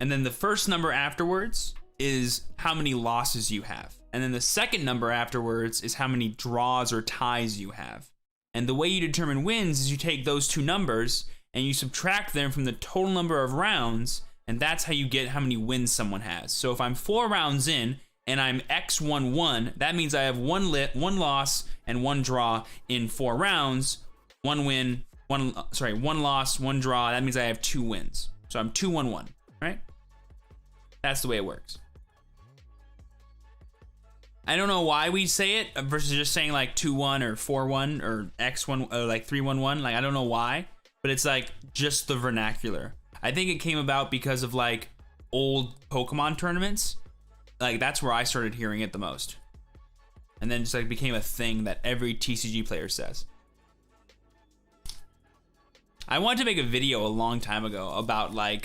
And then the first number afterwards is how many losses you have. And then the second number afterwards is how many draws or ties you have. And the way you determine wins is you take those two numbers and you subtract them from the total number of rounds, and that's how you get how many wins someone has. So if I'm 4 rounds in and I'm X11, that means I have one loss and 1 draw in 4 rounds. 1 win, 1 loss, 1 draw. That means I have 2 wins. So I'm 2-1-1, right? That's the way it works. I don't know why we say it versus just saying like 2-1 or 4-1 or X1 or like 3-1-1. Like I don't know why, but it's like just the vernacular. I think it came about because of like old Pokemon tournaments. Like that's where I started hearing it the most. And then just like became a thing that every TCG player says. I wanted to make a video a long time ago about like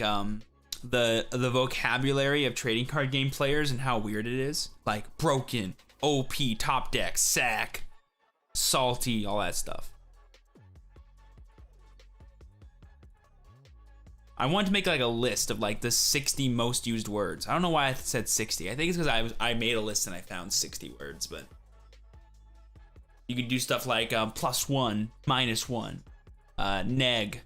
the vocabulary of trading card game players and how weird it is. Like broken, OP, top deck, sack, salty, all that stuff. I wanted to make like a list of like the 60 most used words. I don't know why I said 60. I think it's because I made a list and I found 60 words, but you could do stuff like +1, -1, neg,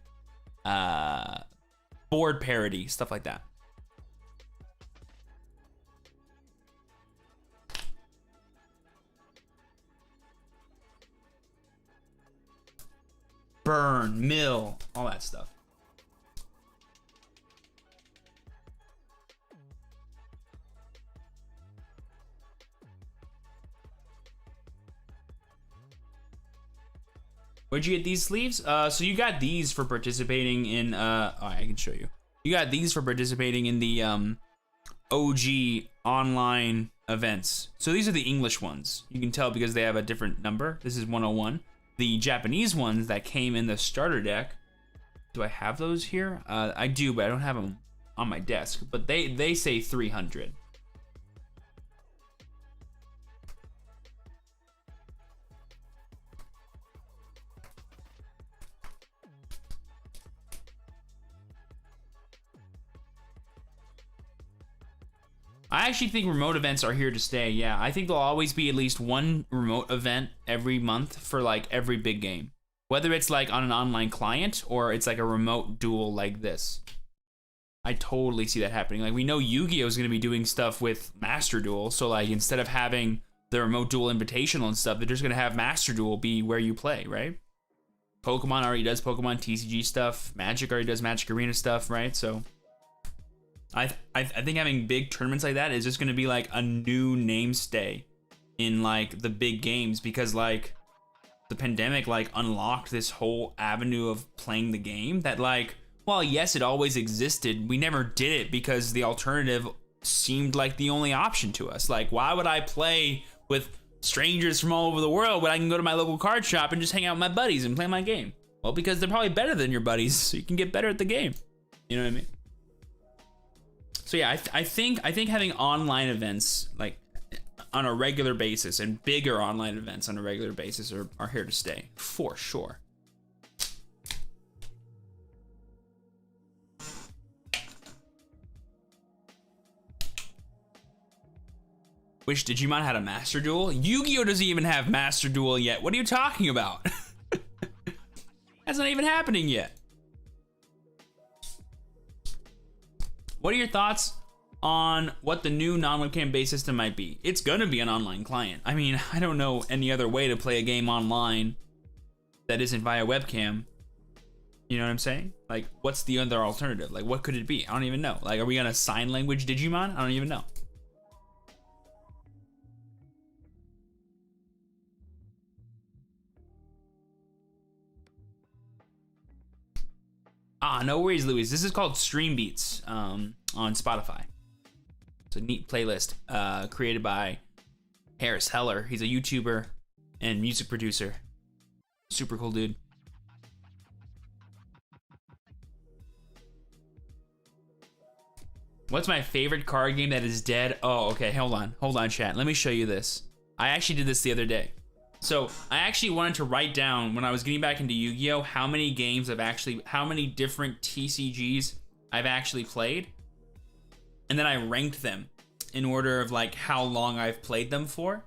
board parody, stuff like that. Burn, mill, all that stuff. Where'd you get these sleeves? So you got these for participating in, oh, I can show you. You got these for participating in the OG online events. So these are the English ones. You can tell because they have a different number. This is 101. The Japanese ones that came in the starter deck. Do I have those here? I do, but I don't have them on my desk. But they say 300. I actually think remote events are here to stay. Yeah, I think there'll always be at least one remote event every month for like every big game. Whether it's like on an online client or it's like a remote duel like this. I totally see that happening. Like we know Yu-Gi-Oh is going to be doing stuff with Master Duel. So like instead of having the remote duel invitational and stuff, they're just going to have Master Duel be where you play, right? Pokemon already does Pokemon TCG stuff. Magic already does Magic Arena stuff, right? So I think having big tournaments like that is just going to be like a new namestay in like the big games, because like the pandemic like unlocked this whole avenue of playing the game that like, well, yes, it always existed. We never did it because the alternative seemed like the only option to us. Like, why would I play with strangers from all over the world when I can go to my local card shop and just hang out with my buddies and play my game? Well, because they're probably better than your buddies, so you can get better at the game. You know what I mean? So yeah, I think having online events like on a regular basis and bigger online events on a regular basis are here to stay for sure. Wish Digimon had a Master Duel. Yu-Gi-Oh doesn't even have Master Duel yet. What are you talking about? That's not even happening yet. What are your thoughts on what the new non-webcam based system might be? It's gonna be an online client. I mean, I don't know any other way to play a game online that isn't via webcam. You know what I'm saying? Like, what's the other alternative? Like, what could it be? I don't even know. Like, are we gonna sign language Digimon? I don't even know. Ah, no worries, Louis. This is called Stream Beats on Spotify. It's a neat playlist created by Harris Heller. He's a YouTuber and music producer. Super cool dude. What's my favorite card game that is dead? Oh, okay, hold on, chat. Let me show you this. I actually did this the other day. So I actually wanted to write down when I was getting back into Yu-Gi-Oh how many games how many different TCGs I've actually played. And then I ranked them in order of like how long I've played them for.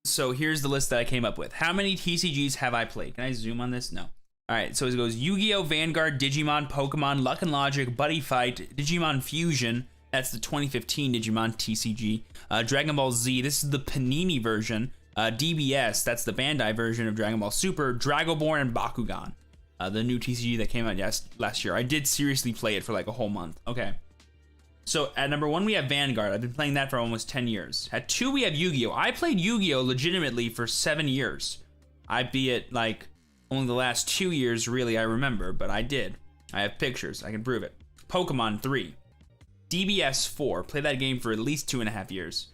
So here's the list that I came up with. How many TCGs have I played? Can I zoom on this? No. All right, so it goes Yu-Gi-Oh, Vanguard, Digimon, Pokemon, Luck and Logic, Buddy Fight, Digimon Fusion. That's the 2015 Digimon TCG. Dragon Ball Z, this is the Panini version. DBS, that's the Bandai version of Dragon Ball Super. Dragoborn and Bakugan, the new TCG that came out last year. I did seriously play it for like a whole month. Okay. So at number 1 we have Vanguard. I've been playing that for almost 10 years. At 2 we have Yu-Gi-Oh. I played Yu-Gi-Oh legitimately for 7 years. I be it like only the last 2 years really I remember, but I did. I have pictures, I can prove it. Pokemon 3. DBS 4. Played that game for at least 2.5 years.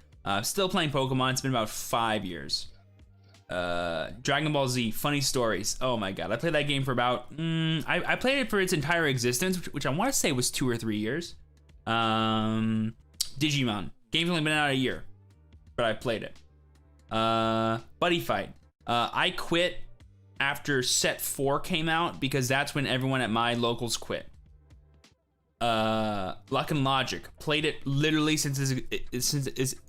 Still playing Pokemon, it's been about 5 years. Dragon Ball Z, funny stories. Oh my god, I played that game for about, I played it for its entire existence, which I want to say was 2 or 3 years. Digimon, game's only been out a year, but I played it. Buddy Fight, I quit after set 4 came out because that's when everyone at my locals quit. Luck and Logic, played it literally since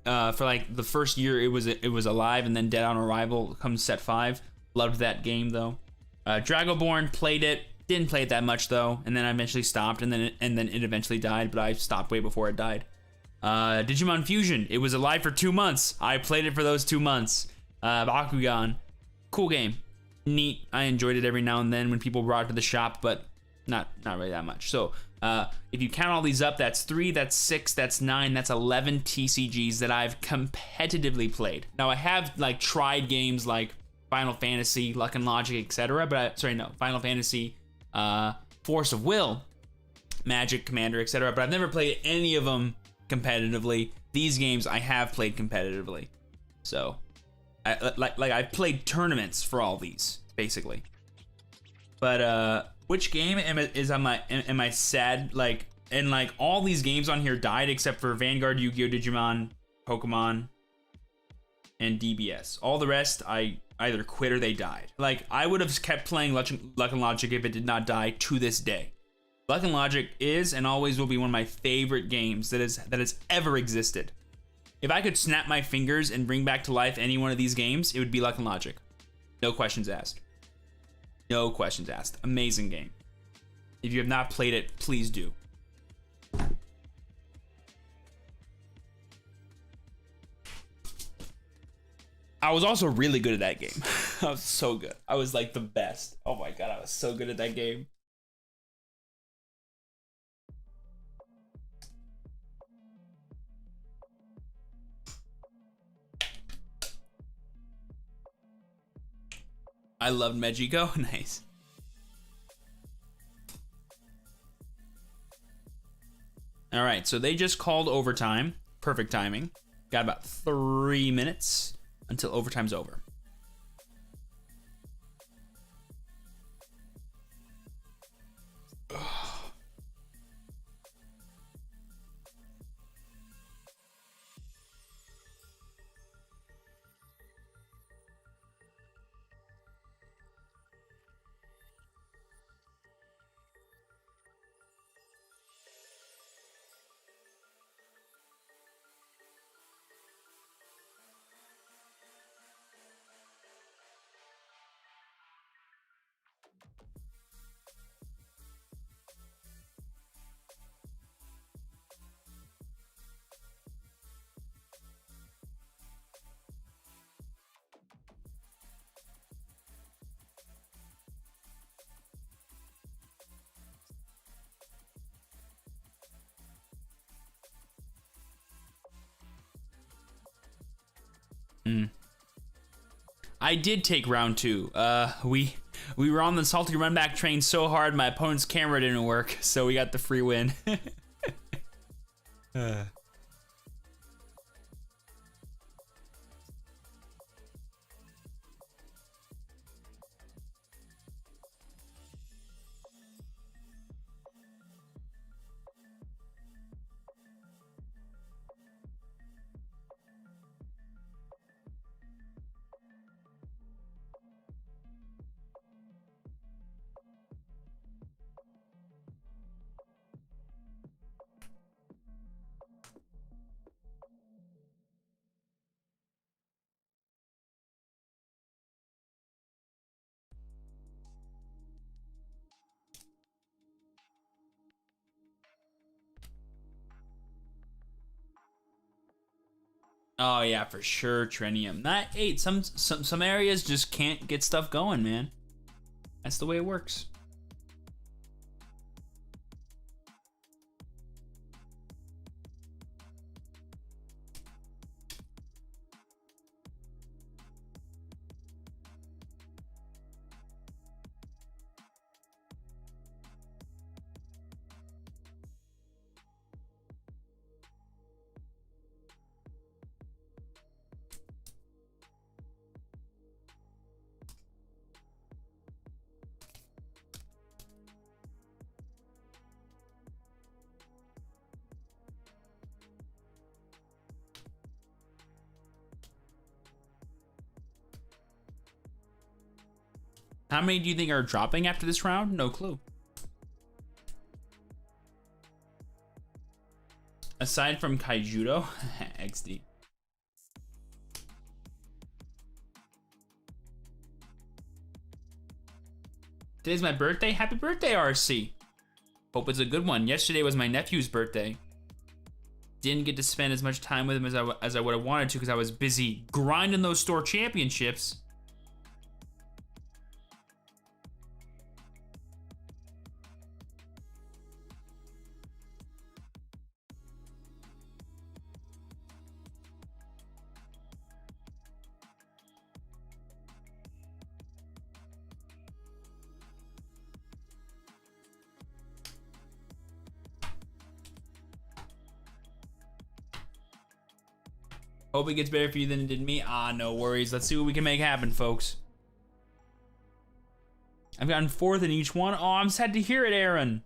for like the first year it was alive, and then Dead on Arrival comes set 5. Loved that game though. Dragonborn, played it, didn't play it that much though, and then I eventually stopped, and then it eventually died, but I stopped way before it died. Digimon Fusion, it was alive for 2 months. I played it for those 2 months. Bakugan, cool game, neat. I enjoyed it every now and then when people brought it to the shop, but not really that much. So if you count all these up, that's 3, that's 6, that's 9, that's 11 TCGs that I've competitively played. Now I have like tried games like Final Fantasy, Luck and Logic, etc. But Final Fantasy, Force of Will, Magic, Commander, etc. But I've never played any of them competitively. These games I have played competitively. So I've played tournaments for all these basically. But which game am I sad, like, and like all these games on here died except for Vanguard, Yu-Gi-Oh, Digimon, Pokemon, and DBS. All the rest I either quit or they died. Like, I would have kept playing Luck and Logic if it did not die to this day. Luck and Logic is and always will be one of my favorite games that has ever existed. If I could snap my fingers and bring back to life any one of these games, it would be Luck and Logic. No questions asked. No questions asked. Amazing game. If you have not played it, please do. I was also really good at that game. I was so good. I was like the best. Oh my god, I was so good at that game. I loved Magico. Nice. All right, so they just called overtime. Perfect timing. Got about 3 minutes until overtime's over. I did take round 2. We were on the salty run back train so hard my opponent's camera didn't work, so we got the free win. Oh yeah, for sure, Trinium. Some areas just can't get stuff going, man. That's the way it works. How many do you think are dropping after this round? No clue. Aside from Kaijudo, XD. Today's my birthday. Happy birthday, RC. Hope it's a good one. Yesterday was my nephew's birthday. Didn't get to spend as much time with him as I would have wanted to because I was busy grinding those store championships. Hope it gets better for you than it did me. Ah, no worries. Let's see what we can make happen, folks. I've gotten 4th in each one. Oh, I'm sad to hear it, Aaron.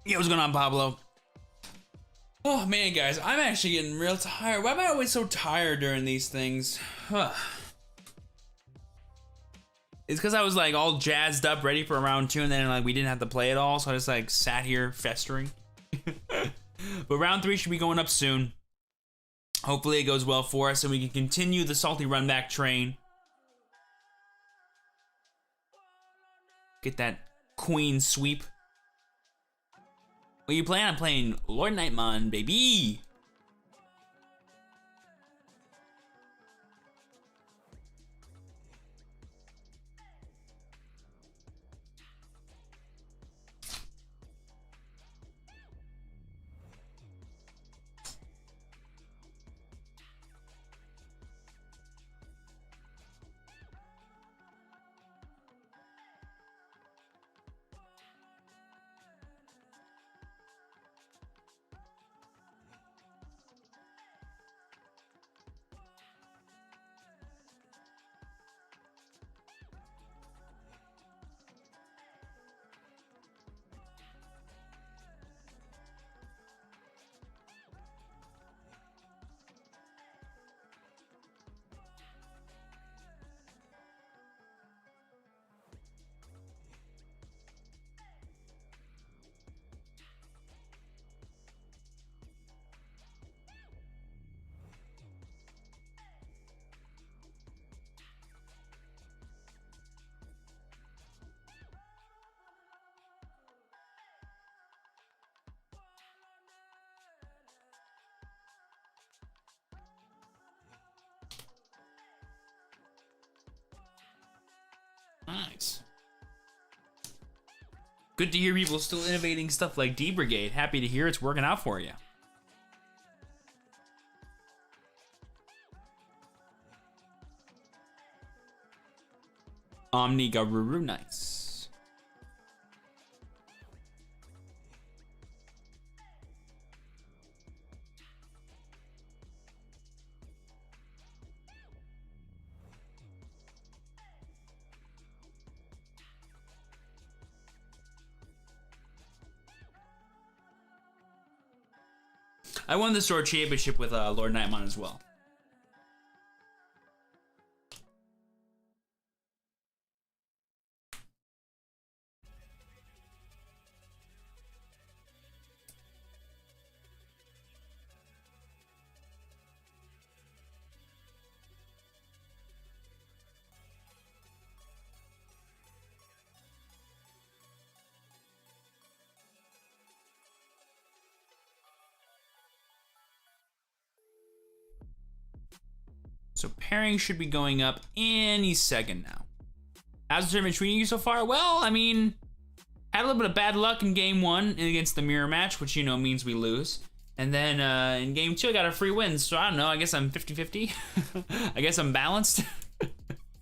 Yeah, what's going on, Pablo? Oh man, guys, I'm actually getting real tired. Why am I always so tired during these things? It's because I was like all jazzed up, ready for round 2, and then like we didn't have to play it all, so I just like sat here festering. But round 3 should be going up soon. Hopefully it goes well for us and we can continue the salty run back train. Get that queen sweep. What you playing? I'm playing Lord Nightmon, baby. Nice. Good to hear people still innovating stuff like D-Brigade. Happy to hear it's working out for you. Omni Garuru, nice. I won the Sword Championship with Lord Nightmon as well. So pairing should be going up any second now. How's the tournament treating you so far? Well, I mean, had a little bit of bad luck in game 1 against the mirror match, which, you know, means we lose. And then in game 2, I got a free win. So I don't know, I guess I'm 50-50. I guess I'm balanced.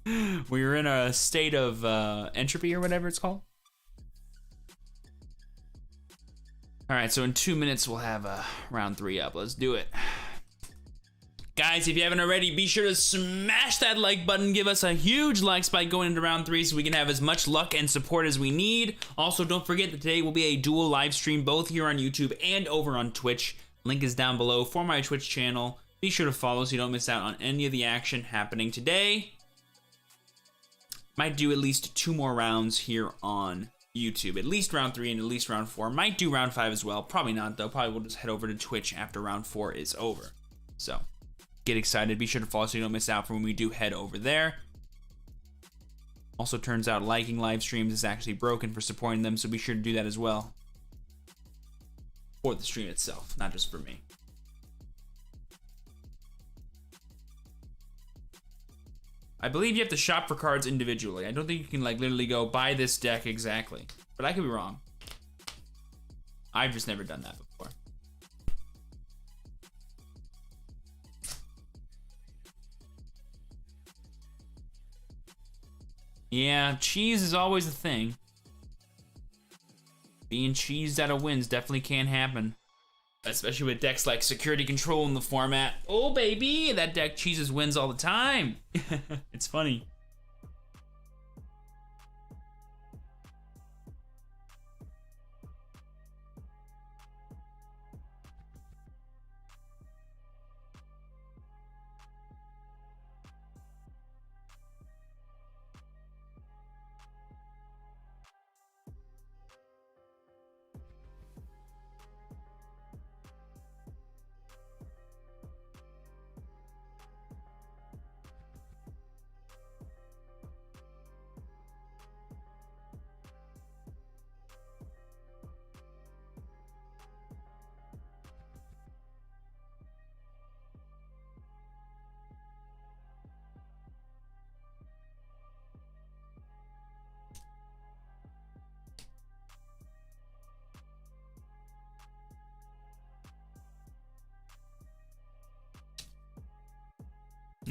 We were in a state of entropy or whatever it's called. All right, so in 2 minutes, we'll have round 3 up. Let's do it. Guys, if you haven't already, be sure to smash that like button. Give us a huge like spike going into round 3 so we can have as much luck and support as we need. Also, don't forget that today will be a dual live stream, both here on YouTube and over on Twitch. Link is down below for my Twitch channel. Be sure to follow so you don't miss out on any of the action happening today. Might do at least 2 more rounds here on YouTube. At least round 3 and at least round 4. Might do round 5 as well. Probably not, though. Probably we'll just head over to Twitch after round 4 is over. So get excited. Be sure to follow so you don't miss out for when we do head over there. Also, turns out liking live streams is actually broken for supporting them, so be sure to do that as well. For the stream itself, not just for me. I believe you have to shop for cards individually. I don't think you can like literally go buy this deck exactly, but I could be wrong. I've just never done that before. Yeah, cheese is always a thing. Being cheesed out of wins definitely can happen. Especially with decks like Security Control in the format. Oh, baby, that deck cheeses wins all the time. It's funny.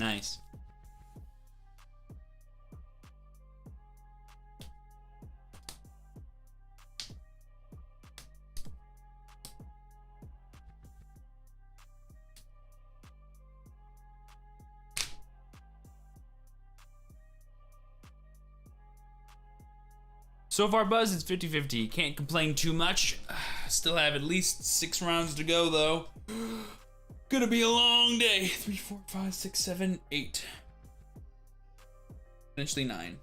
Nice. So far, Buzz, it's 50-50. Can't complain too much. Still have at least 6 rounds to go, though. Gonna be a long day. 3, 4, 5, 6, 7, 8. Eventually 9.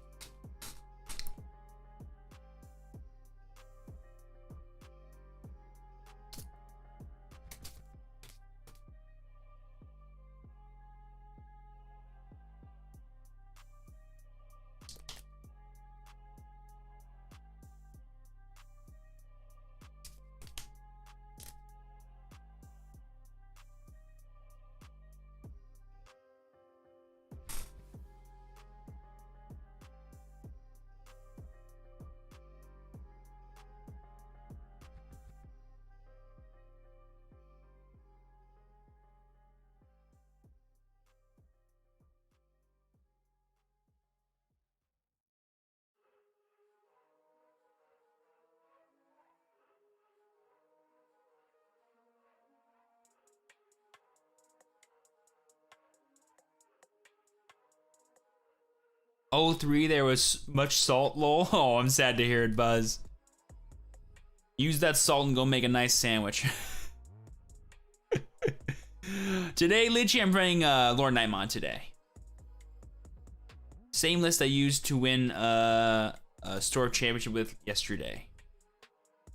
Oh, 3, there was much salt, lol. Oh, I'm sad to hear it, Buzz. Use that salt and go make a nice sandwich. Today, Lychee, I'm playing Lord Nightmon today. Same list I used to win a store championship with yesterday.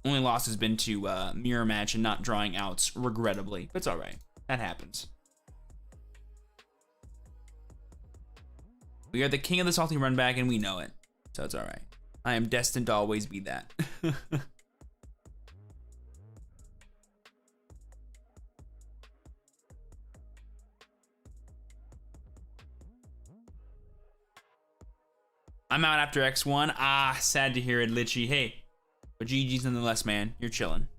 Only loss has been to mirror match and not drawing outs, regrettably. But it's alright. That happens. We are the king of the salty run back, and we know it. So it's alright. I am destined to always be that. I'm out after X1. Ah, sad to hear it, Lychee. Hey, but GG's nonetheless, man. You're chilling.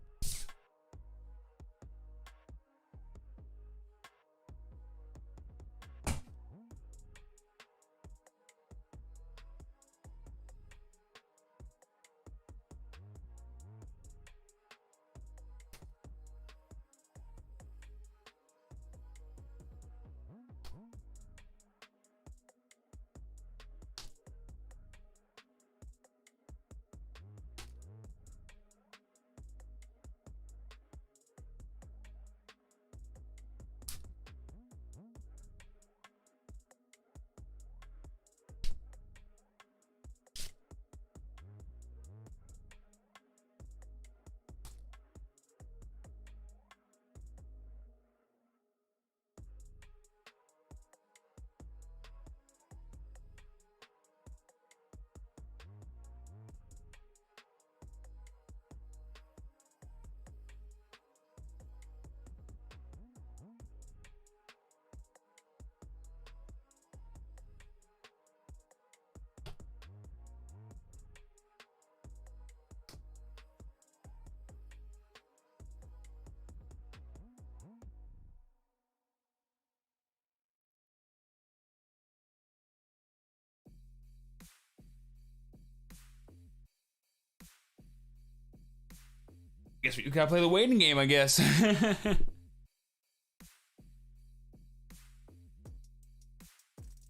Guess we gotta play the waiting game, I guess.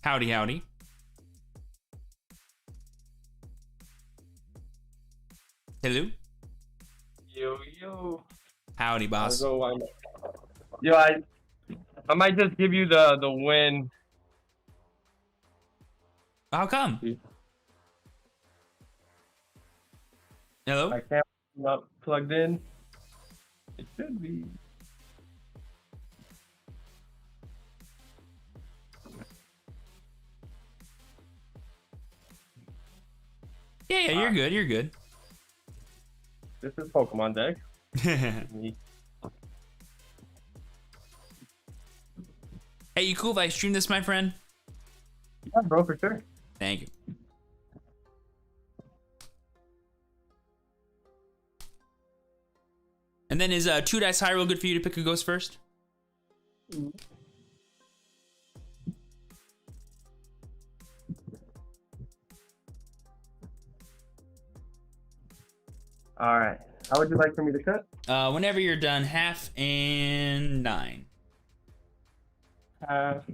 Howdy, howdy. Hello. Yo. Howdy, boss. Yo, I might just give you the win. How come? Hello? I can't not plugged in. It should be. Yeah, you're good. You're good. This is Pokemon deck. Hey, you cool if I stream this, my friend? Yeah, bro, for sure. Thank you. And then is 2 dice high real good for you to pick who goes first? All right. How would you like for me to cut? Whenever you're done, half and 9. Half.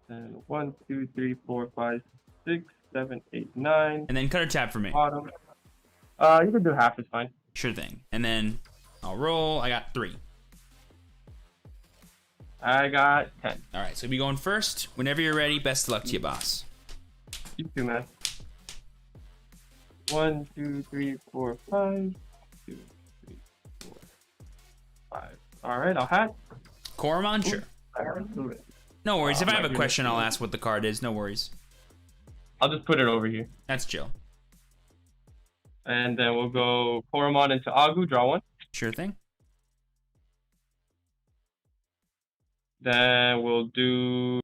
Then 1, 2, 3, 4, 5, 6, 7, 8, 9. And then cut or tap for me. Bottom. You can do half. It's fine. Sure thing. And then I'll roll. I got 3. I got 10. All right, so we going first. Whenever you're ready, best of luck to you, boss. You too, man. 1, 2, 3, 4, 5. 2, 3, 4, 5. All right, I'll hat. Koromon, sure. Do it. No worries. If I have a question, I'll ask what the card is. No worries. I'll just put it over here. That's chill. And then we'll go Koromon into Agu, draw 1. Sure thing. Then we'll do.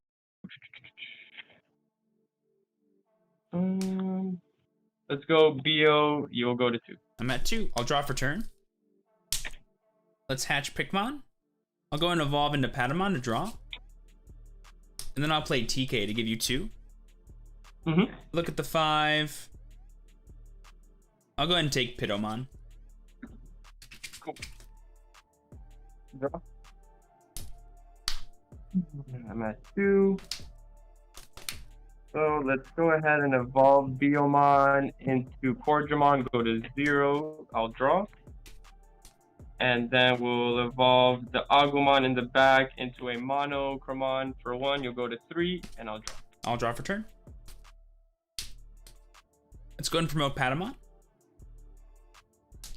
Let's go BO. You'll go to 2. I'm at 2. I'll draw for turn. Let's hatch Pikmon. I'll go and evolve into Patamon to draw. And then I'll play TK to give you 2. Look at the 5. I'll go ahead and take Pitomon. Cool. Draw. I'm at 2. So let's go ahead and evolve Biomon into Cordramon. Go to 0. I'll draw. And then we'll evolve the Agumon in the back into a Monochromon for 1. You'll go to 3, and I'll draw. I'll draw for turn. Let's go and promote Patamon.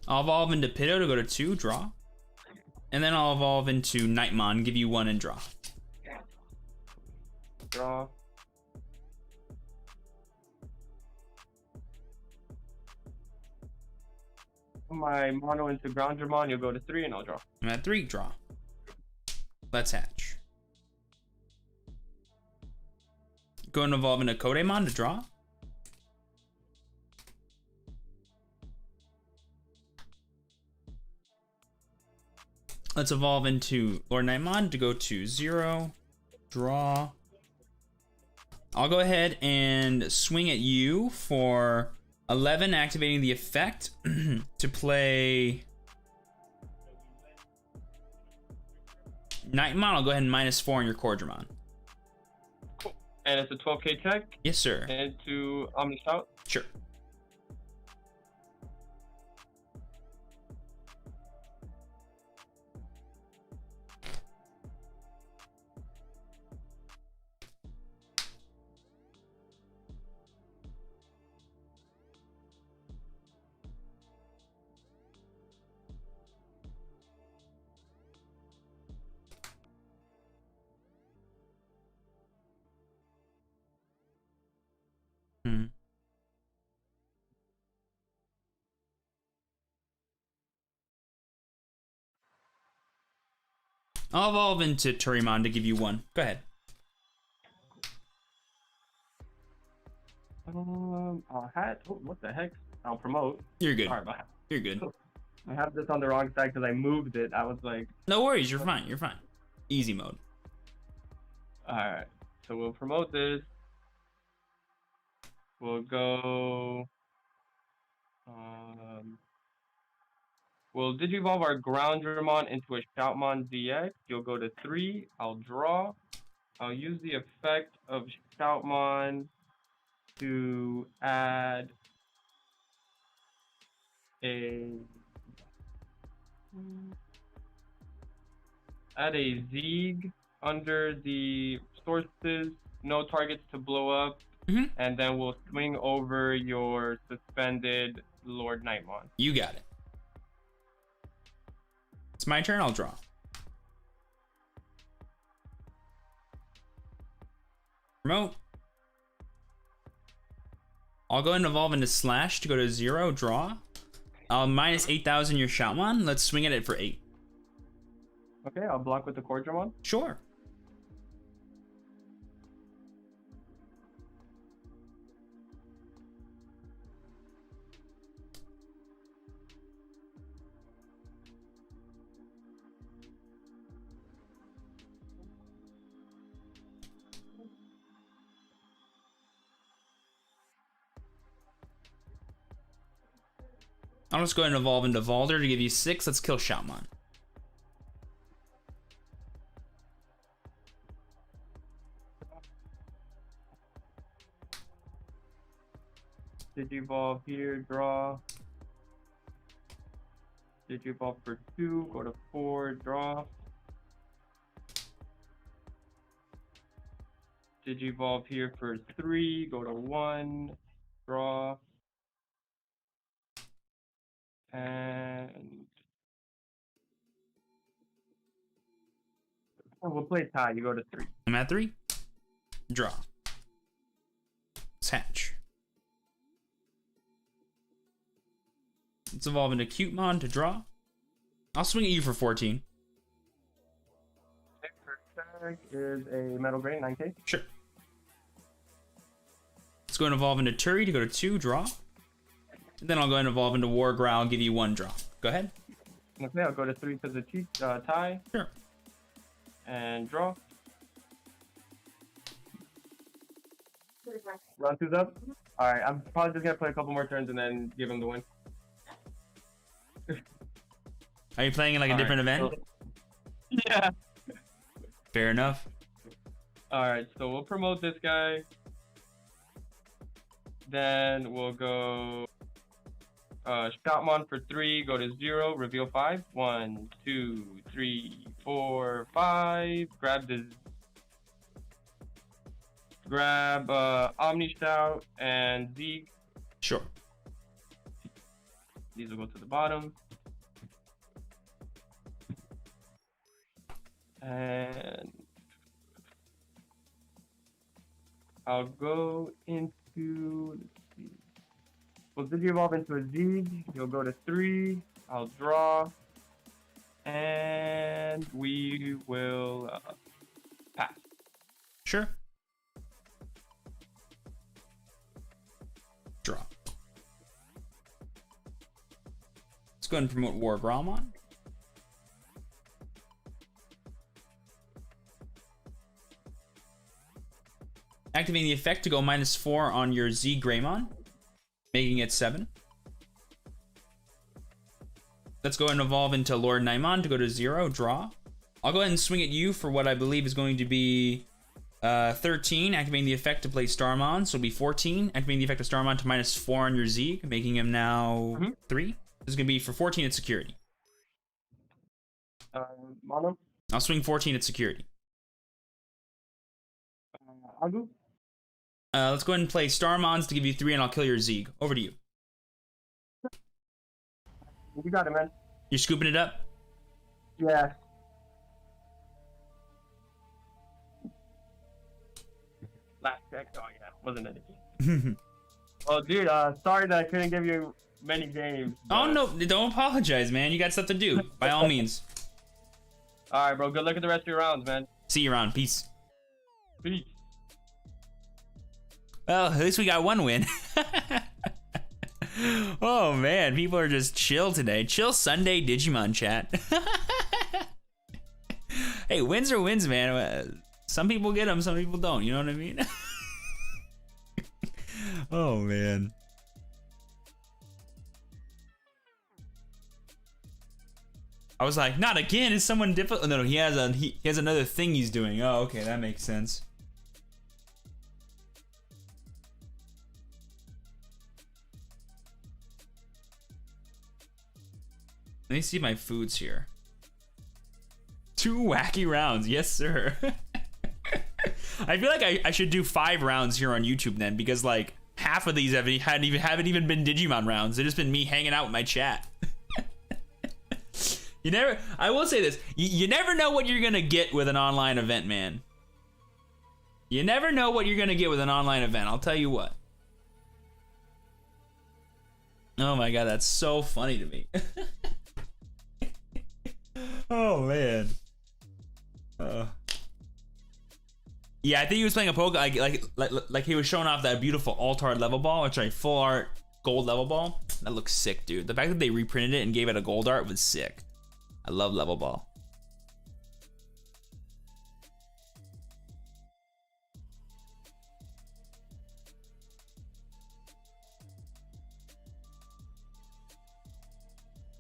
I'll evolve into Pitto to go to 2, draw. And then I'll evolve into Nightmon, give you 1 and draw. Draw. My mono into Groundramon, you'll go to 3 and I'll draw. I'm at 3, draw. Let's hatch. Go and evolve into Kodemon to draw. Let's evolve into Lord Nightmon to go to 0, draw. I'll go ahead and swing at you for 11, activating the effect to play Nightmon. I'll go ahead and -4 on your Cordramon. Cool. And it's a 12k check. Yes, sir. Into Omnishout. Sure. I'll evolve into Turimon to give you 1. Go ahead. I'll hat. Oh, what the heck? I'll promote. You're good. Sorry about that. You're good. I have this on the wrong side because I moved it. I was like, No worries. You're fine. You're fine. Easy mode. alright. So we'll promote this. We'll go. We'll Digivolve our Groundramon into a Shoutmon DX. You'll go to 3. I'll draw. I'll use the effect of Shoutmon to add a Zeeg under the sources, no targets to blow up, and then we'll swing over your suspended Lord Nightmon. You got it. It's my turn. I'll draw. Promote. I'll go ahead and evolve into Slash to go to 0, draw. I'll -8,000 your Shoutmon. Let's swing at it for 8. Okay, I'll block with the Cordramon. Sure. I'll just go ahead and evolve into Valder to give you 6. Let's kill Shoutmon. Digivolve here, draw. Digivolve for 2, go to 4, draw. Digivolve here for 3, go to 1, draw. And we'll play tie. You go to 3. I'm at 3. Draw. Let's hatch. Let's evolve into Cutemon to draw. I'll swing at you for 14. Tag is a metal gray, 9k. Sure. Let's go and evolve into Turi to go to 2, draw. And then I'll go and evolve into War Growl, give you 1 draw. Go ahead. Okay, I'll go to 3 because of tie. Sure. And draw. Round 2's up. Alright, I'm probably just gonna play a couple more turns and then give him the win. Are you playing in like a different event? Yeah. Fair enough. Alright, so we'll promote this guy. Then we'll go Shoutmon for 3, go to 0, reveal 5. 1, 2, 3, 4, 5. Grab Omni Shout and Zeke. Sure. These will go to the bottom. And I'll go into, let's see. Well, Digivolve into a Z. You'll go to 3. I'll draw. And we will pass. Sure. Draw. Let's go ahead and promote War Gromon. Activating the effect to go -4 on your Z Greymon, making it 7. Let's go and evolve into Lord Naimon to go to 0, draw. I'll go ahead and swing at you for what I believe is going to be 13, activating the effect to play Starmon, so it'll be 14, activating the effect of Starmon to -4 on your Z, making him now 3. This is going to be for 14 at security. Mono? I'll swing 14 at security. Agu? Let's go ahead and play Starmons to give you 3, and I'll kill your Zeeg. Over to you. You got it, man. You're scooping it up? Yeah. Last check. Oh, yeah. Wasn't anything. Oh, dude, sorry that I couldn't give you many games. Oh, no. Don't apologize, man. You got stuff to do. By all means. Alright, bro. Good luck at the rest of your rounds, man. See you around. Peace. Peace. Well, at least we got 1 win. Oh, man. People are just chill today. Chill Sunday Digimon chat. Hey, wins are wins, man. Some people get them, some people don't. You know what I mean? Oh, man. I was like, not again. Is someone difficult? No, he has another thing he's doing. Oh, okay, that makes sense. Let me see my foods here. 2 wacky rounds, yes sir. I feel like I should do 5 rounds here on YouTube then, because like half of these haven't even been Digimon rounds. They've just been me hanging out with my chat. I will say this, you never know what you're gonna get with an online event, man. You never know what you're gonna get with an online event, I'll tell you what. Oh my god, that's so funny to me. Oh man. Yeah, I think he was playing a poke like he was showing off that beautiful alt-art level ball, which is full art gold level ball. That looks sick, dude. The fact that they reprinted it and gave it a gold art was sick. I love level ball.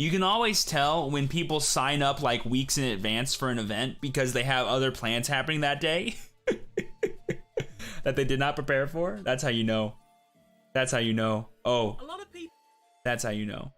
You can always tell when people sign up like weeks in advance for an event because they have other plans happening that day that they did not prepare for. That's how you know. That's how you know. Oh, A lot of people. that's how you know.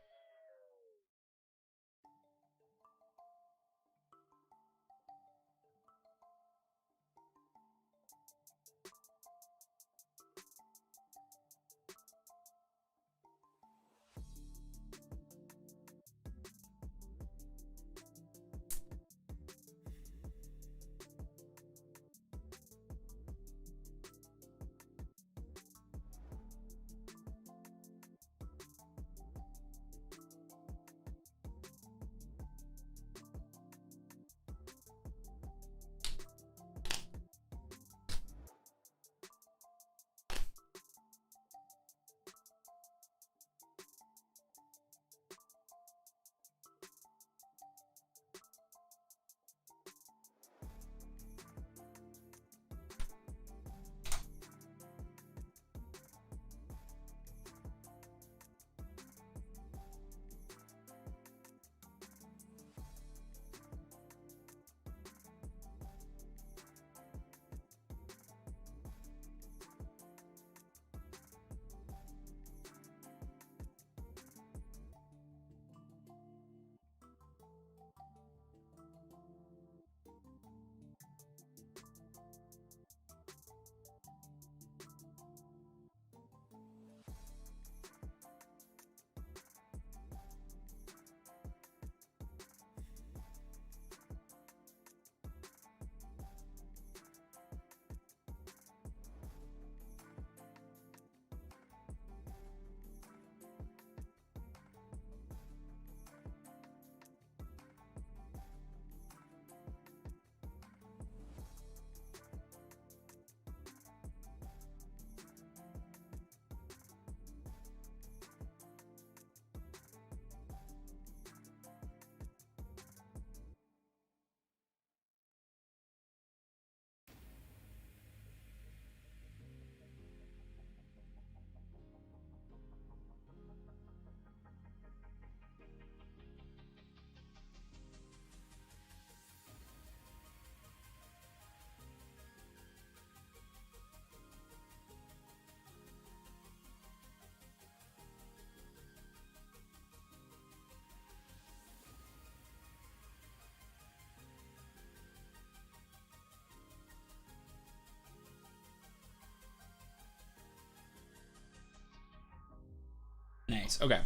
Nice. Okay.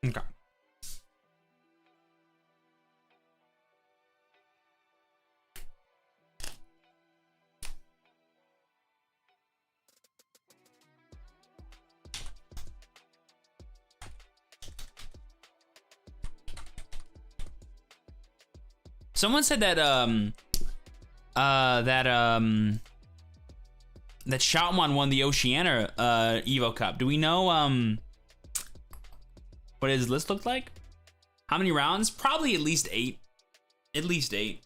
Okay. Someone said that that Shoutmon won the Oceania Evo Cup. Do we know what his list looked like? How many rounds? Probably at least 8. At least 8.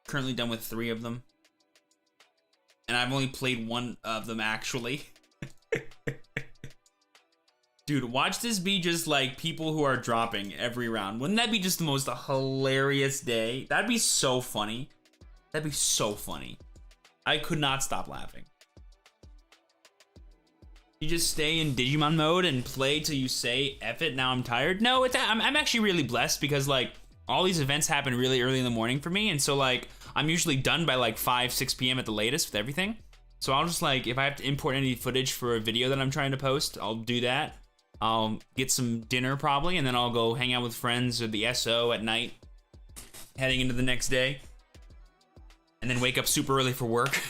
Currently done with 3 of them. And I've only played 1 of them actually. Dude, watch this be just like people who are dropping every round. Wouldn't that be just the most hilarious day? That'd be so funny. That'd be so funny. I could not stop laughing. You just stay in Digimon mode and play till you say, F it, now I'm tired? No, I'm actually really blessed because like all these events happen really early in the morning for me. And so like, I'm usually done by like 5, 6 p.m. at the latest with everything. So I'll just like, if I have to import any footage for a video that I'm trying to post, I'll do that. I'll get some dinner probably, and then I'll go hang out with friends or the SO at night, heading into the next day. And then wake up super early for work.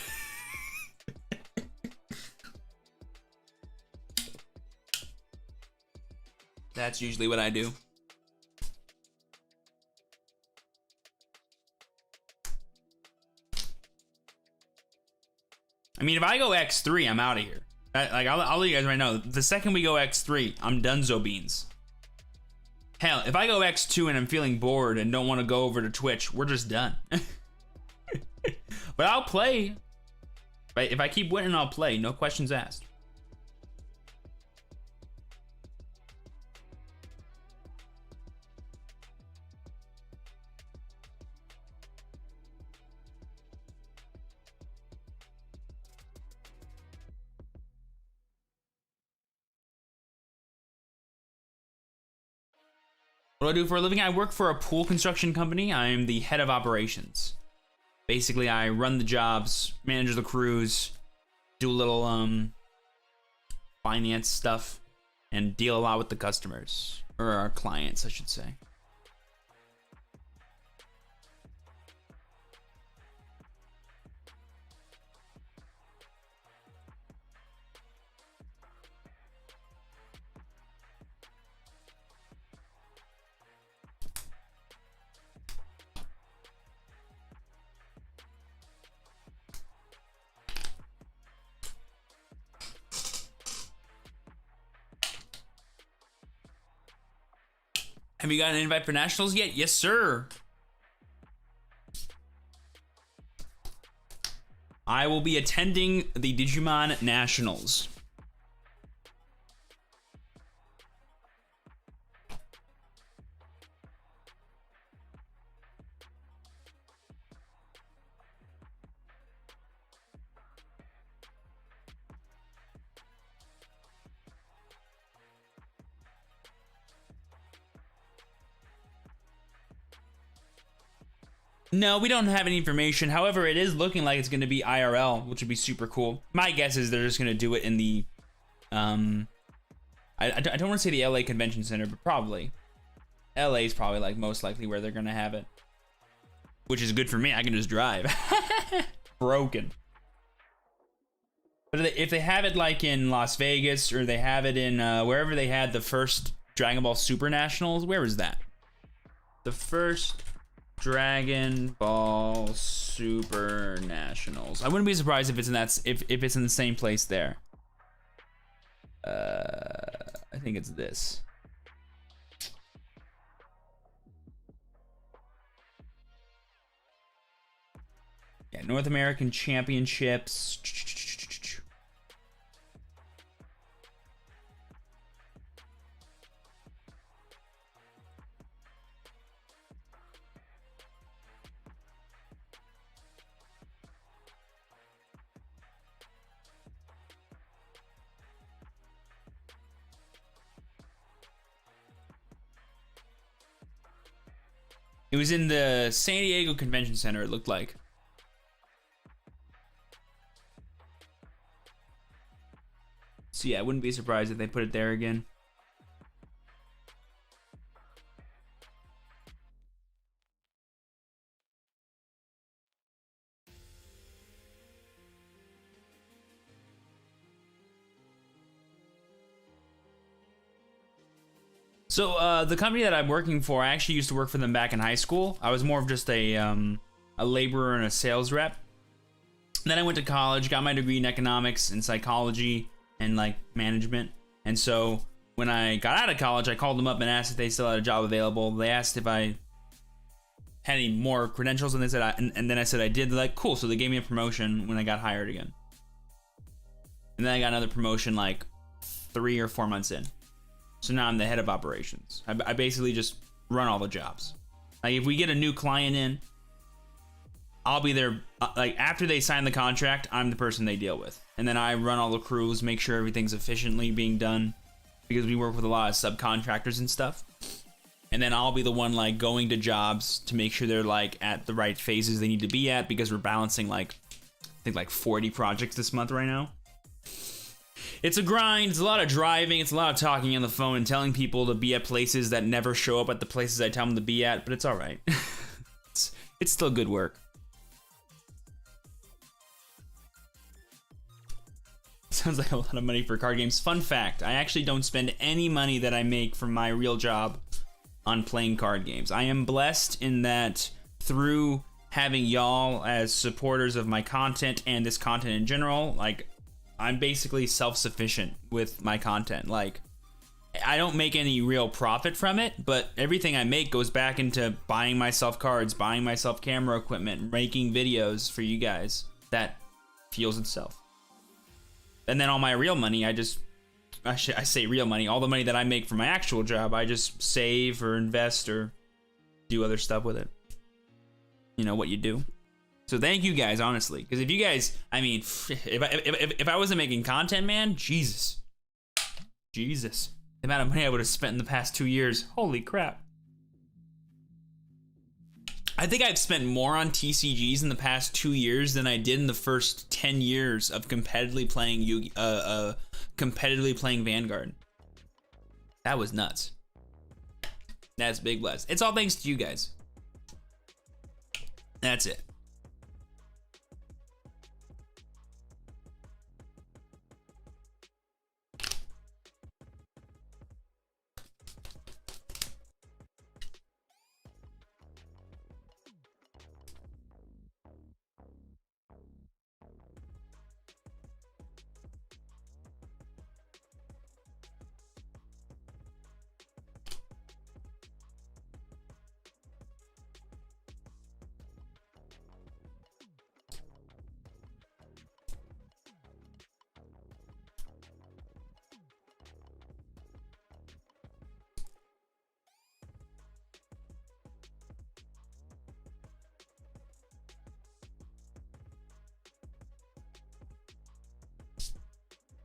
That's usually what I do. I mean, if I go X3, I'm out of here. Like, I'll let you guys right now. The second we go X3, I'm donezo beans. Hell, if I go X2 and I'm feeling bored and don't want to go over to Twitch, we're just done. But I'll play. Right? If I keep winning, I'll play. No questions asked. What do I do for a living? I work for a pool construction company. I'm the head of operations. Basically, I run the jobs, manage the crews, do a little finance stuff, and deal a lot with the customers, or our clients, I should say. Have you got an invite for nationals yet? Yes, sir. I will be attending the Digimon Nationals. No, we don't have any information. However, it is looking like it's going to be IRL, which would be super cool. My guess is they're just going to do it in the, I don't want to say the LA Convention Center, but probably. LA is probably like most likely where they're going to have it. Which is good for me. I can just drive. Broken. But if they have it like in Las Vegas, or they have it in wherever they had the first Dragon Ball Super Nationals, where is that? The first Dragon Ball Super Nationals. I wouldn't be surprised if it's in that if it's in the same place there. I think it's this. Yeah, North American Championships. It was in the San Diego Convention Center, it looked like. So yeah, I wouldn't be surprised if they put it there again. So the company that I'm working for, I actually used to work for them back in high school. I was more of just a laborer and a sales rep. And then I went to college, got my degree in economics and psychology and like management. And so when I got out of college, I called them up and asked if they still had a job available. They asked if I had any more credentials, and they said, and then I said I did. They're like, cool. So they gave me a promotion when I got hired again. And then I got another promotion like 3 or 4 months in. So now I'm the head of operations. I basically just run all the jobs. Like if we get a new client in, I'll be there. Like after they sign the contract, I'm the person they deal with. And then I run all the crews, make sure everything's efficiently being done, because we work with a lot of subcontractors and stuff. And then I'll be the one like going to jobs to make sure they're like at the right phases they need to be at, because we're balancing like, I think like 40 projects this month right now. It's a grind, it's a lot of driving, it's a lot of talking on the phone and telling people to be at places that never show up at the places I tell them to be at, but it's all right. It's still good work. Sounds like a lot of money for card games. Fun fact, I actually don't spend any money that I make from my real job on playing card games. I am blessed in that through having y'all as supporters of my content and this content in general, like I'm basically self-sufficient with my content. Like I don't make any real profit from it, but everything I make goes back into buying myself cards, buying myself camera equipment, making videos for you guys. That fuels itself. And then all my real money, I say real money, all the money that I make from my actual job, I just save or invest or do other stuff with it. You know what you do. So thank you guys, honestly, because if you guys, I mean, if I wasn't making content, man, Jesus, the amount of money I would have spent in the past 2 years, holy crap. I think I've spent more on TCGs in the past 2 years than I did in the first 10 years of competitively playing Vanguard. That was nuts. That's big bless. It's all thanks to you guys. That's it.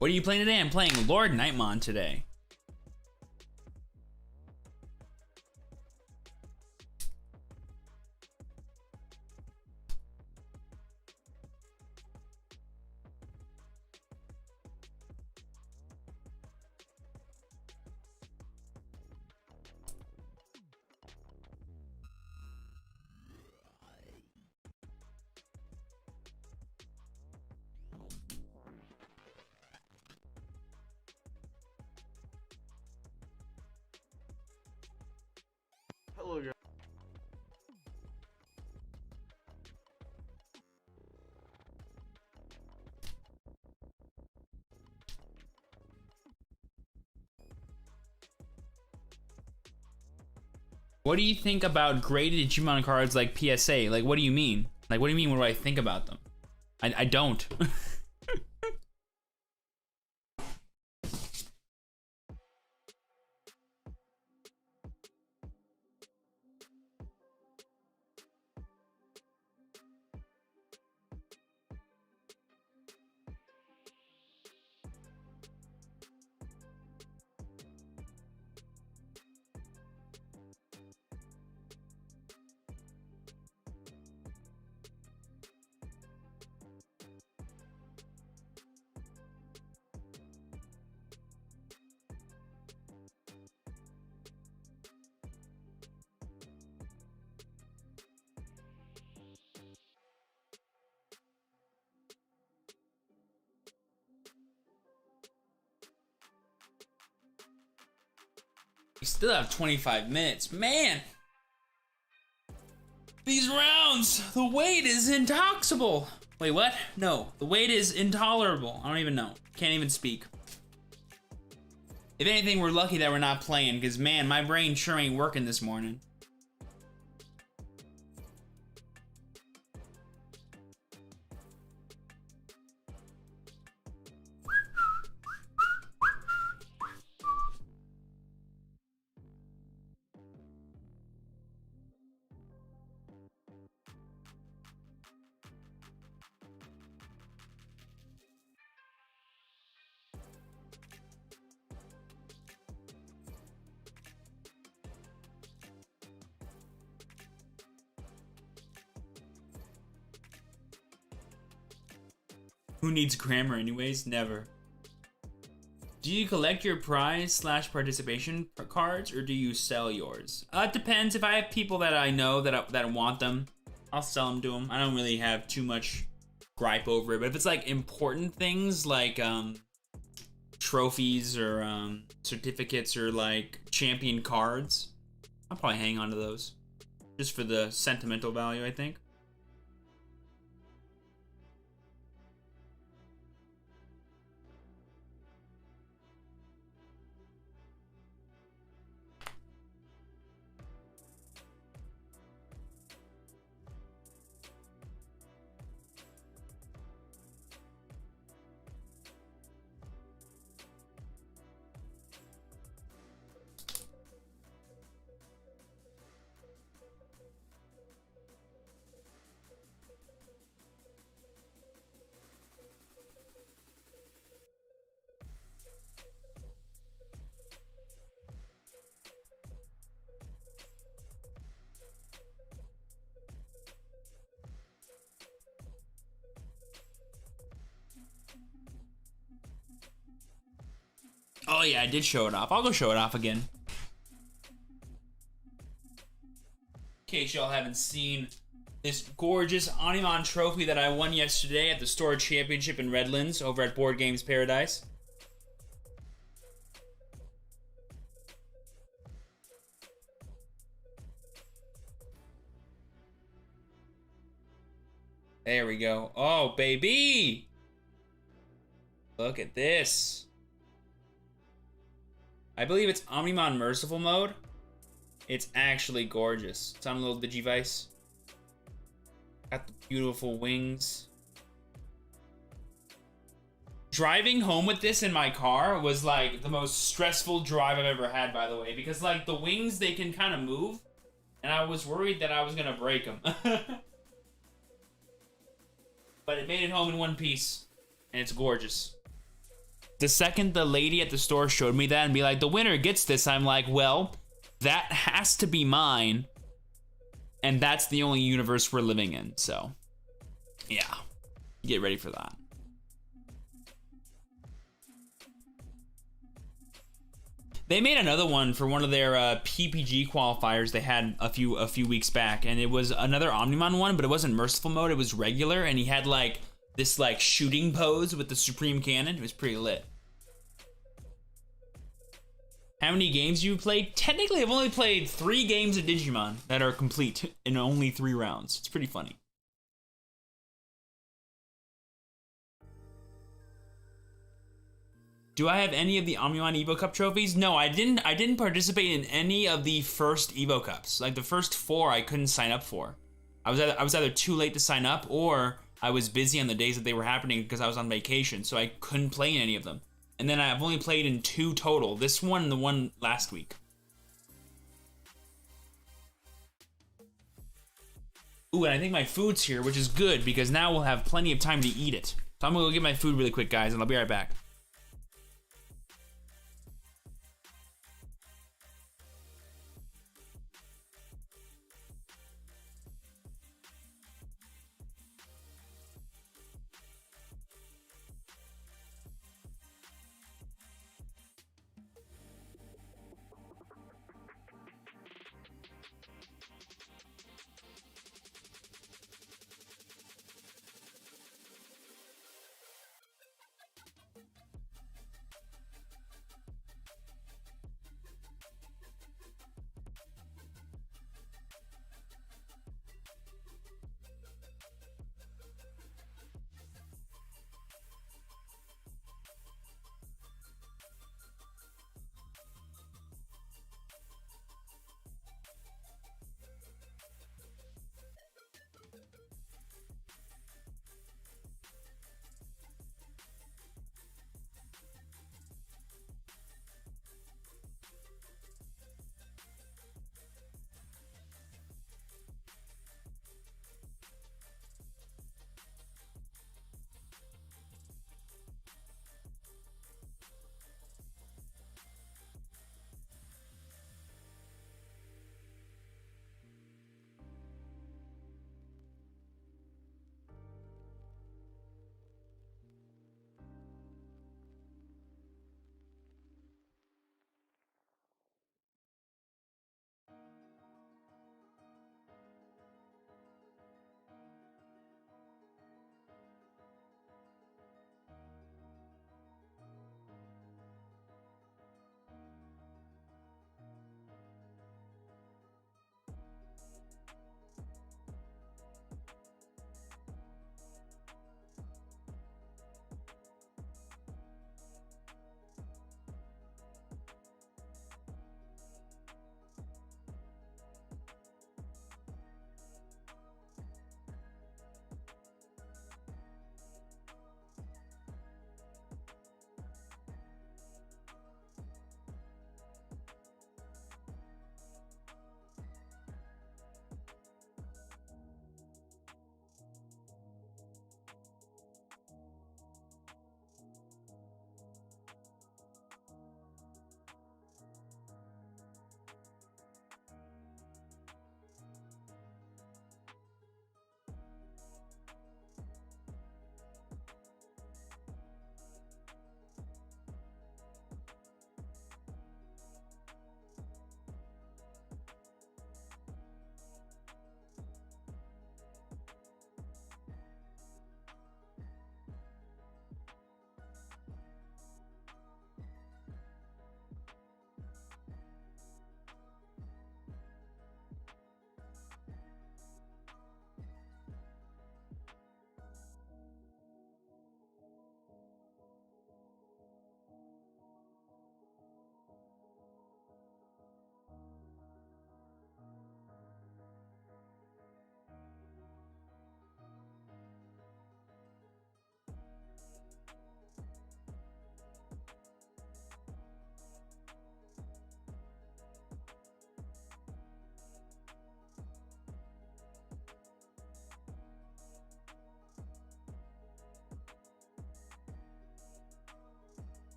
What are you playing today? I'm playing Lord Nightmon today. Hello, guys. What do you think about graded Digimon cards like PSA? Like, what do you mean? Like, what do you mean? What do I think about them? I don't. Still have 25 minutes. Man! These rounds! The wait is intoxiable! Wait, what? No, the wait is intolerable. I don't even know. Can't even speak. If anything, we're lucky that we're not playing, because man, my brain sure ain't working this morning. Who needs grammar anyways? Never. Do you collect your prize / participation cards, or do you sell yours? It depends. If I have people that I know that want them, I'll sell them to them. I don't really have too much gripe over it. But if it's like important things like trophies or certificates or like champion cards, I'll probably hang on to those. Just for the sentimental value, I think. Oh yeah, I did show it off. I'll go show it off again. In case y'all haven't seen this gorgeous Omnimon trophy that I won yesterday at the Store Championship in Redlands over at Board Games Paradise. There we go. Oh, baby! Look at this. I believe it's Omnimon Merciful mode. It's actually gorgeous. It's on a little Digivice. Got the beautiful wings. Driving home with this in my car was like the most stressful drive I've ever had, by the way, because like the wings, they can kind of move, and I was worried that I was gonna break them. But it made it home in one piece, and it's gorgeous. The second the lady at the store showed me that and be like, the winner gets this, I'm like, well, that has to be mine. And that's the only universe we're living in, so yeah, get ready for that. They made another one for one of their PPG qualifiers they had a few weeks back, and it was another Omnimon one, but it wasn't Merciful mode, it was regular, and he had like this like shooting pose with the Supreme Cannon. It was pretty lit. How many games you played? Technically, I've only played 3 games of Digimon that are complete in only 3 rounds. It's pretty funny. Do I have any of the Omnimon Evo Cup trophies? No, I didn't participate in any of the first Evo Cups. Like the first 4 I couldn't sign up for. I was either too late to sign up, or I was busy on the days that they were happening because I was on vacation, so I couldn't play in any of them. And then I've only played in 2 total. This one and the one last week. Ooh, and I think my food's here, which is good because now we'll have plenty of time to eat it. So I'm gonna go get my food really quick, guys, and I'll be right back.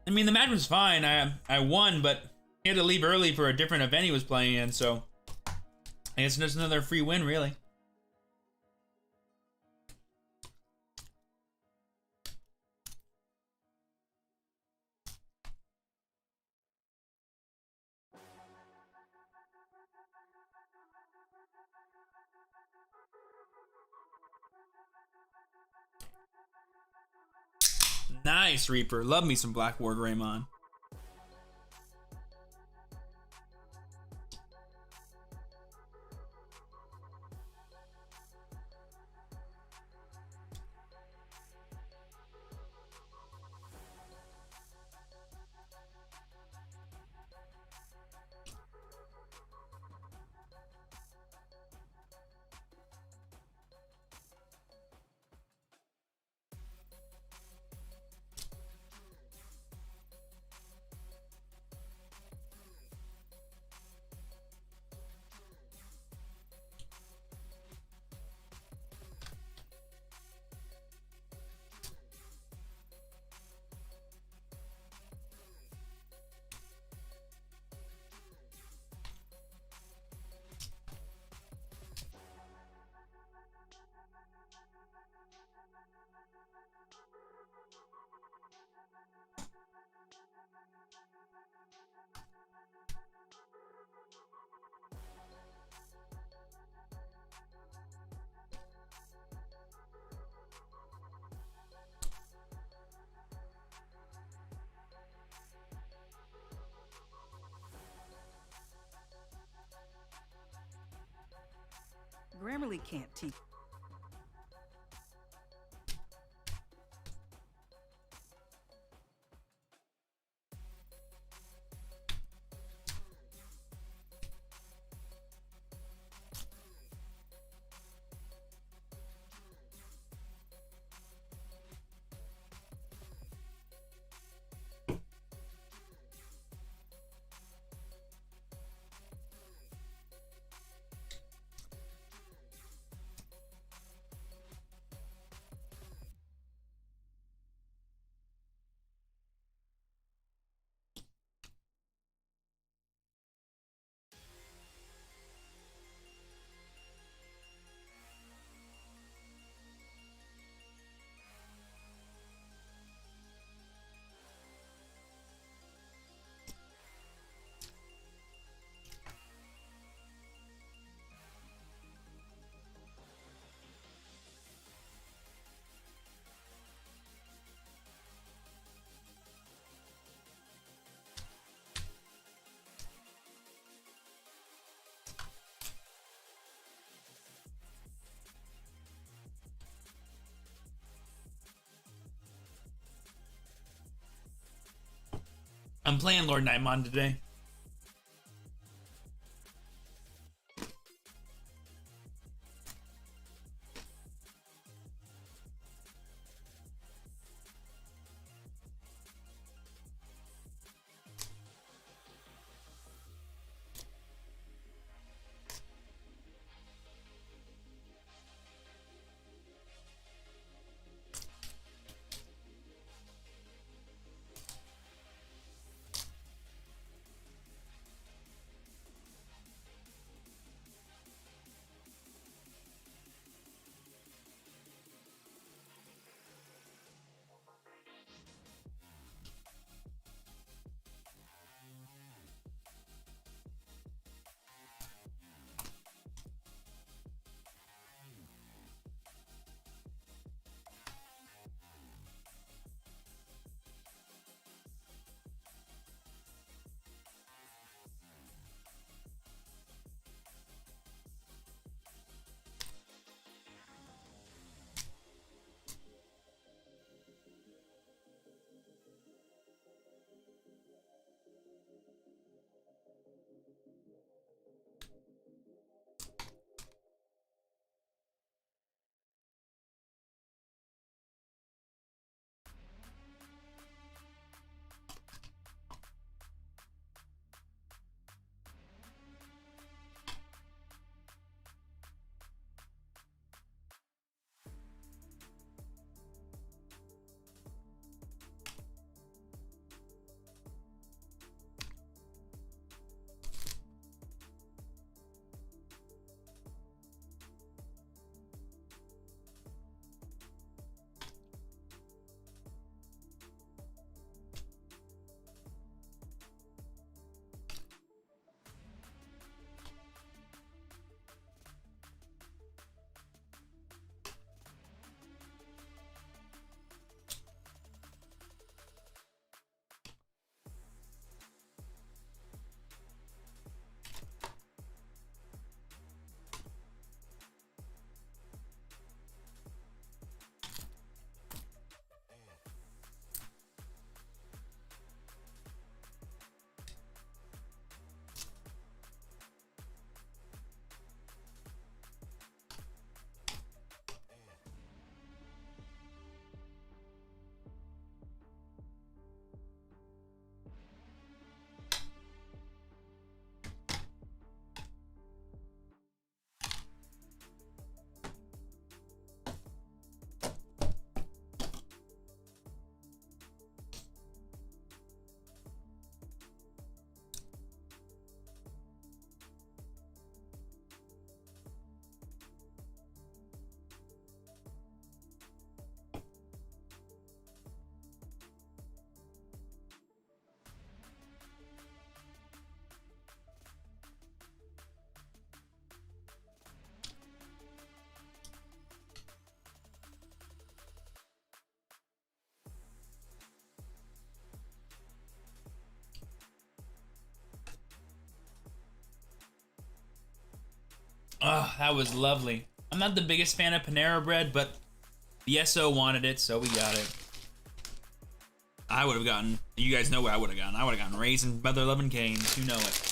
I mean, the match was fine. I won, but he had to leave early for a different event he was playing in, so I guess just another free win, really. Nice, Reaper. Love me some Black Ward Raymond. Grammarly can't teach. I'm playing Lord Nightmon today. Oh, that was lovely. I'm not the biggest fan of Panera Bread, but the SO wanted it, so we got it. I would have gotten, you guys know what I would have gotten. I would have gotten raisin, mother loving canes. You know it.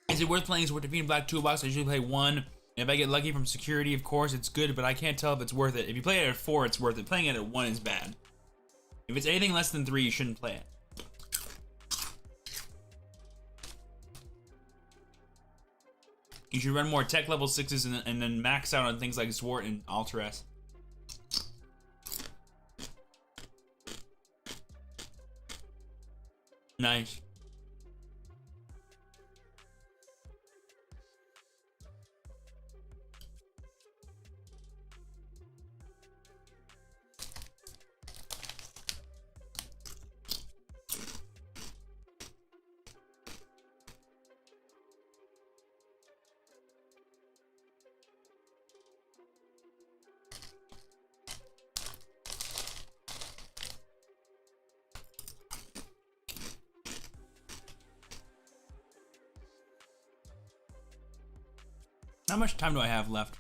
Is it worth playing? Is it worth defeating Black Toolbox? I usually play 1. And if I get lucky from security, of course, it's good, but I can't tell if it's worth it. If you play it at 4, it's worth it. Playing it at 1 is bad. If it's anything less than 3, you shouldn't play it. You should run more tech level 6s and then max out on things like Zwart and Alteress. Nice. How much time do I have left?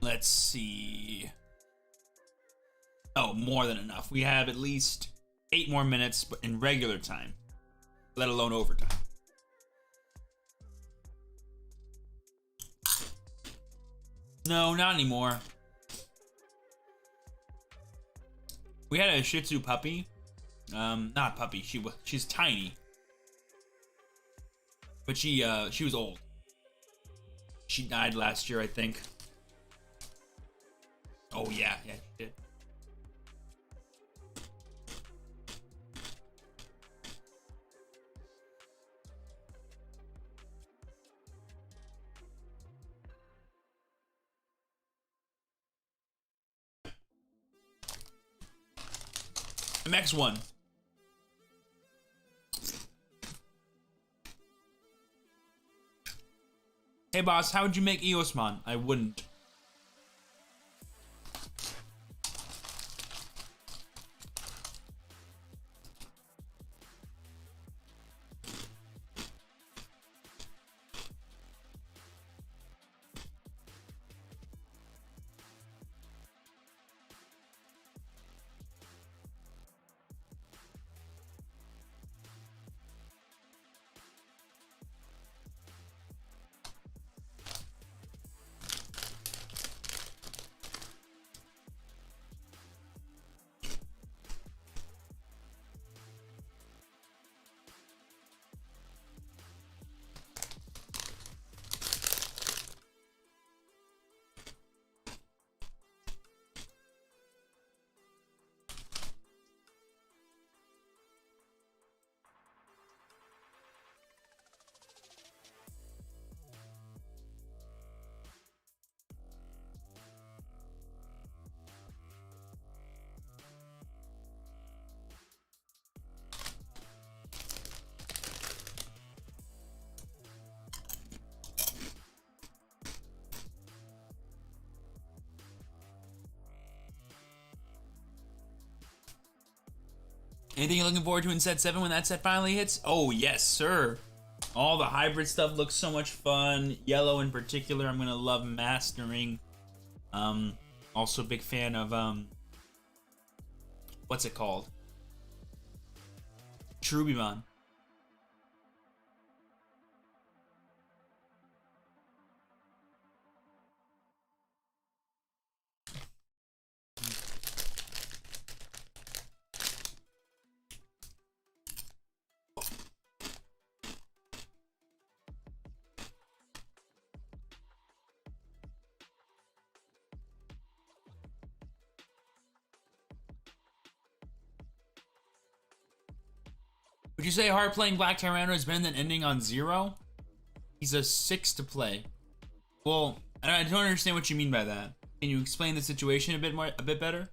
Let's see. Oh, more than enough. We have at least 8 more minutes in regular time, let alone overtime. No, not anymore. We had a Shih Tzu puppy. Not puppy. She's tiny, but she was old. She died last year, I think. Oh yeah, she did. MX1. Hey boss, how would you make Eosmon? I wouldn't. Anything you're looking forward to in set 7 when that set finally hits? Oh, yes, sir. All the hybrid stuff looks so much fun. Yellow in particular, I'm gonna love mastering. Also a big fan of, what's it called? Digimon. Would you say hard playing Black Tyranno is better than ending on 0? He's a 6 to play. Well, I don't understand what you mean by that. Can you explain the situation a bit better?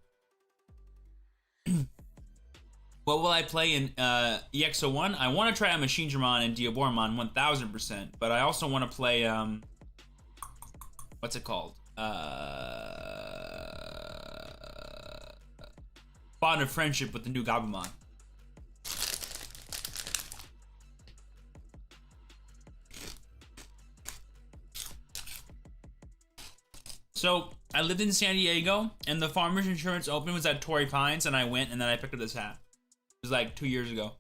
What will I play in EX01? I want to try out Machine Dramon and Diaboromon 1000%, but I also want to play what's it called? Bond of Friendship with the new Gabumon. So I lived in San Diego, and the Farmers Insurance Open was at Torrey Pines, and I went, and then I picked up this hat. It was like 2 years ago.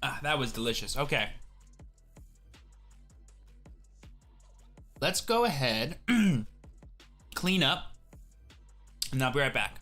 Ah, that was delicious. Okay. Let's go ahead, clean up, and I'll be right back.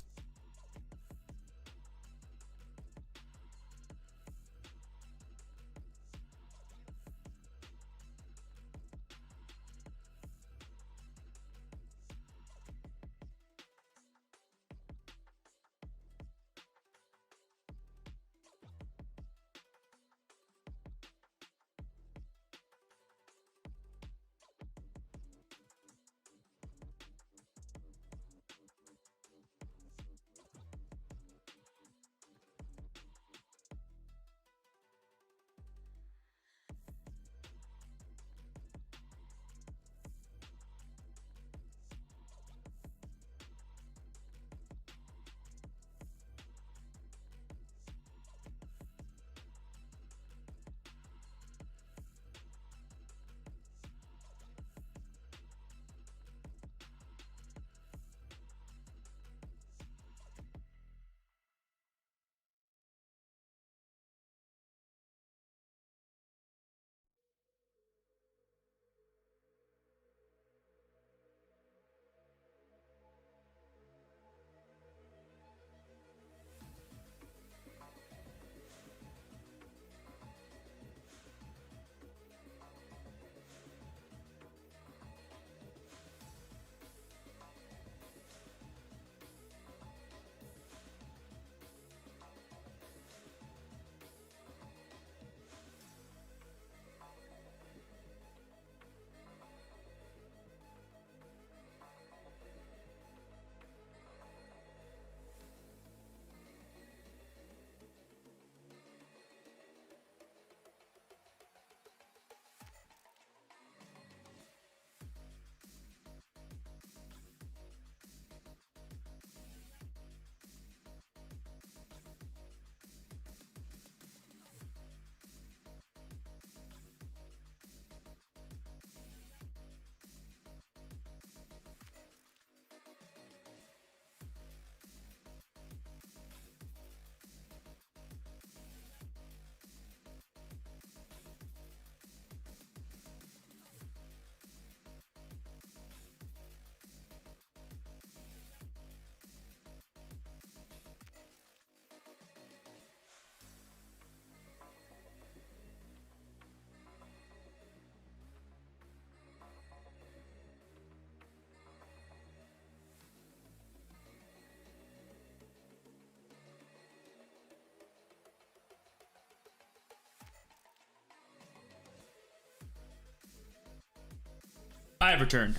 I have returned.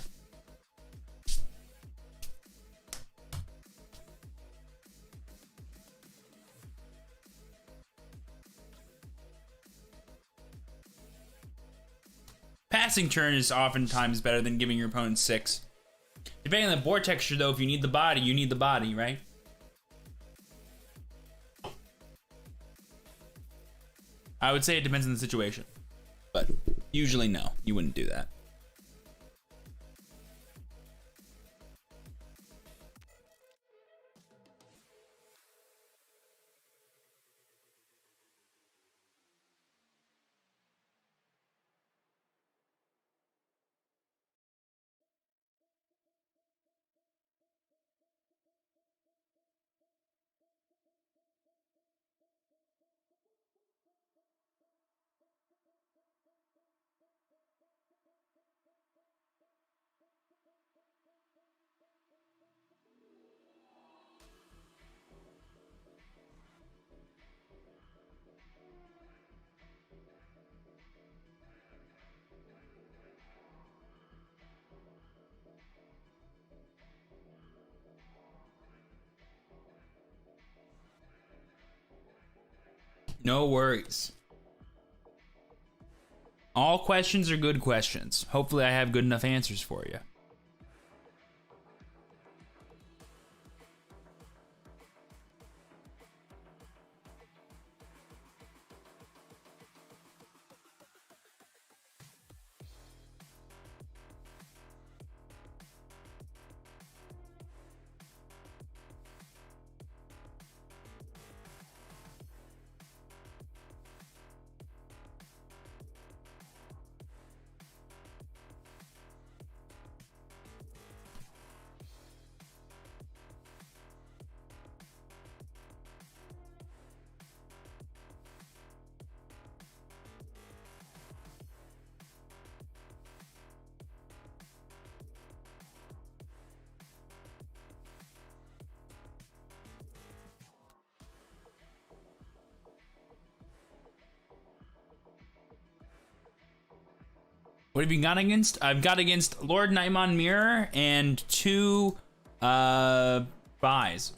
Passing turn is oftentimes better than giving your opponent 6. Depending on the board texture, though, if you need the body, you need the body, right? I would say it depends on the situation. But usually, no, you wouldn't do that. No worries. All questions are good questions. Hopefully I have good enough answers for you. What have you got against? I've got against Lord Nightmon Mirror and 2 buys.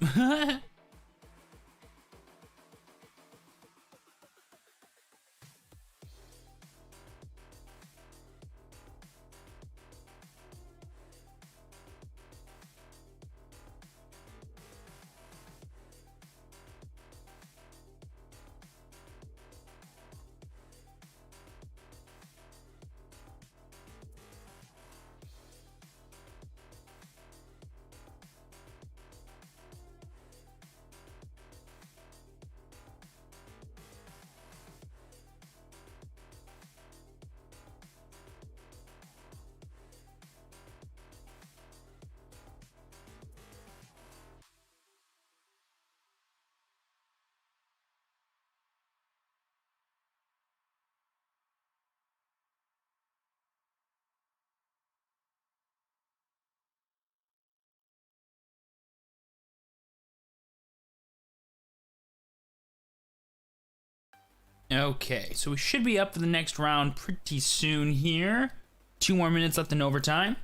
Okay, so we should be up for the next round pretty soon here. 2 more minutes left in overtime.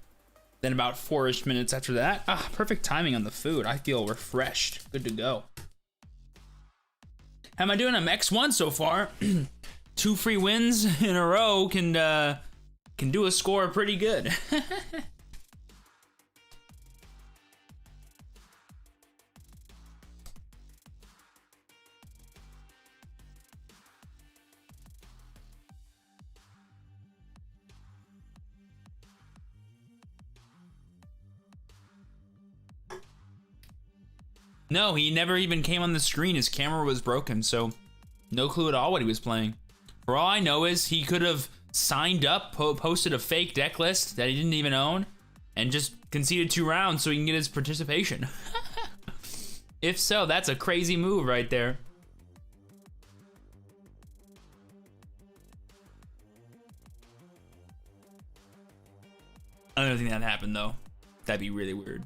Then about 4-ish minutes after that. Ah, perfect timing on the food. I feel refreshed. Good to go. How am I doing? I'm X1 so far. 2 free wins in a row can do a score pretty good. No, he never even came on the screen. His camera was broken, so no clue at all what he was playing. For all I know is he could have signed up, posted a fake deck list that he didn't even own, and just conceded 2 rounds so he can get his participation. If so, that's a crazy move right there. I don't think that happened though. That'd be really weird.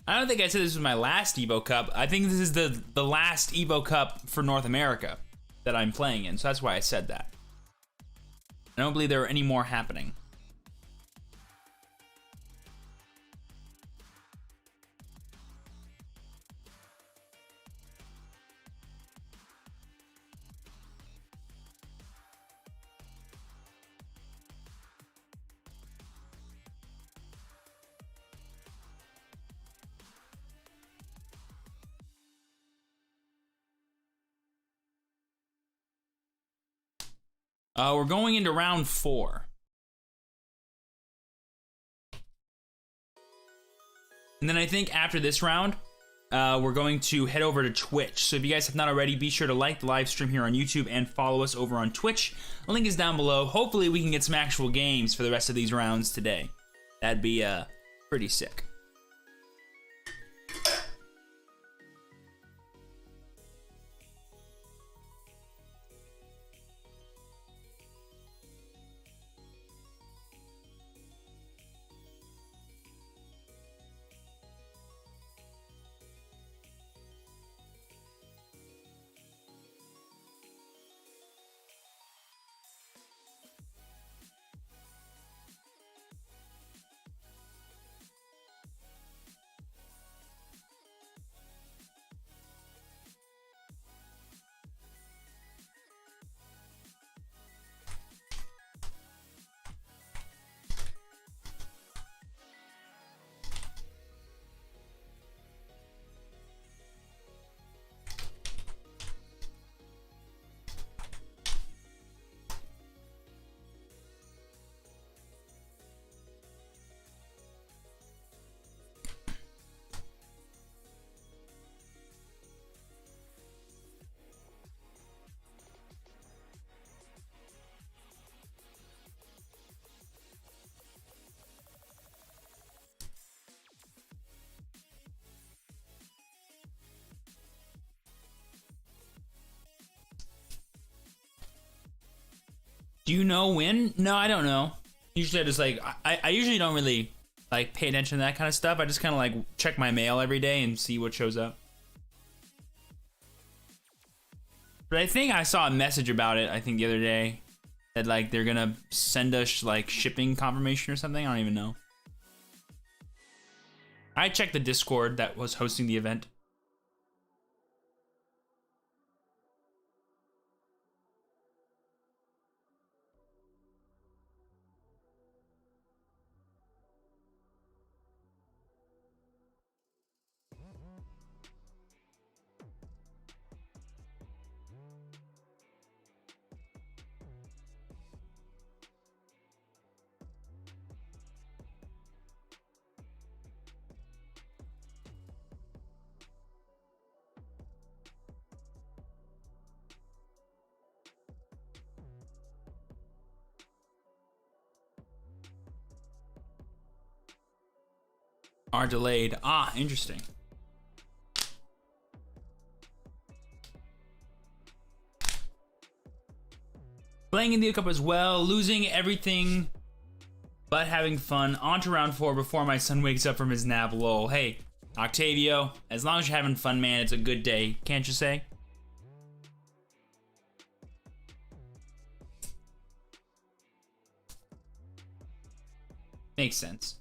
I don't think I said this was my last Evo Cup. I think this is the last Evo Cup for North America that I'm playing in, so that's why I said that. I don't believe there are any more happening. We're going into round 4. And then I think after this round, we're going to head over to Twitch. So if you guys have not already, be sure to like the live stream here on YouTube and follow us over on Twitch. The link is down below. Hopefully we can get some actual games for the rest of these rounds today. That'd be pretty sick. Do you know when? No, I don't know. Usually I just like, I usually don't really like pay attention to that kind of stuff. I just kind of like check my mail every day and see what shows up. But I think I saw a message about it, I think the other day, that like they're gonna send us like shipping confirmation or something. I don't even know. I checked the Discord that was hosting the event. Are delayed. Ah, interesting. Playing in the Evo Cup as well, losing everything, but having fun. On to round 4 before my son wakes up from his nap. Lol. Hey, Octavio, as long as you're having fun, man, it's a good day, can't you say? Makes sense.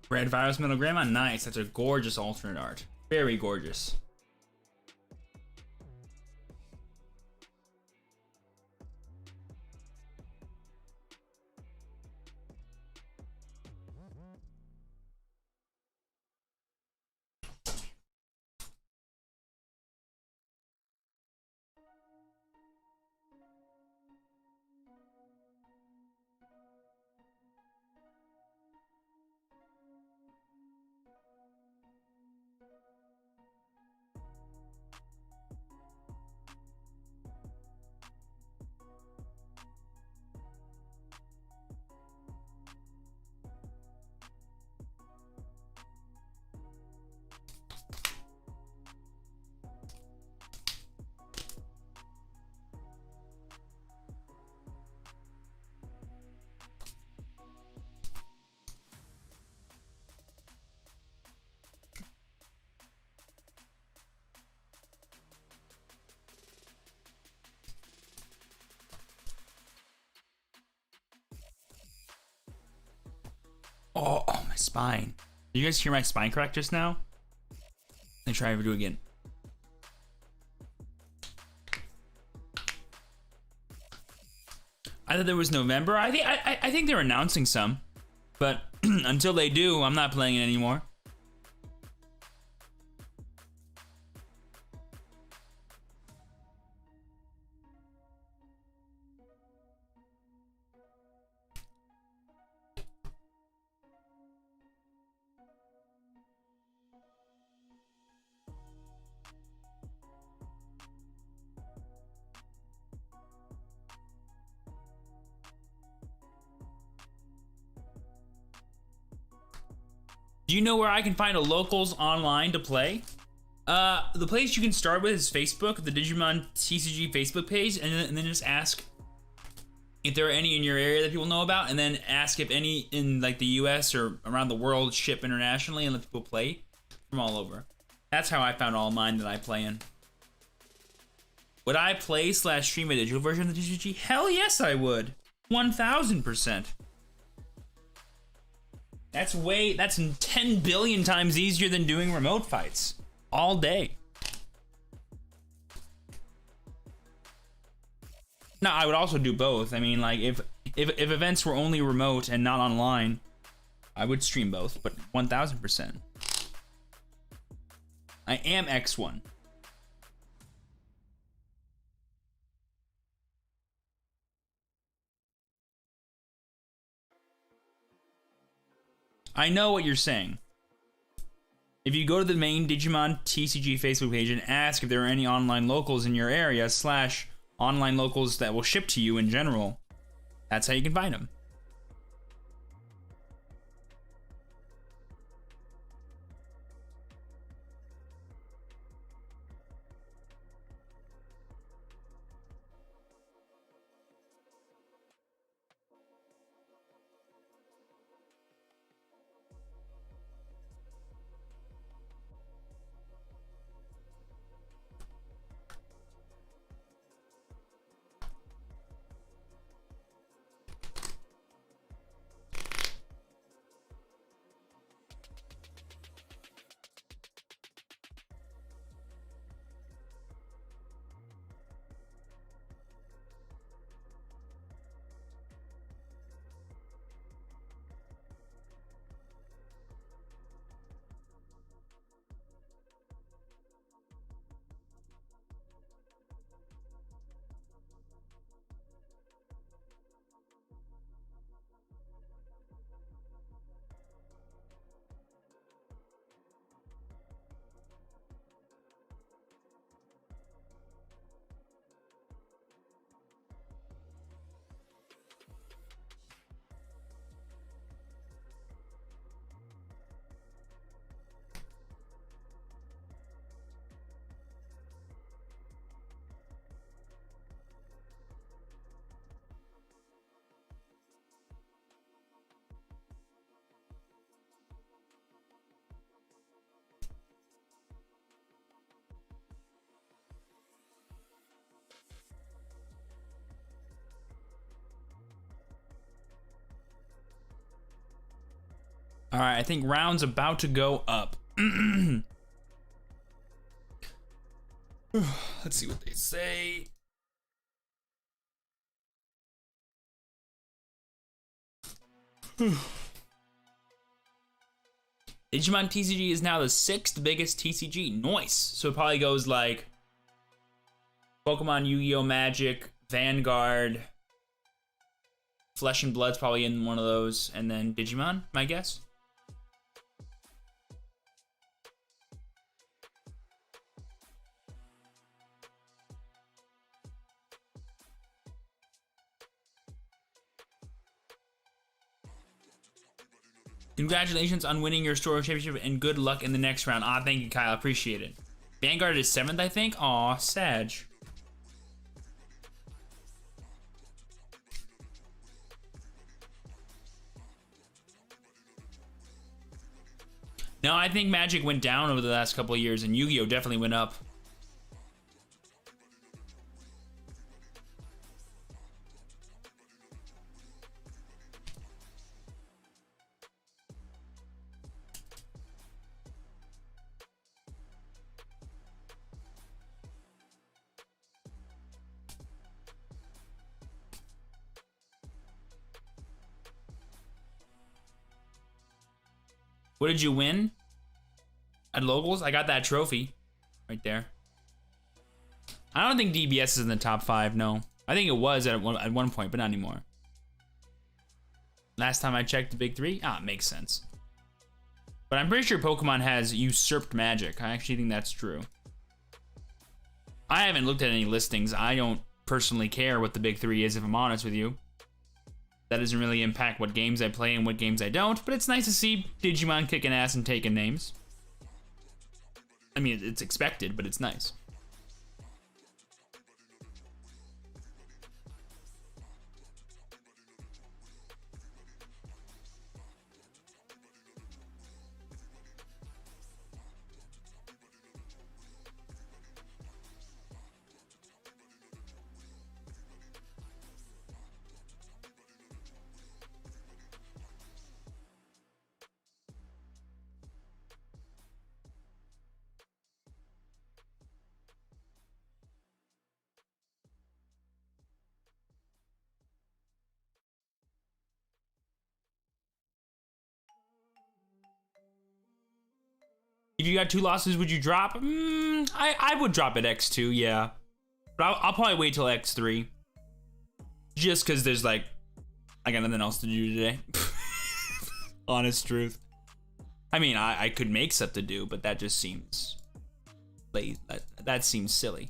Red Virus Metal Grandma, nice. That's a gorgeous alternate art. Very gorgeous. Oh, my spine. Did you guys hear my spine crack just now? Let me try to do it again. I thought there was November. I think they're announcing some, but until they do, I'm not playing it anymore. Do you know where I can find a locals online to play? The place you can start with is Facebook, the Digimon TCG Facebook page, and then just ask if there are any in your area that people know about, and then ask if any in like the US or around the world ship internationally and let people play from all over. That's how I found all mine that I play in. Would I play / stream a digital version of the TCG? Hell yes, I would. 1000%. That's 10 billion times easier than doing remote fights all day. No, I would also do both. I mean, like, if events were only remote and not online, I would stream both, but 1000%. I am X1. I know what you're saying. If you go to the main Digimon TCG Facebook page and ask if there are any online locals in your area / online locals that will ship to you in general, that's how you can find them. All right, I think round's about to go up. Let's see what they say. Digimon TCG is now the 6th biggest TCG. Nice. So it probably goes like Pokemon, Yu-Gi-Oh, Magic, Vanguard, Flesh and Blood's probably in one of those, and then Digimon, my guess. Congratulations on winning your store championship and good luck in the next round. Ah, thank you, Kyle. Appreciate it. Vanguard is 7th, I think. Aw, Sag. No, I think Magic went down over the last couple of years, and Yu-Gi-Oh definitely went up. What did you win? At locals? I got that trophy right there. I don't think DBS is in the top 5, no. I think it was at one point, but not anymore. Last time I checked the big 3, it makes sense. But I'm pretty sure Pokemon has usurped Magic. I actually think that's true. I haven't looked at any listings. I don't personally care what the big 3 is, if I'm honest with you. That doesn't really impact what games I play and what games I don't, but it's nice to see Digimon kicking ass and taking names. I mean, it's expected, but it's nice. If you got 2 losses, would you drop? I would drop at X2, yeah. But I'll probably wait till X3. Just because there's like, I got nothing else to do today. Honest truth. I mean, I could make stuff to do, but that just seems late. That seems silly.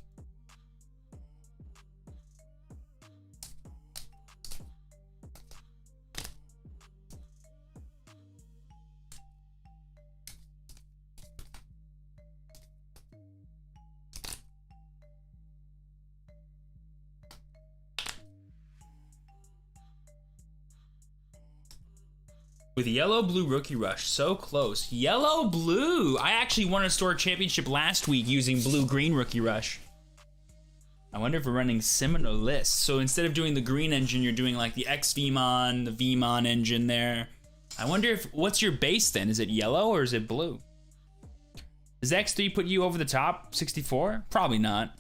With Yellow Blue Rookie Rush, so close. Yellow Blue! I actually won a store championship last week using Blue Green Rookie Rush. I wonder if we're running similar lists. So instead of doing the green engine, you're doing like the X-VMon, the VMon engine there. I wonder if, what's your base then? Is it yellow or is it blue? Does X3 put you over the top 64? Probably not.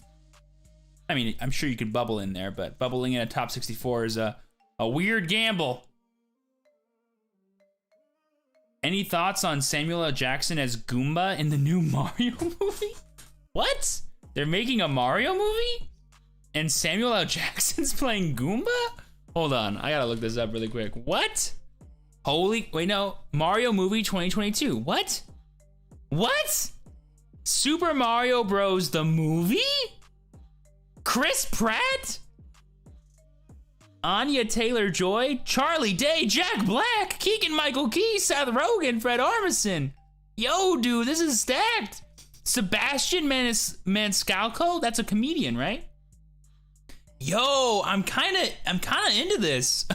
I mean, I'm sure you could bubble in there, but bubbling in a top 64 is a weird gamble. Any thoughts on Samuel L. Jackson as Goomba in the new Mario movie? What? They're making a Mario movie? And Samuel L. Jackson's playing Goomba? Hold on, I gotta look this up really quick. What? Wait, no. Mario movie 2022. What? What? Super Mario Bros. The movie? Chris Pratt? Anya Taylor-Joy, Charlie Day, Jack Black, Keegan-Michael Key, Seth Rogen, Fred Armisen. Yo, dude, this is stacked. Sebastian Maniscalco, that's a comedian, right? Yo, I'm kind of into this.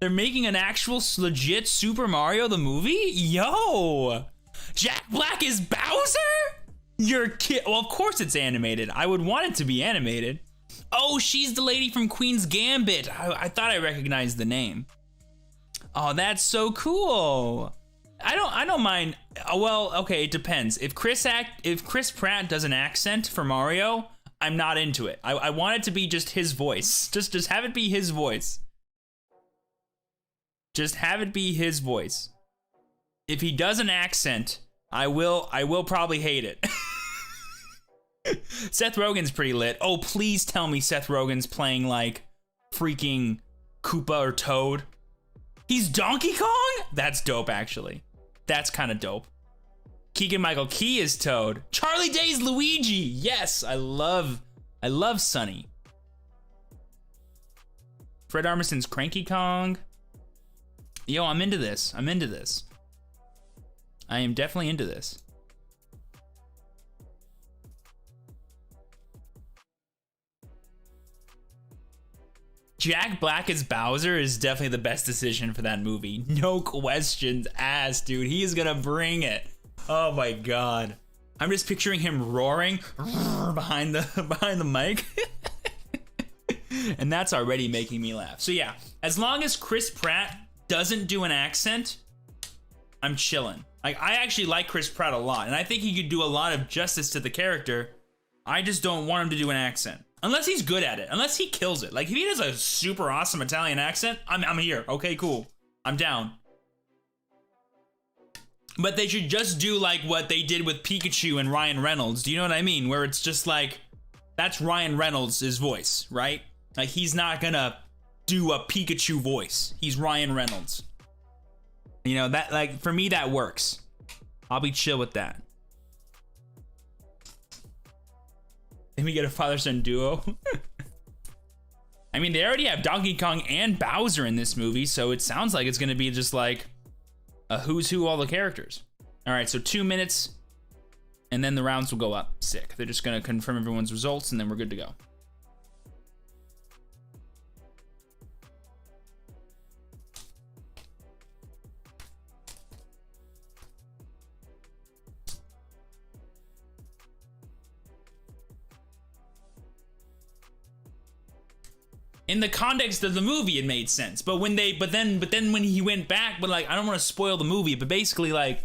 They're making an actual legit Super Mario the movie? Yo, Jack Black is Bowser? You're kid. Well, of course it's animated. I would want it to be animated. Oh, she's the lady from Queen's Gambit. I thought I recognized the name. Oh, that's so cool. I don't mind. Well, okay, it depends. If Chris Pratt does an accent for Mario, I'm not into it. I want it to be just his voice. Just have it be his voice. Just have it be his voice. If he does an accent, I will probably hate it. Seth Rogen's pretty lit. Oh, please tell me Seth Rogen's playing like freaking Koopa or Toad. He's Donkey Kong? That's dope, actually. That's kind of dope. Keegan-Michael Key is Toad. Charlie Day's Luigi. Yes, I love Sonny. Fred Armisen's Cranky Kong. Yo, I'm into this. I am definitely into this. Jack Black as Bowser is definitely the best decision for that movie. No questions asked, dude. He is gonna bring it. Oh my god. I'm just picturing him roaring behind the mic. And that's already making me laugh. So yeah, as long as Chris Pratt doesn't do an accent, I'm chilling. Like, I actually like Chris Pratt a lot, and I think he could do a lot of justice to the character. I just don't want him to do an accent. Unless he's good at it. Unless he kills it. Like, if he does a super awesome Italian accent, I'm here. Okay, cool. I'm down. But they should just do, like, what they did with Pikachu and Ryan Reynolds. Do you know what I mean? Where it's just, like, that's Ryan Reynolds' voice, right? Like, he's not gonna do a Pikachu voice. He's Ryan Reynolds. You know, that, like, for me, that works. I'll be chill with that. Then we get a father-son duo. I mean, they already have Donkey Kong and Bowser in this movie, so it sounds like it's gonna be just like a who's who all the characters. All right, so 2 minutes, and then the rounds will go up. Sick. They're just gonna confirm everyone's results, and then we're good to go. In the context of the movie, it made sense. But when then when he went back, but like, I don't want to spoil the movie, but basically like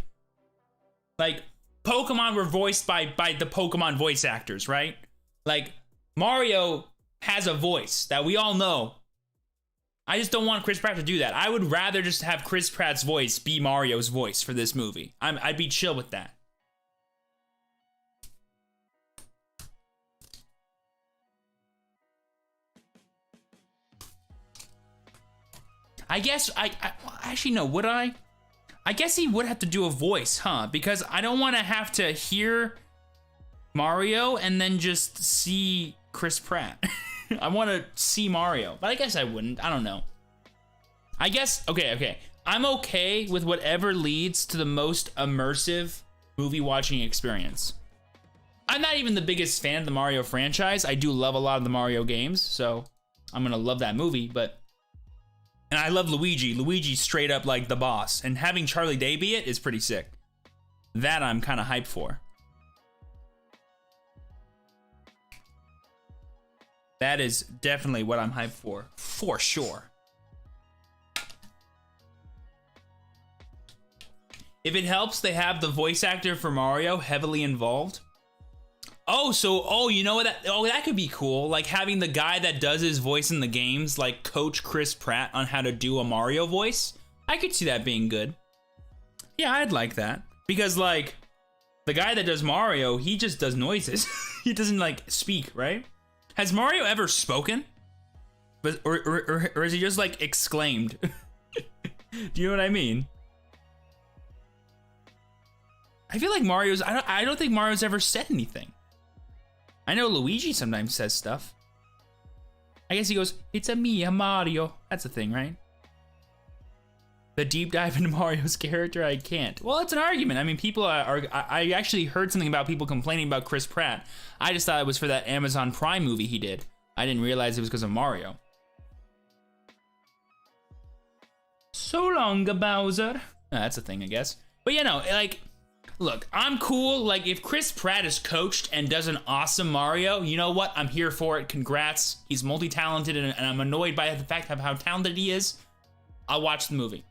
Pokemon were voiced by the Pokemon voice actors, right? Like, Mario has a voice that we all know. I just don't want Chris Pratt to do that. I would rather just have Chris Pratt's voice be Mario's voice for this movie. I'd be chill with that. I guess actually no, would I? I guess he would have to do a voice, huh? Because I don't want to have to hear Mario and then just see Chris Pratt. I want to see Mario, but I guess I wouldn't. I don't know. I guess, okay. I'm okay with whatever leads to the most immersive movie watching experience. I'm not even the biggest fan of the Mario franchise. I do love a lot of the Mario games, so I'm gonna love that movie, but... And I love Luigi. Luigi's straight up like the boss, and having Charlie Day be it is pretty sick. That I'm kind of hyped for. That is definitely what I'm hyped for sure. If it helps, they have the voice actor for Mario heavily involved. Oh, you know what? That could be cool. Like having the guy that does his voice in the games, like coach Chris Pratt on how to do a Mario voice. I could see that being good. Yeah, I'd like that. Because like, the guy that does Mario, he just does noises. He doesn't like speak, right? Has Mario ever spoken? But or is he just like exclaimed? Do you know what I mean? I feel like I don't think Mario's ever said anything. I know Luigi sometimes says stuff. I guess he goes, "It's a me, a Mario." That's the thing, right? The deep dive into Mario's character, I can't. Well, it's an argument. I mean, people I actually heard something about people complaining about Chris Pratt. I just thought it was for that Amazon Prime movie he did. I didn't realize it was because of Mario. So long, Bowser. That's a thing, I guess. But you know, like, look, I'm cool. Like, if Chris Pratt is coached and does an awesome Mario, you know what? I'm here for it. Congrats. He's multi-talented, and I'm annoyed by the fact of how talented he is. I'll watch the movie.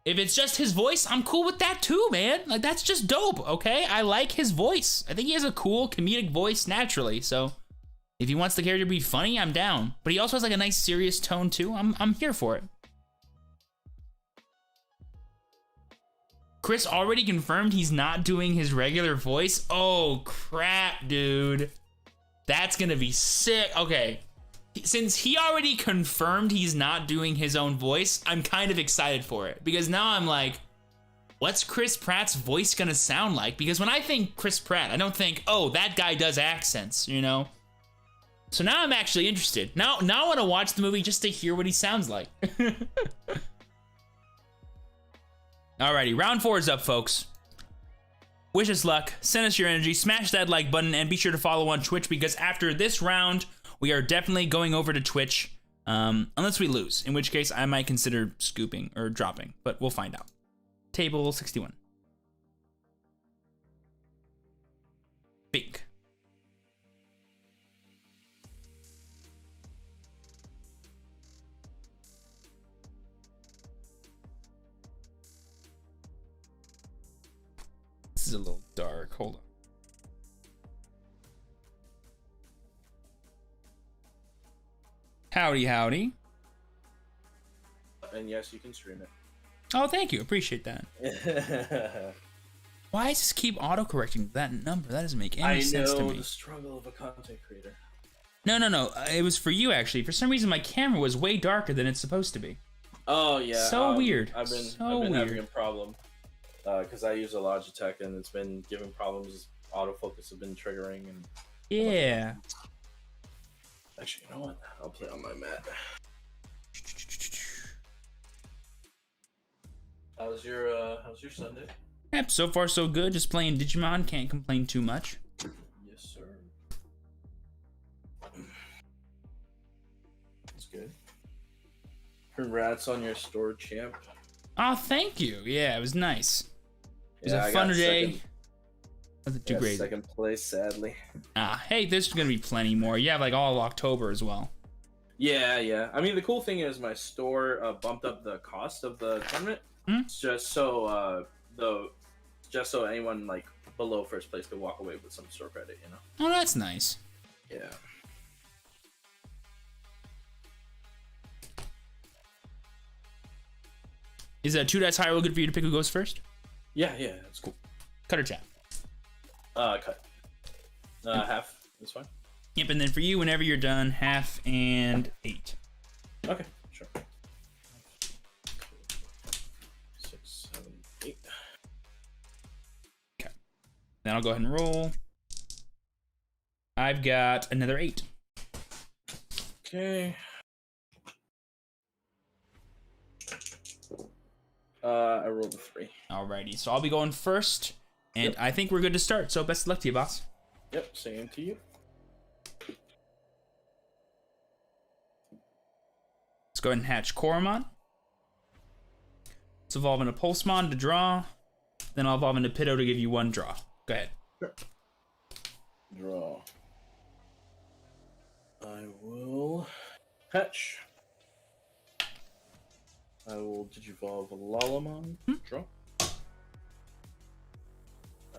If it's just his voice, I'm cool with that too, man. Like, that's just dope, okay? I like his voice. I think he has a cool comedic voice naturally, so if he wants the character to be funny, I'm down. But he also has like a nice serious tone too. I'm here for it. Chris already confirmed he's not doing his regular voice. Oh, crap, dude. That's gonna be sick. Okay. Since he already confirmed he's not doing his own voice, I'm kind of excited for it. Because now I'm like, what's Chris Pratt's voice gonna sound like? Because when I think Chris Pratt, I don't think, oh, that guy does accents, you know? So now I'm actually interested. Now I want to watch the movie just to hear what he sounds like. Alrighty, round 4 is up, folks. Wish us luck, send us your energy, smash that like button, and be sure to follow on Twitch, because after this round, we are definitely going over to Twitch, unless we lose, in which case I might consider scooping or dropping, but we'll find out. Table 61. Bink. This is a little dark. Hold on. Howdy, howdy. And yes, you can stream it. Oh, thank you. Appreciate that. Why does this keep autocorrecting that number? That doesn't make any sense to me. I know the struggle of a content creator. No. It was for you, actually. For some reason, my camera was way darker than it's supposed to be. Oh, yeah. So weird. I've been having a problem. Because I use a Logitech, and it's been giving problems. Autofocus has been triggering. And Yeah. Actually, you know what? I'll play on my mat. How's your Sunday? Yep, so far so good. Just playing Digimon. Can't complain too much. Yes, sir. That's good. Congrats on your store, champ. Oh, thank you. Yeah, it was nice. It was Yeah, a fun day. Nothing too Got crazy. second place, sadly. Hey, there's gonna be plenty more. You have like all of October as well. Yeah. I mean, the cool thing is my store bumped up the cost of the tournament, just so anyone like below first place could walk away with some store credit, you know. Oh, that's nice. Yeah. Is that 2 dice high good for you to pick who goes first? Yeah, that's cool. Cut or chat? Cut. Half. That's fine. Yep, and then for you, whenever you're done, half and 8. Okay, sure. Then I'll go ahead and roll. I've got another 8. Okay. I rolled a 3. Alrighty, so I'll be going first, and I think we're good to start. So best of luck to you, boss. Yep, same to you. Let's go ahead and hatch Koromon. Let's evolve into Pulsemon to draw. Then I'll evolve into Pitto to give you 1 draw. Go ahead. Sure. Draw. I will hatch. I will Digivolve Lalamon. Draw.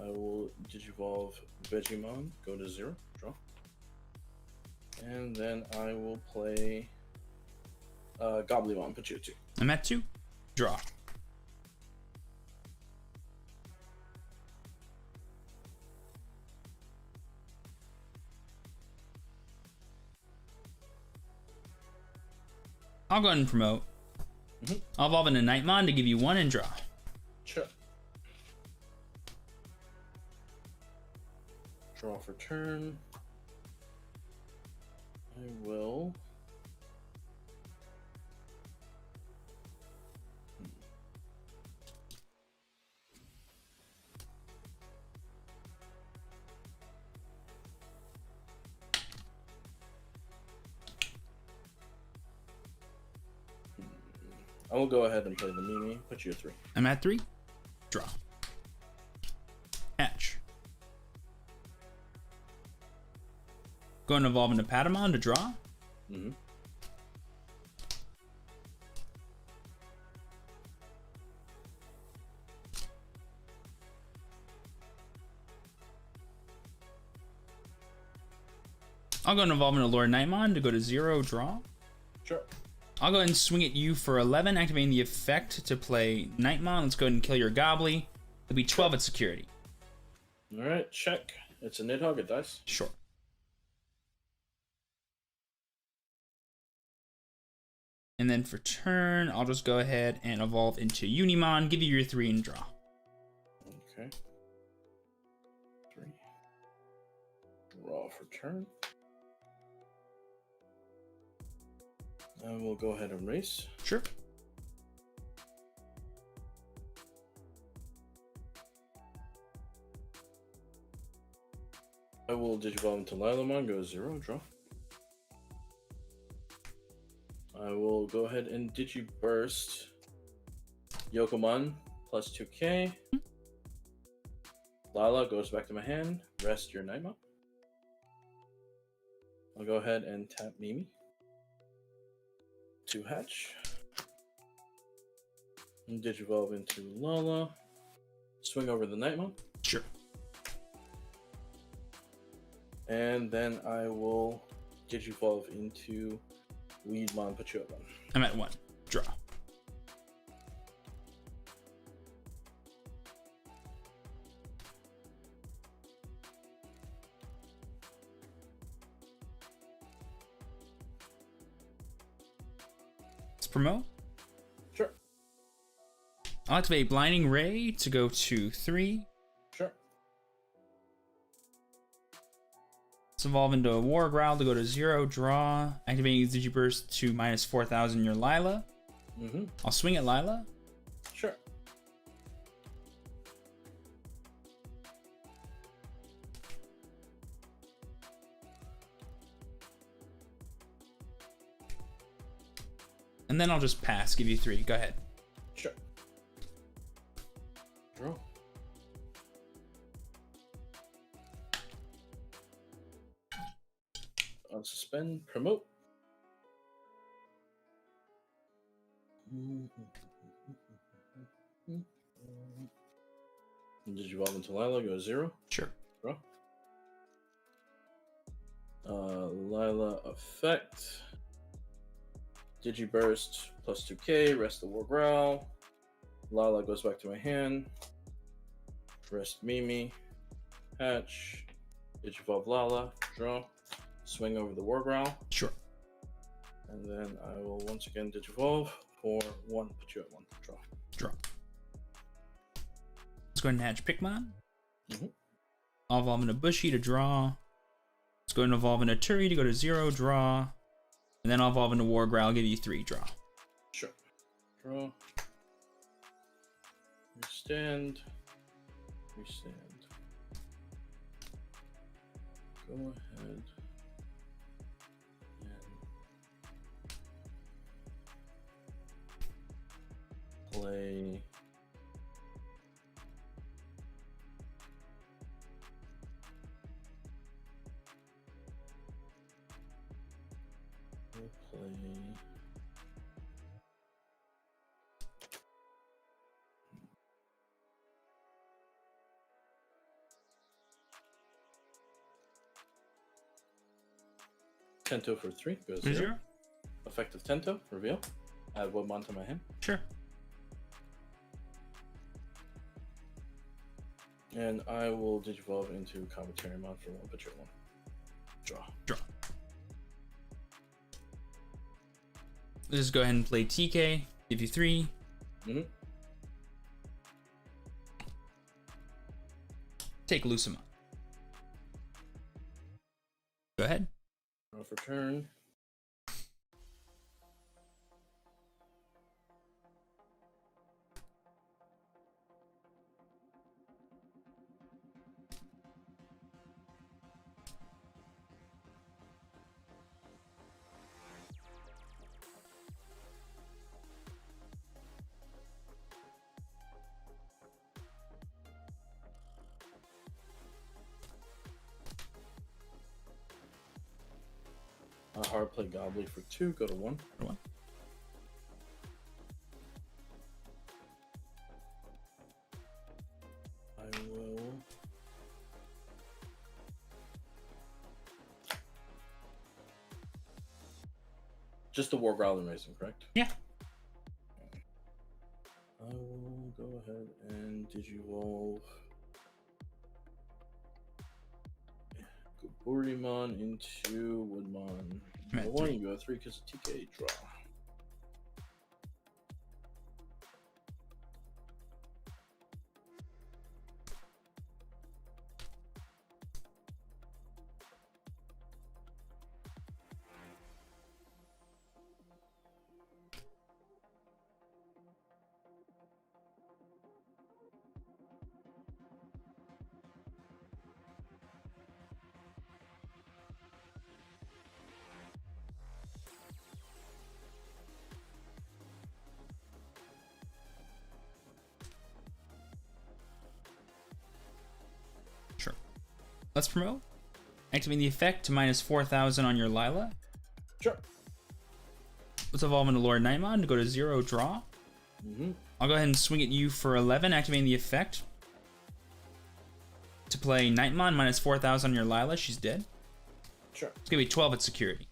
I will Digivolve Vegemon. Go to 0. Draw. And then I will play Goblymon. Put you at 2. I'm at 2. Draw. I'll go ahead and promote. I'll evolve into Nightmon to give you 1 and draw. Sure. Draw for turn. I will. I will go ahead and play the Mimi. Put you at 3. I'm at 3. Draw. Hatch. Go and evolve into Patamon to draw. I'll go and evolve into Lord Nightmon to go to 0, draw. Sure. I'll go ahead and swing at you for 11, activating the effect to play Nightmon. Let's go ahead and kill your Gobbly. It'll be 12 at security. Alright, check. It's a Nidhogg, it dies. Sure. And then for turn, I'll just go ahead and evolve into Unimon, give you your 3 and draw. Okay. 3. Draw for turn. I will go ahead and race. Sure. I will Digivolve into Lilamon, go 0, draw. I will go ahead and Digiburst Yokomon plus 2k. Lala goes back to my hand. Rest your Nightmon. I'll go ahead and tap Mimi to hatch. And Digivolve into Lala. Swing over the Nightmon. Sure. And then I will Digivolve into Weedmon, put you at 1. I'm at 1. Draw. Let's promote. Sure. I'll activate Blinding Ray to go to 3. Sure. Let's evolve into a War Growl to go to 0, draw. Activating Digiburst to minus 4,000 your Lila. I'll swing at Lila. Sure. And then I'll just pass, give you 3. Go ahead. Sure. Draw. Unsuspend, promote. Digivolve into Lila, go 0. Sure. Draw. Lila effect. Digiburst plus 2k, rest the War Growl. Lala goes back to my hand. Rest Mimi. Hatch. Digivolve Lala. Draw. Swing over the War Growl. Sure. And then I will once again Digivolve for 1. Put you at 1. Draw. Draw. Let's go ahead and hatch Pikmon. I'll evolve into Bushy to draw. Let's go and evolve into Turi to go to 0, draw. And then I'll evolve into War Growl, give you 3, draw. Sure. Draw. Restand. Restand. Go ahead. And play. We'll play. Tento for 3 goes 0. 0. Effective Tento, reveal. Add Woodmon to my hand. Sure. And I will Digivolve into Commentary Mon for 1, put your 1. Draw. Draw. Let's just go ahead and play TK, give you 3. Mm-hmm. Take Lucima. Go ahead. Draw for turn. Hard play Gobbly for 2, go to 1. For 1. I will. Just the War Growler Mason, correct? Yeah. I will go ahead and Digivolve Burimon into Woodmon. I'm at 1, 3. you go 3 because of TK draw. Sure. Let's promote. Activate the effect to minus 4,000 on your Lila. Sure. Let's evolve into Lord Nightmon to go to 0, draw. Mm-hmm. I'll go ahead and swing at you for 11, activating the effect to play Nightmon minus 4,000 on your Lila. She's dead. Sure. It's gonna be 12 at security.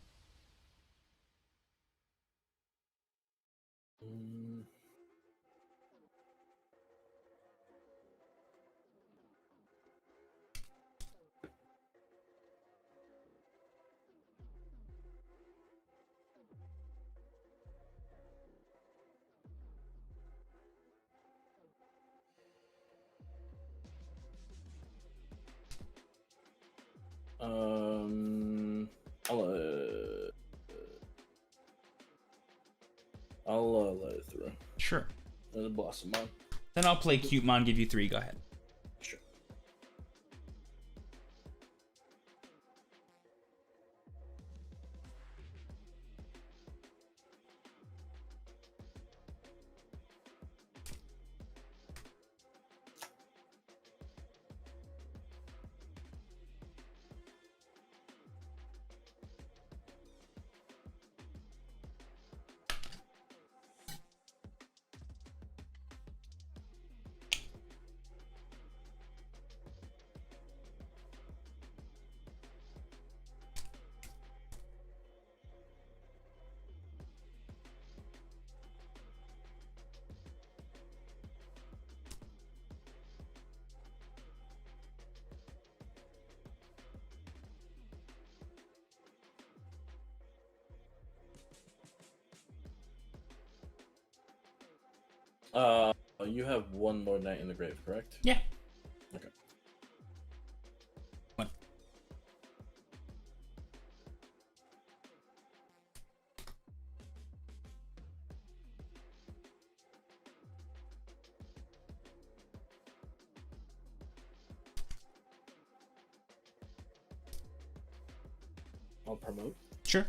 I'll let it through. Sure. There's a Blossom on. Then I'll play Cutemon, give you 3. Go ahead. Sure. You have 1 Lord Knight in the grave, correct? Yeah. Okay. I'll promote. Sure.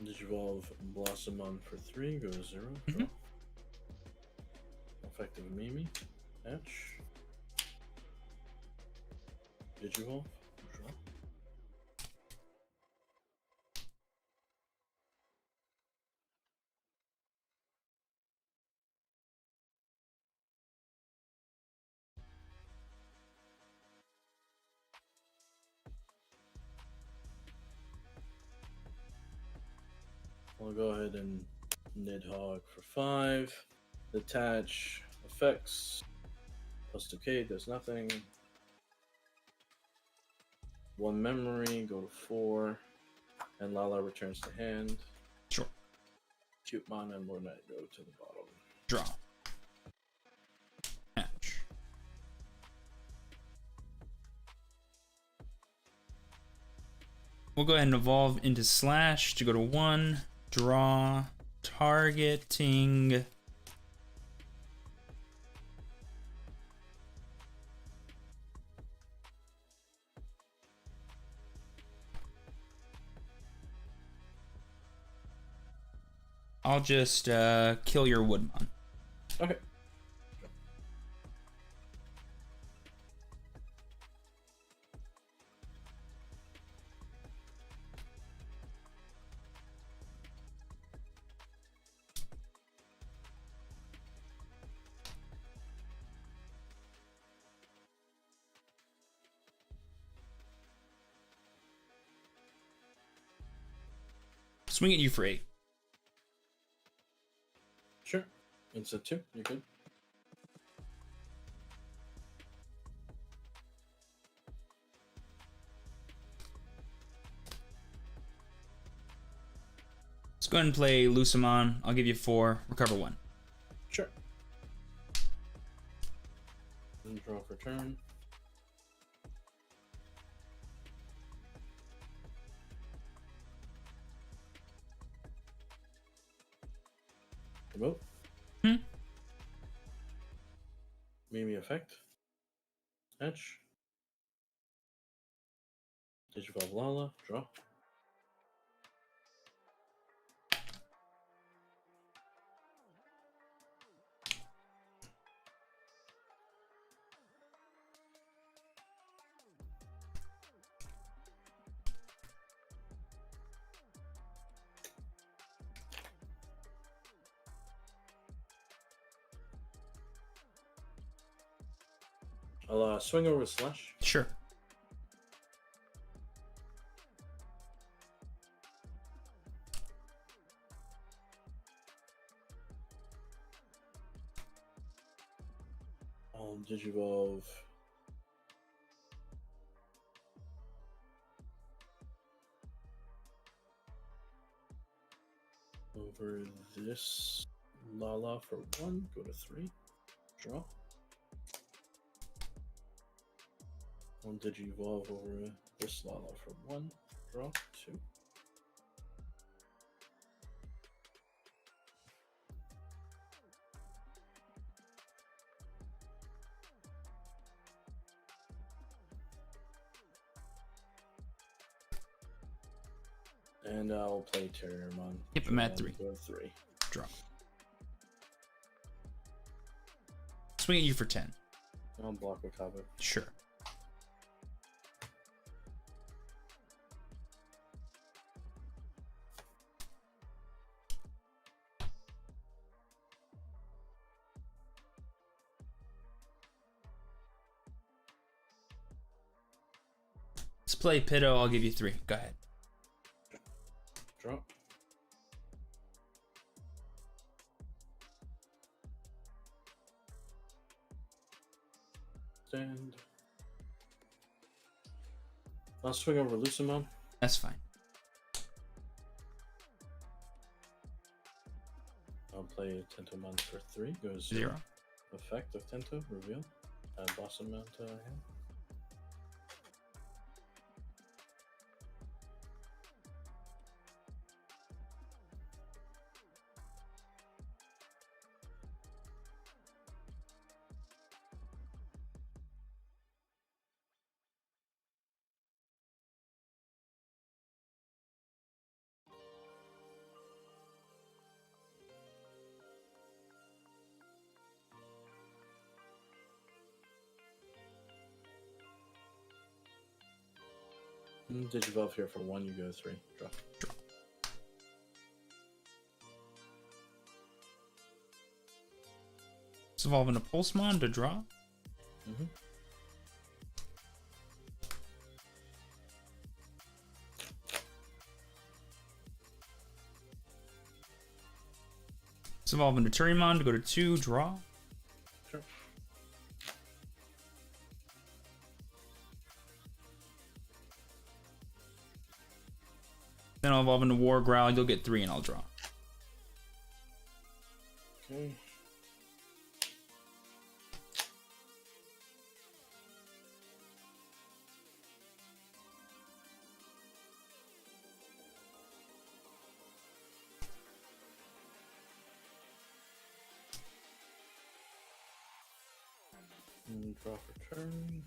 Digivolve Blossomon for 3, go to 0. Draw. Effective Mimi. Hatch. Digivolve. Draw. I'll go ahead and Nidhogg for 5. Detach effects. Plus 2k, there's nothing. 1 memory, go to 4. And Lala returns to hand. Sure. Cutemon and Lornette go to the bottom. Draw. Hatch. We'll go ahead and evolve into Slash to go to 1. Draw. Targeting. I'll just kill your Woodmon. Okay. Swing at you for 8. Sure. It's a 2. You're good. Let's go ahead and play Lucamon. I'll give you 4. Recover 1. Sure. And draw for turn. Promote. Mimi effect. Etch. Digivolve Lala. Draw. I'll swing over Slash. Sure. I'll Digivolve. Over this Lala for 1, go to 3. Draw. I'll Digivolve over this Lala for 1. Draw. 2. And I'll play Terriermon. Yep, I'm at 3. Go to 3. Draw. Swing at you for 10. I'll block with Kaba. Sure. Let's play Pitto. I'll give you 3. Go ahead. Draw. Stand. I'll swing over Lucamon. That's fine. I'll play Tentomon for 3. Goes 0. Effect of Tento. Reveal. Blossomon to hand. Digivolve here for 1, you go 3. Draw. Let's evolve into Pulsemon to draw. Mm-hmm. Let's evolve into Turimon to go to 2, draw. Sure. Then I'll evolve into War Growl. You'll get 3 and I'll draw. Okay. And draw for turn.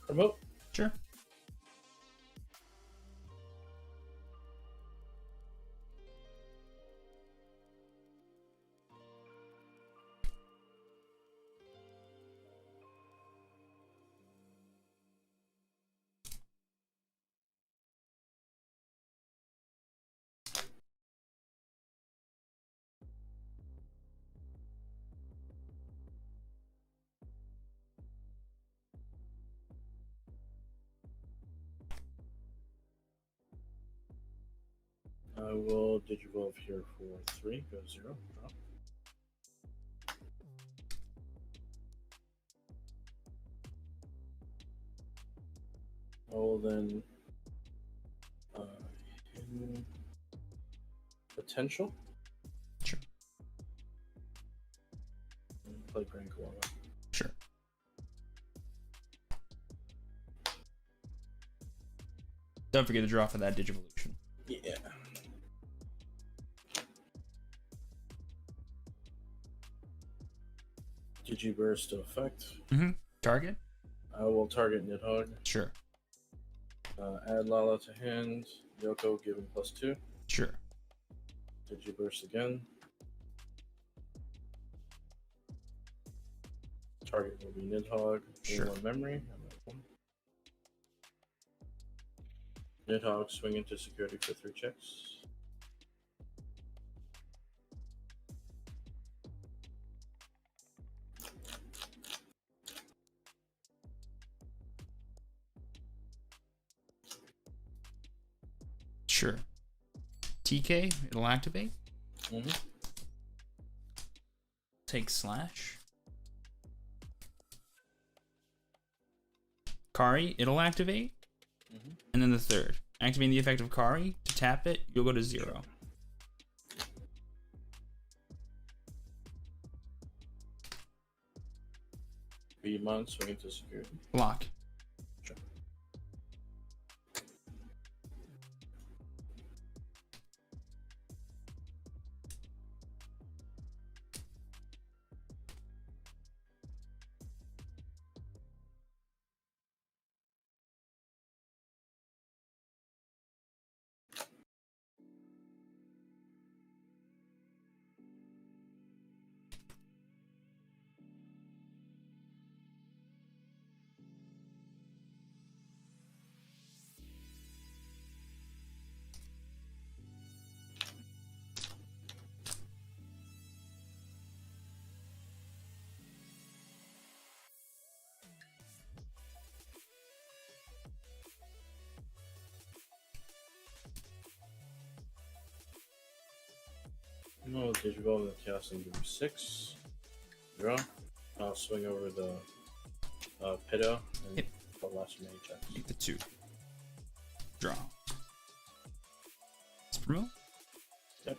Promote. Sure. I will Digivolve here for 3, go 0. Draw. I will then hidden potential. Sure. And play Grand Koala. Sure. Don't forget to draw for that Digivolution. Yeah. Digiburst to effect. Mm-hmm. Target? I will target Nidhogg. Sure. Add Lala to hand. Yoko give him +2. Sure. Digiburst again. Target will be Nidhogg. Sure. One memory. Nidhogg swing into security for 3 checks. Sure. TK, it'll activate. Mm-hmm. Take slash. Kari, it'll activate. Mm-hmm. And then the third. Activating the effect of Kari. To tap it, you'll go to 0. Digimon swing into security. Block. Sure. No, Digivolve in the Chaos and give him 6. Draw. I'll swing over the Pedo and Yep. the last many checks. Take the 2. Draw. Let's promote. Yep.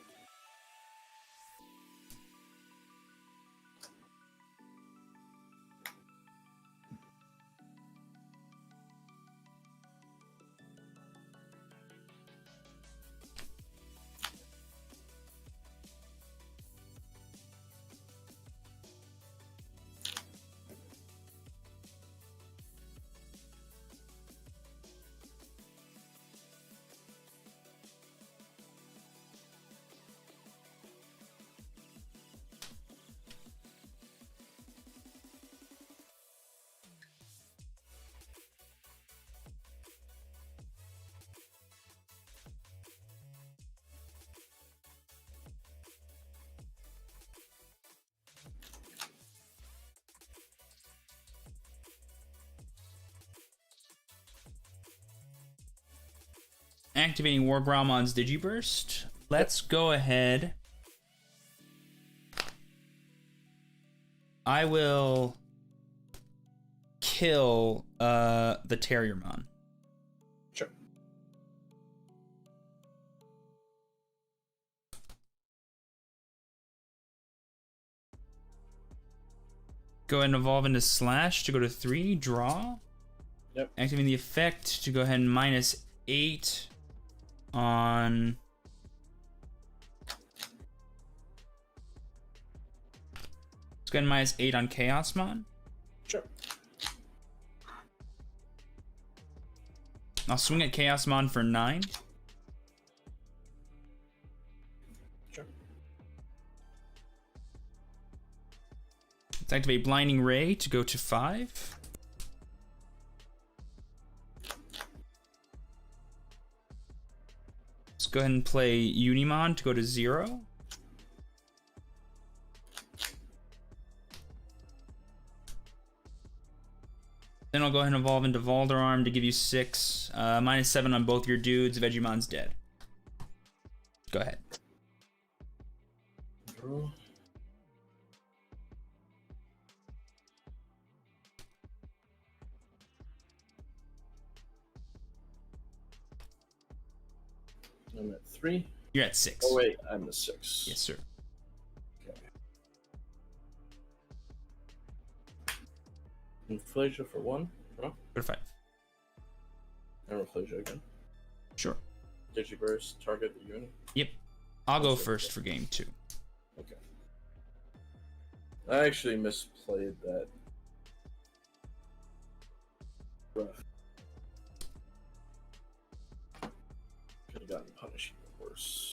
Activating War Grommon's Digiburst. Let's go ahead. I will kill the Terriermon. Sure. Go ahead and evolve into Slash to go to 3, draw. Yep. Activating the effect to go ahead and -8 on... Let's go ahead and -8 on Chaosmon. Sure. I'll swing at Chaosmon for 9. Sure. Let's activate Blinding Ray to go to 5. Let's go ahead and play Unimon to go to 0. Then I'll go ahead and evolve into Valderarm to give you 6. -7 on both your dudes. Vegimon's dead. Go ahead. Draw. I'm at 3. You're at 6. Oh wait, I'm at 6. Yes, sir. Okay. Inflasia for 1. Draw. Go to 5. And Inflasia again. Sure. Digiburst, target the unit. Yep. I'll go first for game 2. Okay. I actually misplayed that. Rough. Could have gotten punished even worse.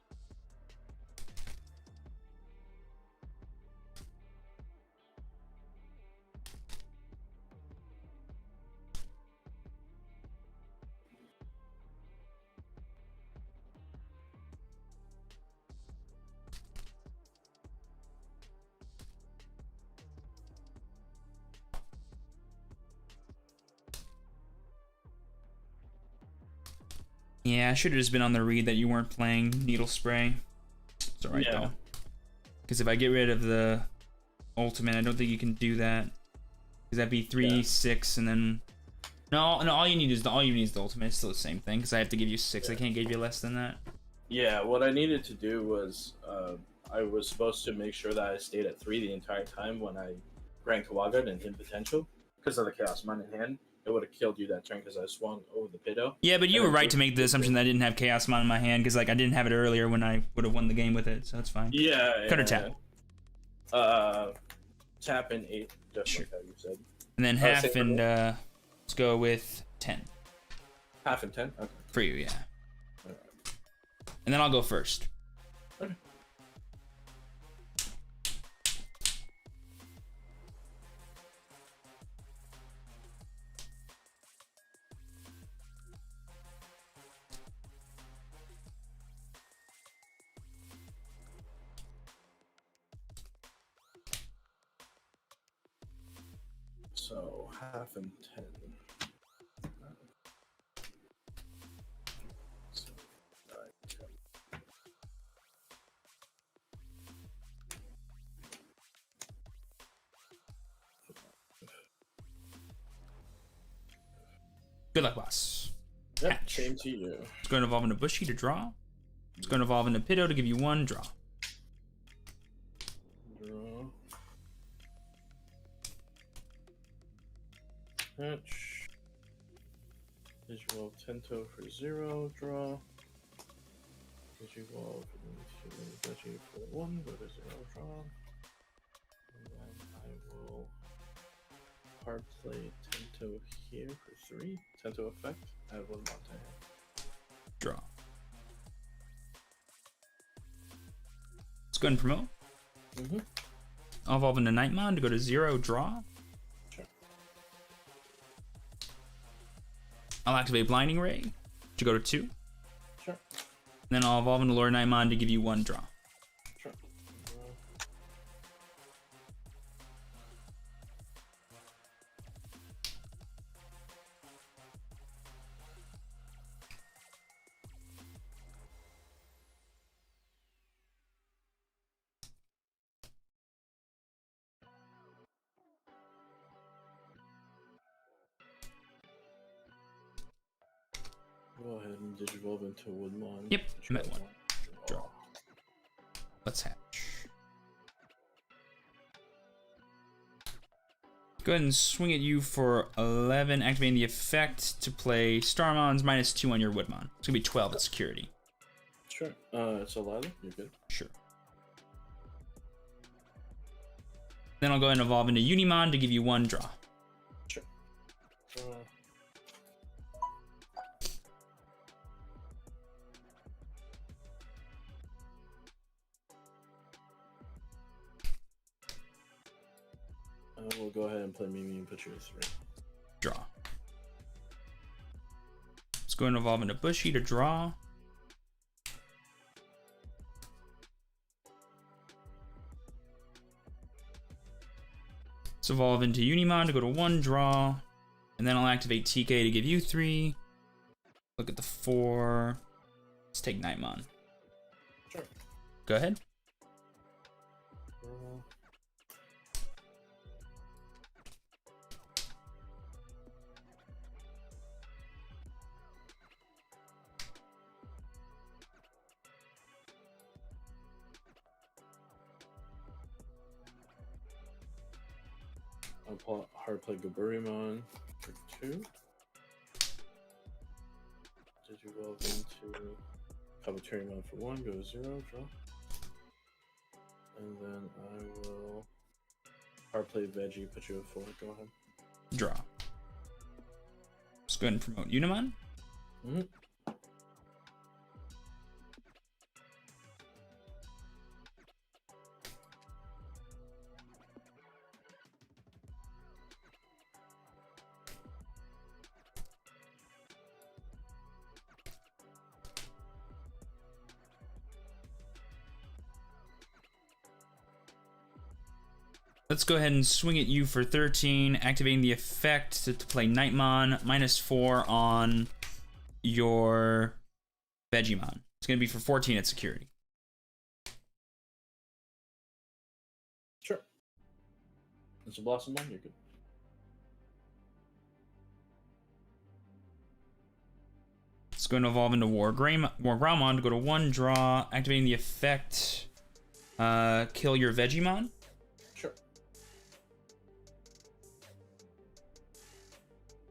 Yeah, I should have just been on the read that you weren't playing Needle Spray. It's alright Yeah. though. Because if I get rid of the ultimate, I don't think you can do that. Because that'd be 3, Yeah. 6, and then... No, all you need is the ultimate. It's still the same thing, because I have to give you 6. I can't give you less than that. Yeah, what I needed to do was I was supposed to make sure that I stayed at 3 the entire time when I Grand Kawaga and hit potential. Because of the Chaos Mon in hand, it would have killed you that turn because I swung over the Piddo. Yeah, but you were right to make the assumption that I didn't have Chaosmon in my hand, because like I didn't have it earlier when I would have won the game with it, so that's fine. Yeah. Cut or tap. Tap in 8, just Sure. like how you said. And then half and let's go with 10. Half and 10? Okay. For you, yeah. Alright. And then I'll go first. Okay. So, half and 10. So, 9, 10. Good luck, boss. Yep, Hatch. same to you. It's going to evolve into Bushy to draw. It's going to evolve into Piddo to give you 1 draw. Draw. Hatch. Digivolve Tento for 0, draw. Digivolve into Veggie for 1, go to 0, draw. And then I will hard play Tento here for 3. Tento effect, I have 1 more time. Draw. Let's go ahead and promote. Mm-hmm. I'll evolve into Nightmon to go to 0, draw. Sure. I'll activate Blinding Ray to go to 2. Sure. Then I'll evolve into Lord Nightmon to give you 1 draw. Sure. Go ahead and digivolve into Woodmon. Yep, met one. Draw. Let's hatch. Go ahead and swing at you for 11, activating the effect to play Starmon's -2 on your Woodmon. It's gonna be 12 at security. Sure. It's a ladder. You're good. Sure. Then I'll go ahead and evolve into Unimon to give you 1 draw. Sure. We'll go ahead and play Mimi and put you at 3. Draw. Let's go ahead and evolve into Bushy to draw. Let's evolve into Unimon to go to 1 draw. And then I'll activate TK to give you 3. Look at the 4. Let's take Nightmon. Sure. Go ahead. I'll hard play Gaburimon for 2. Digivolve into Kabuterimon for 1, go to 0, draw. And then I will hard play Veggie, put you at 4, go ahead. Draw. Let's go ahead and promote Unimon. Mm-hmm. Let's go ahead and swing at you for 13, activating the effect to play Nightmon, -4 on your Vegemon. It's going to be for 14 at security. Sure. It's a Blossom Mon, you're good. It's going to evolve into War Groundmon to go to 1 draw, activating the effect, kill your Vegemon. Sure.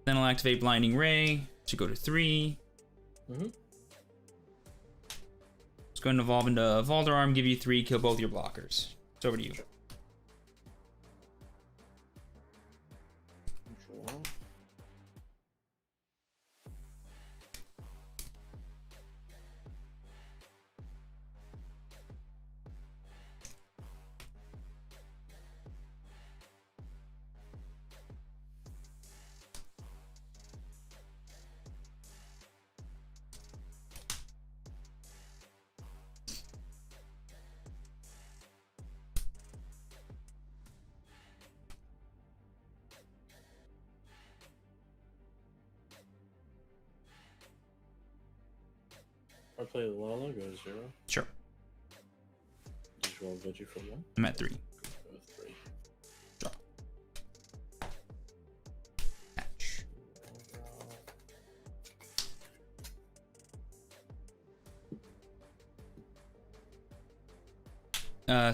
Then I'll activate Blinding Ray to go to 3. Mm-hmm. It's going to evolve into Valderarm, give you 3, kill both your blockers. It's over to you. Sure. Control. I play the Lala, go to 0. Sure. Digivolve Veggie for 1. I'm at 3. Go to 3. Draw. Hatch.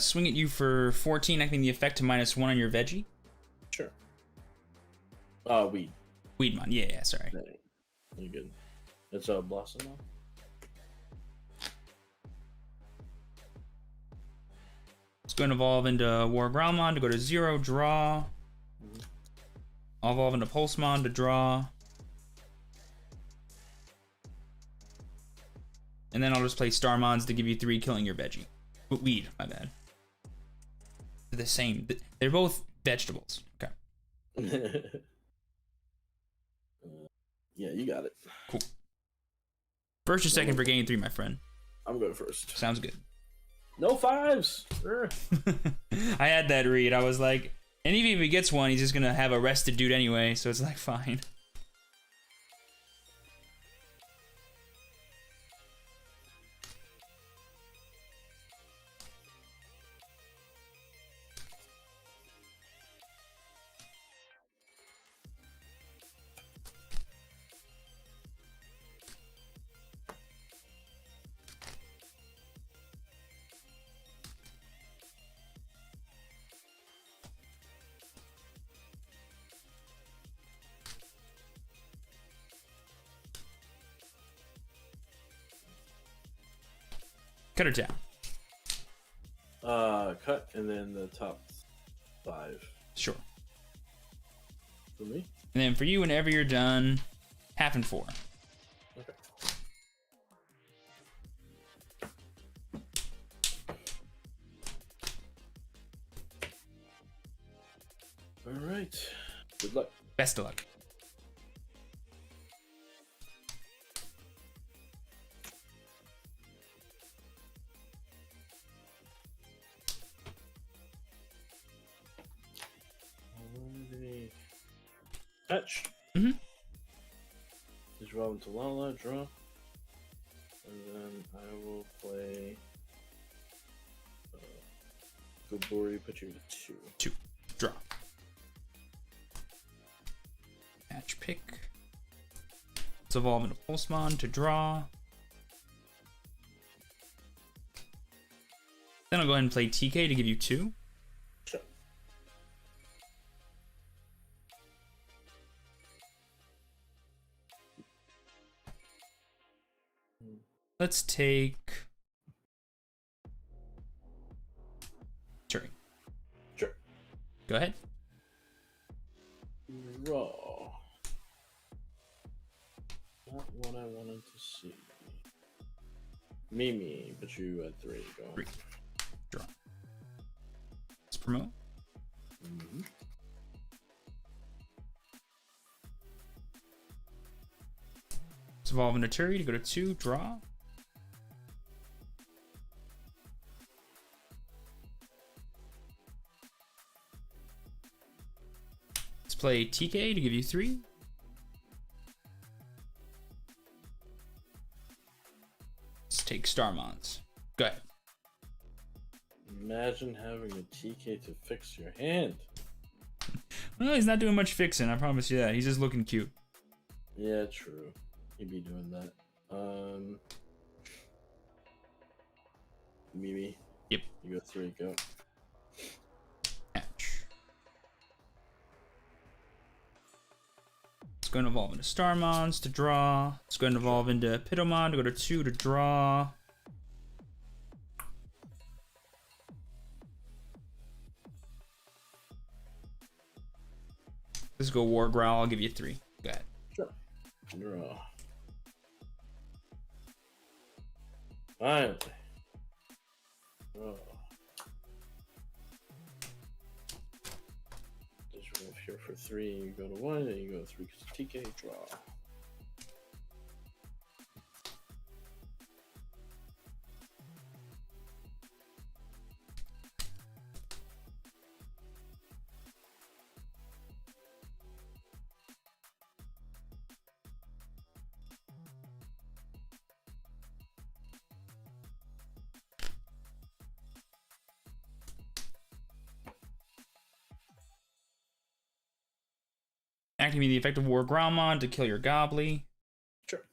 Swing at you for 14, activating the effect to -1 on your Veggie. Sure. Weed. Weedmon, yeah, sorry. Yeah, you're good. It's a Blossom Mon. It's going to evolve into War Groundmon to go to 0, draw. I'll evolve into Pulsemon to draw. And then I'll just play Starmons to give you 3, killing your Veggie. Weed, my bad. They're the same. They're both vegetables. Okay. Yeah, you got it. Cool. First or second for game 3, my friend. I'm going first. Sounds good. No 5s! I had that read. I was like, and even if he gets one, he's just gonna have a rested dude anyway, so it's like, fine. Cut or tap? Cut and then the top 5 Sure. for me. And then for you, whenever you're done, half and 4. Okay. All right. Good luck. Best of luck. Alrighty. Touch. Mm-hmm. Draw into Lala, draw. And then I will play Gobori, put you to 2. 2. Draw. Match pick. Let's evolve into Pulsemon to draw. Then I'll go ahead and play TK to give you 2. Sure. Let's take Cherry. Sure. Go ahead. Draw. Not what I wanted to see. Mimi, put you at 3. Go on. 3. Draw. Let's promote. Mm-hmm. Let's evolve into Turi to go to 2. Draw. Let's play TK to give you 3. Let's take Starmons. Go ahead. Imagine having a TK to fix your hand. Well, he's not doing much fixing, I promise you that. He's just looking cute. Yeah, true. He'd be doing that. Mimi. Yep. You go 3, go. Match. It's going to evolve into Starmons to draw. It's going to evolve into Pitomon to go to 2 to draw. Let's go War Growl. I'll give you 3. Go ahead. Sure. Draw. Finally. Draw. Just move here for 3. You go to 1, and you go 3 because TK. Draw. Activate the effect of War Growlmon to kill your Gobbly. Sure.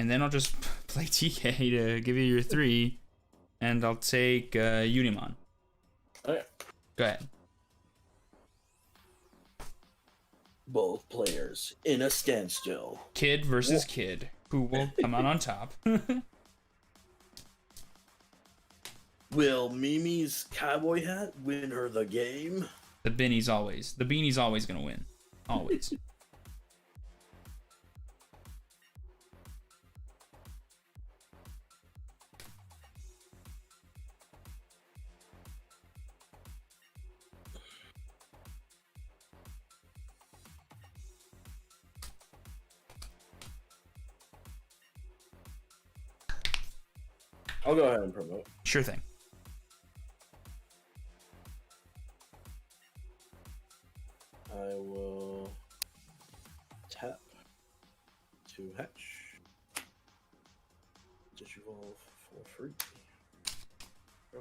And then I'll just play TK to give you your 3. And I'll take Unimon. Okay. Go ahead. Both players in a standstill. Kid versus kid. Who will come out on top? Will Mimi's cowboy hat win her the game? The beanie's always gonna win. Always. I'll go ahead and promote. Sure thing. I will tap to hatch. Just evolve for free. Go.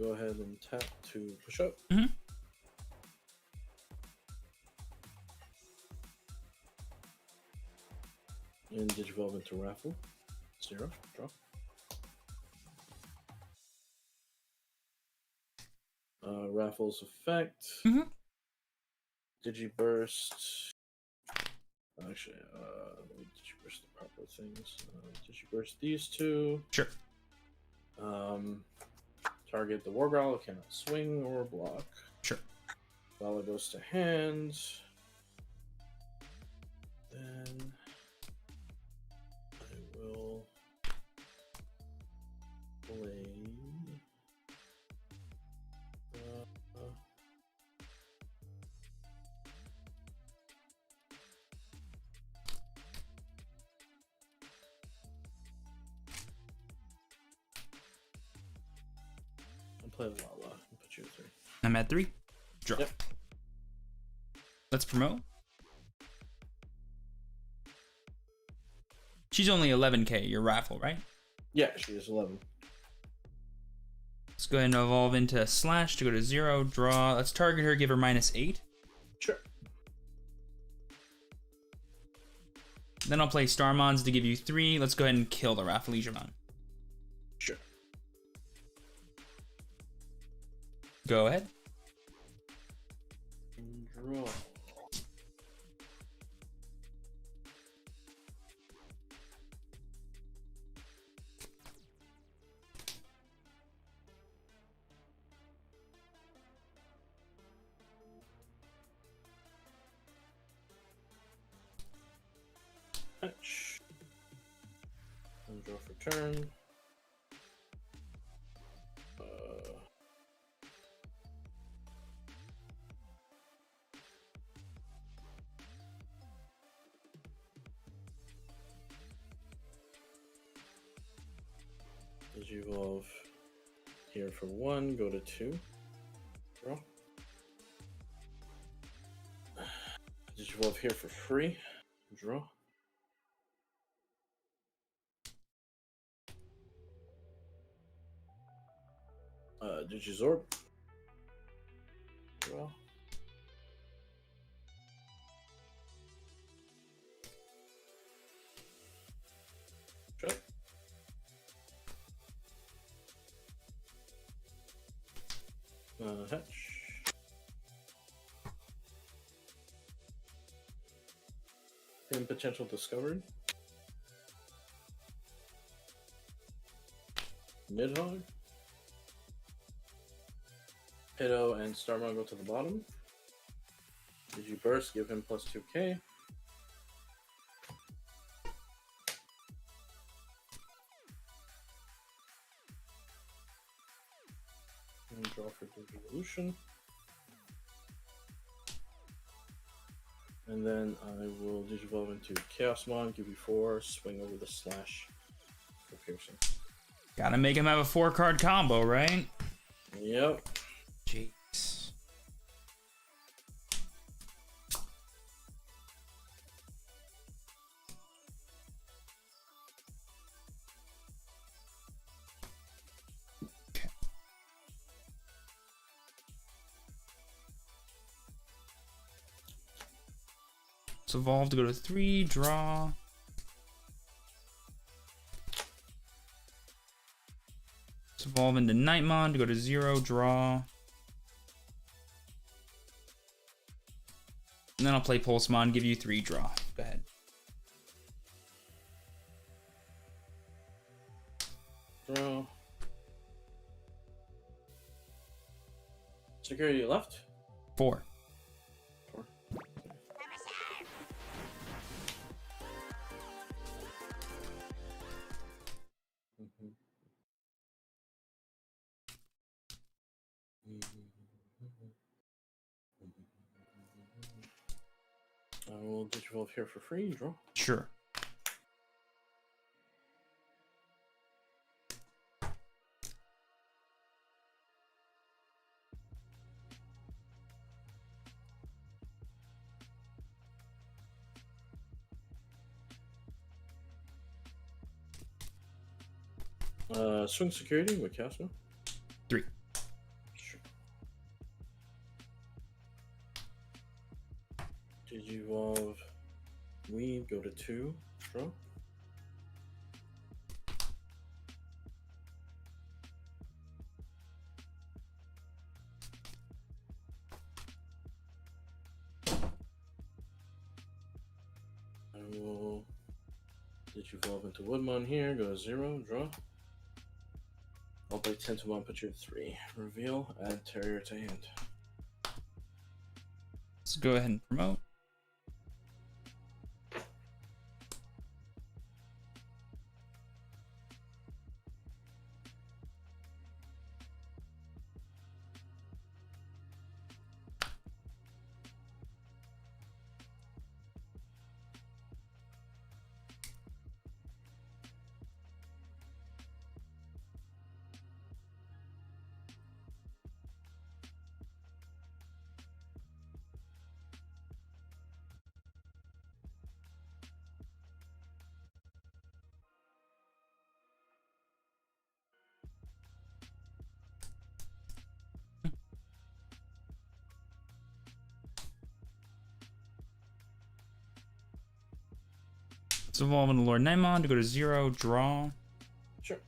go ahead and tap to push up. Mhm. And Digivolve into Raffle. 0. Draw. Raffle's effect. Mhm. Digiburst. Actually, let me Digiburst the proper things. Digiburst these two. Sure. Target the War Growl cannot swing or block. Sure. Growl goes to hand. Then I will play. I'll play Lala and put you at 3. I'm at 3. Draw. Yep. Let's promote. She's only 11k, your Raffle, right? Yeah, she is 11. Let's go ahead and evolve into Slash to go to 0. Draw. Let's target her, give her -8. Sure. Then I'll play Starmons to give you 3. Let's go ahead and kill the Raffleisemon. Sure. Go ahead. Draw. Touch. And draw for turn. Digivolve here for 1, go to 2. Draw. Digivolve here for free. Draw. Digizorb. Draw. Sure. Hatch. Hidden potential discovered. Nidhogg. Pitto and Starmon go to the bottom. Digiburst, give him plus 2k. And draw for Digivolution. And then I will Digivolve into Chaosmon, give you 4, swing over the Slash for piercing. Gotta make him have a 4-card combo, right? Yep. Jeez. Okay. Let's evolve to go to 3, draw. Let's evolve into Nightmon to go to 0, draw. And then I'll play Pulsemon, give you 3, draw. Go ahead. Draw. Security left. 4. 4. I will Digivolve here for free. Draw. Sure. Swing security with Casmo. 3. Digivolve. We go to 2. Draw. I will Digivolve into Woodmon here. Go to 0. Draw. I'll play 10 to 1. Put you at 3. Reveal. Add Terrier to hand. Let's go ahead and promote. Let's evolve into Lord Naimon to go to 0. Draw. Sure.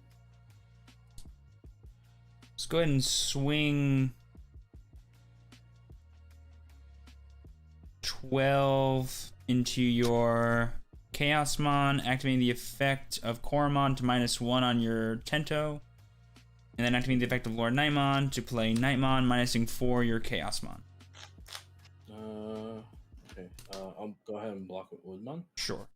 Let's go ahead and swing 12 into your Chaosmon, activating the effect of Koromon to -1 on your Tento, and then activating the effect of Lord Naimon to play Nightmon, minusing 4 your Chaosmon. Okay. I'll go ahead and block with Woodmon. Sure.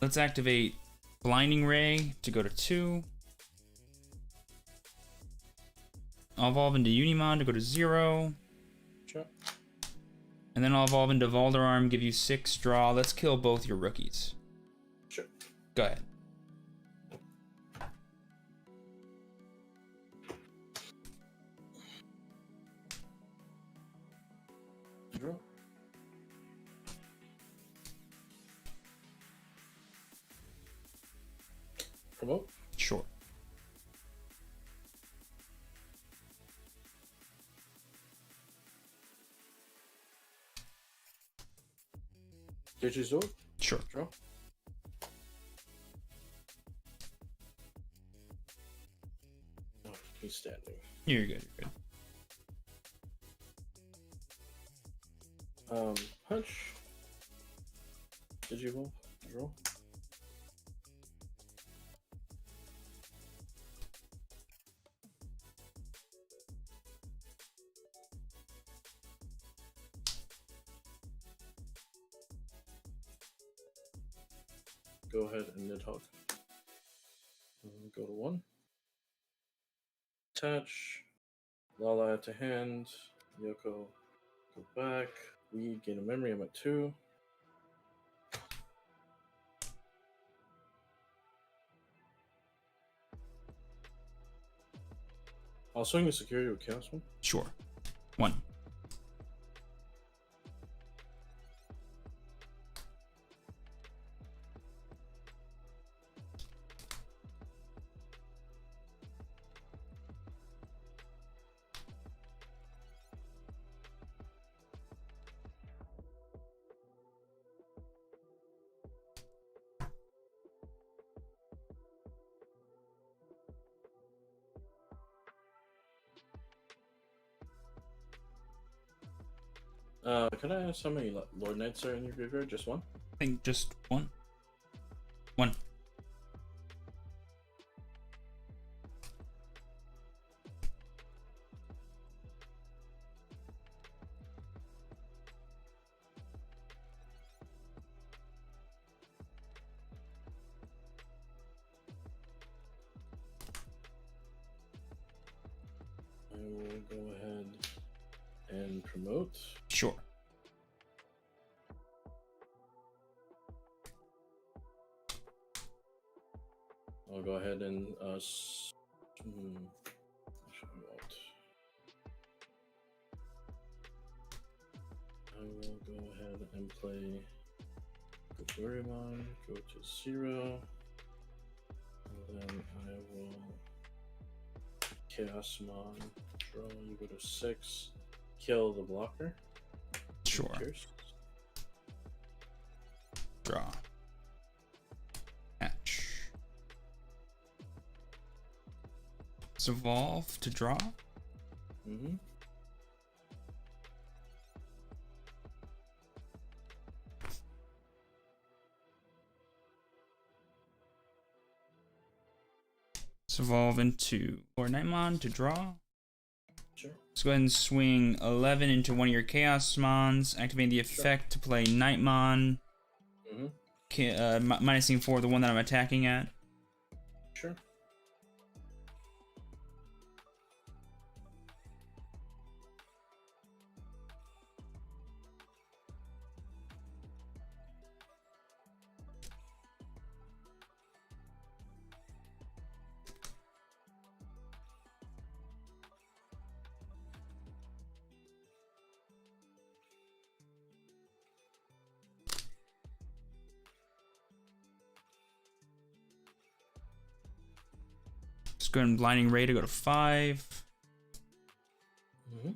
Let's activate Blinding Ray to go to 2. I'll evolve into Unimon to go to 0. Sure. And then I'll evolve into Valderarm, give you 6 draw. Let's kill both your rookies. Sure. Go ahead. Draw. Promote. Sure. Digizord. Sure. Draw. Oh, he's standing. You're good. You're good. Punch. Digivolve. Draw. Go ahead and Nidhogg. Go to 1. Attach. Lala to hand. Yoko. Go back. We gain a memory. I'm at 2. I'll swing the security with Chaos one. Sure. 1. Can I ask how many Lord Knights are in your graveyard? Just 1? I think just 1. 1. promote. Sure. I'll go ahead and I will go ahead and play Digimon, go to 0, and then I will Chaosmon, draw, you go to 6, kill the blocker. Sure. Cheers. Draw. Hatch. Let's evolve to draw. Mm-hmm. Let's evolve into Nightmon to draw. Sure. Let's go ahead and swing 11 into one of your Chaosmons, activating the effect to play Nightmon. Mm-hmm. Minusing 4 the one that I'm attacking at. Sure. Let's go ahead and Blinding Ray to go to 5. Mm-hmm.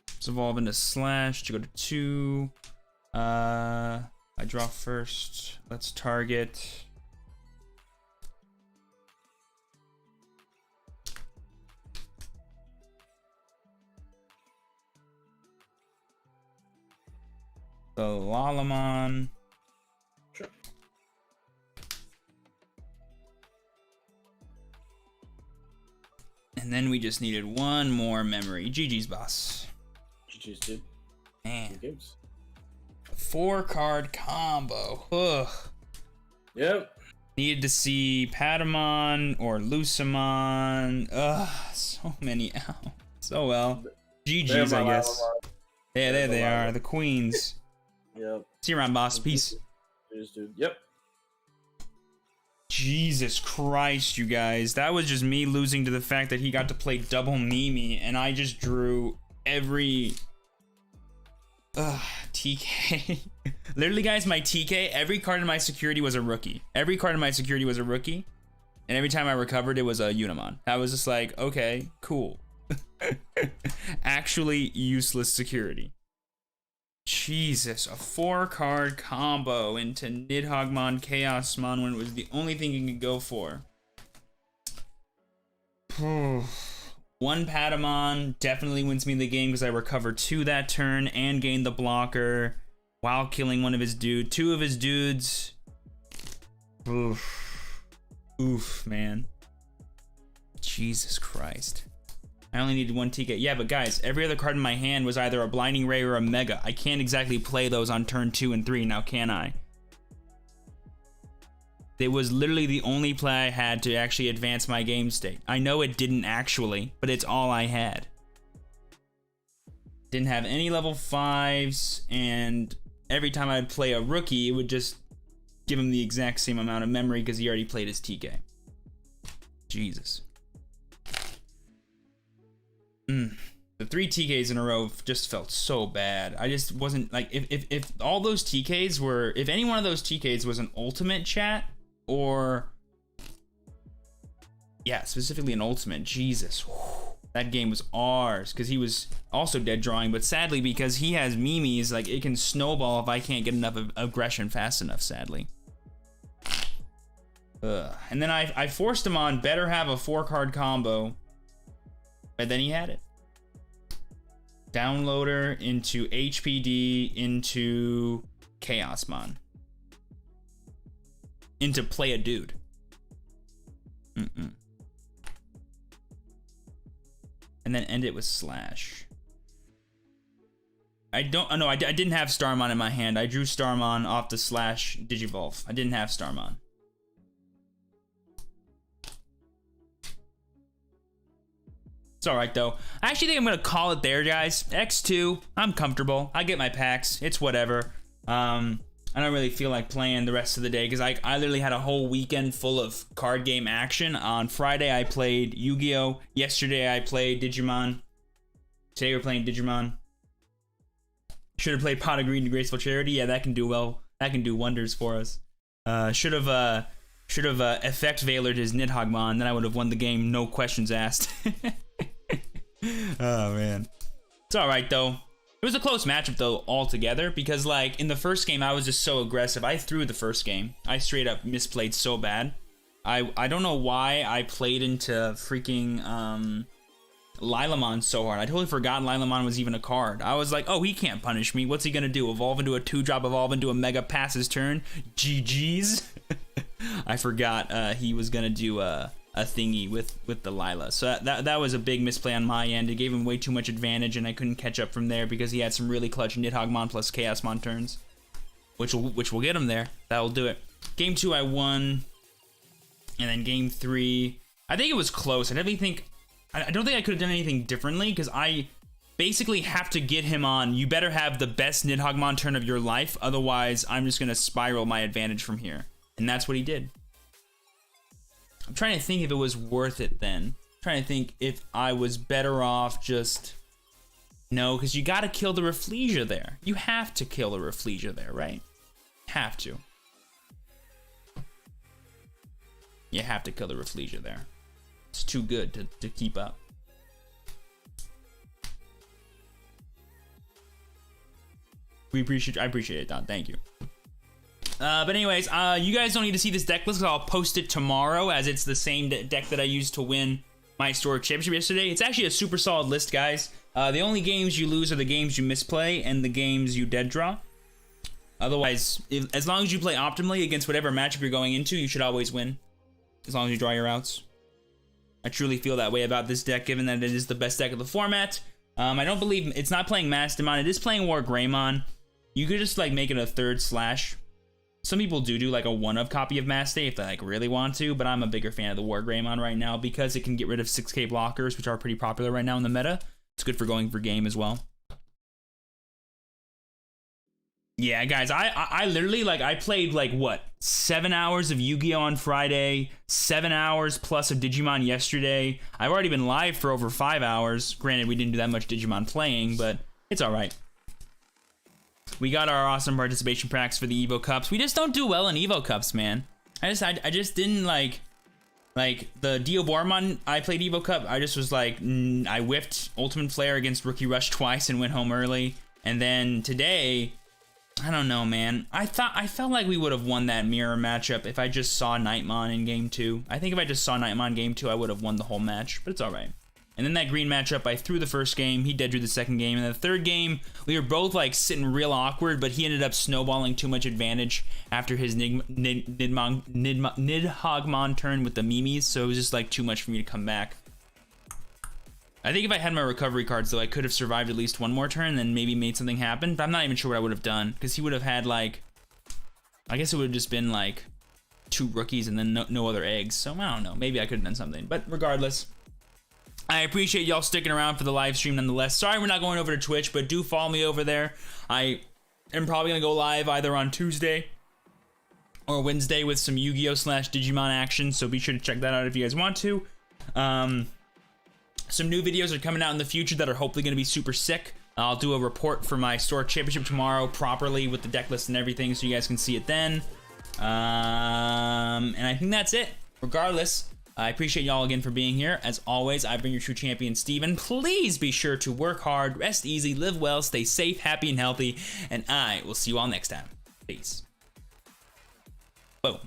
Let's evolve into Slash to go to 2. I draw first. Let's target. The Lalamon. Sure. And then we just needed one more memory. GG's, boss. GG's, dude. Man. Good games. 4-card combo. Ugh. Yep. Needed to see Patamon or Lucamon. Ugh, so many out. So well. GG's, I guess. Yeah, there they are, the queens. Yep. See you around, boss. Peace. Cheers, dude. Yep. Jesus Christ, you guys. That was just me losing to the fact that he got to play double Mimi, and I just drew every... TK. Literally, guys, my TK, every card in my security was a rookie. Every card in my security was a rookie. And every time I recovered, it was a Unimon. I was just like, okay, cool. Actually useless security. Jesus, a 4-card combo into Nidhoggmon, Chaosmon when it was the only thing you could go for. One Patamon definitely wins me the game because I recovered 2 that turn and gained the blocker while killing one of his dudes. 2 of his dudes. Oof, man. Jesus Christ. I only needed 1 TK. Yeah, but guys, every other card in my hand was either a Blinding Ray or a Mega. I can't exactly play those on turn 2 and 3, now can I? It was literally the only play I had to actually advance my game state. I know it didn't actually, but it's all I had. Didn't have any level 5s, and every time I'd play a rookie, it would just give him the exact same amount of memory because he already played his TK. Jesus. The 3 TKs in a row just felt so bad. I just wasn't like, if all those TKs were, if any one of those TKs was an ultimate chat, or yeah, specifically an ultimate, Jesus, whew, that game was ours because he was also dead drawing, but sadly because he has Mimi's, like it can snowball if I can't get enough of aggression fast enough, sadly. And then I forced him on better have a 4-card combo. And then he had it. Downloader into HPD into Chaosmon. Into play a dude. And then end it with Slash. I didn't have Starmon in my hand. I drew Starmon off the Slash Digivolve. I didn't have Starmon. It's all right, though. I actually think I'm going to call it there, guys. X2, I'm comfortable. I get my packs. It's whatever. I don't really feel like playing the rest of the day because I literally had a whole weekend full of card game action. On Friday, I played Yu-Gi-Oh! Yesterday, I played Digimon. Today, we're playing Digimon. Should have played Pot of Greed and Graceful Charity. Yeah, that can do well. That can do wonders for us. Should have effect Veilered his Nidhoggmon, then I would have won the game, no questions asked. Oh, man. It's all right, though. It was a close matchup, though, altogether, because, like, in the first game, I was just so aggressive. I threw the first game. I straight up misplayed so bad. I don't know why I played into freaking Lilamon so hard. I totally forgot Lilamon was even a card. I was like, oh, he can't punish me. What's he gonna do? Evolve into a 2-drop, evolve into a Mega, pass his turn? GG's. I forgot he was gonna do a thingy with the Lila. So that was a big misplay on my end. It gave him way too much advantage, and I couldn't catch up from there because he had some really clutch Nidhoggmon plus Chaosmon turns, which will get him there. That'll do it. Game 2 I won, and then game 3 I think it was close. I don't think I could have done anything differently because I basically have to get him on. You better have the best Nidhoggmon turn of your life, otherwise I'm just gonna spiral my advantage from here, and that's what he did. I'm trying to think if it was worth it then. I'm trying to think if I was better off just... No, because you gotta kill the Rafflesia there. You have to kill the Rafflesia there, right? Have to. You have to kill the Rafflesia there. It's too good to keep up. I appreciate it, Don. Thank you. But anyways, you guys don't need to see this deck list because I'll post it tomorrow, as it's the same deck that I used to win my store championship yesterday. It's actually a super solid list, guys. The only games you lose are the games you misplay and the games you dead draw. Otherwise, as long as you play optimally against whatever matchup you're going into, you should always win, as long as you draw your outs. I truly feel that way about this deck, given that it is the best deck of the format. I don't believe it's not playing Mastodon. It is playing War Greymon. You could just like make it a third slash. Some people do like a one-of copy of Mass Day if they like really want to, but I'm a bigger fan of the War Greymon right now because it can get rid of 6k blockers, which are pretty popular right now in the meta. It's good for going for game as well. Yeah, guys, I literally, like, I played, like, what, 7 hours of Yu-Gi-Oh! On Friday, 7 hours plus of Digimon yesterday. I've already been live for over 5 hours. Granted, we didn't do that much Digimon playing, but it's alright. We got our awesome participation packs for the Evo Cups. We just don't do well in Evo Cups, man. I just didn't, like the Diobormon I played Evo Cup, I just was like, I whiffed Ultimate Flare against Rookie Rush twice and went home early. And then today... I don't know, man. I felt like we would have won that mirror matchup if I just saw Nightmon in game 2. I think if I just saw Nightmon in game 2, I would have won the whole match, but it's alright. And then that green matchup, I threw the first game, he dead drew the second game, and the third game, we were both like sitting real awkward, but he ended up snowballing too much advantage after his Nidhoggmon turn with the Mimis, so it was just like too much for me to come back. I think if I had my recovery cards, though, I could have survived at least one more turn and then maybe made something happen. But I'm not even sure what I would have done, because he would have had, like... I guess it would have just been, like, 2 rookies and then no other eggs. So, I don't know. Maybe I could have done something. But regardless, I appreciate y'all sticking around for the live stream nonetheless. Sorry we're not going over to Twitch, but do follow me over there. I am probably going to go live either on Tuesday or Wednesday with some Yu-Gi-Oh! / Digimon action, so be sure to check that out if you guys want to. Some new videos are coming out in the future that are hopefully going to be super sick. I'll do a report for my store championship tomorrow properly with the deck list and everything, so you guys can see it then. And I think that's it. Regardless, I appreciate y'all again for being here. As always, I've been your true champion, Steven. Please be sure to work hard, rest easy, live well, stay safe, happy, and healthy, and I will see you all next time. Peace. Boom.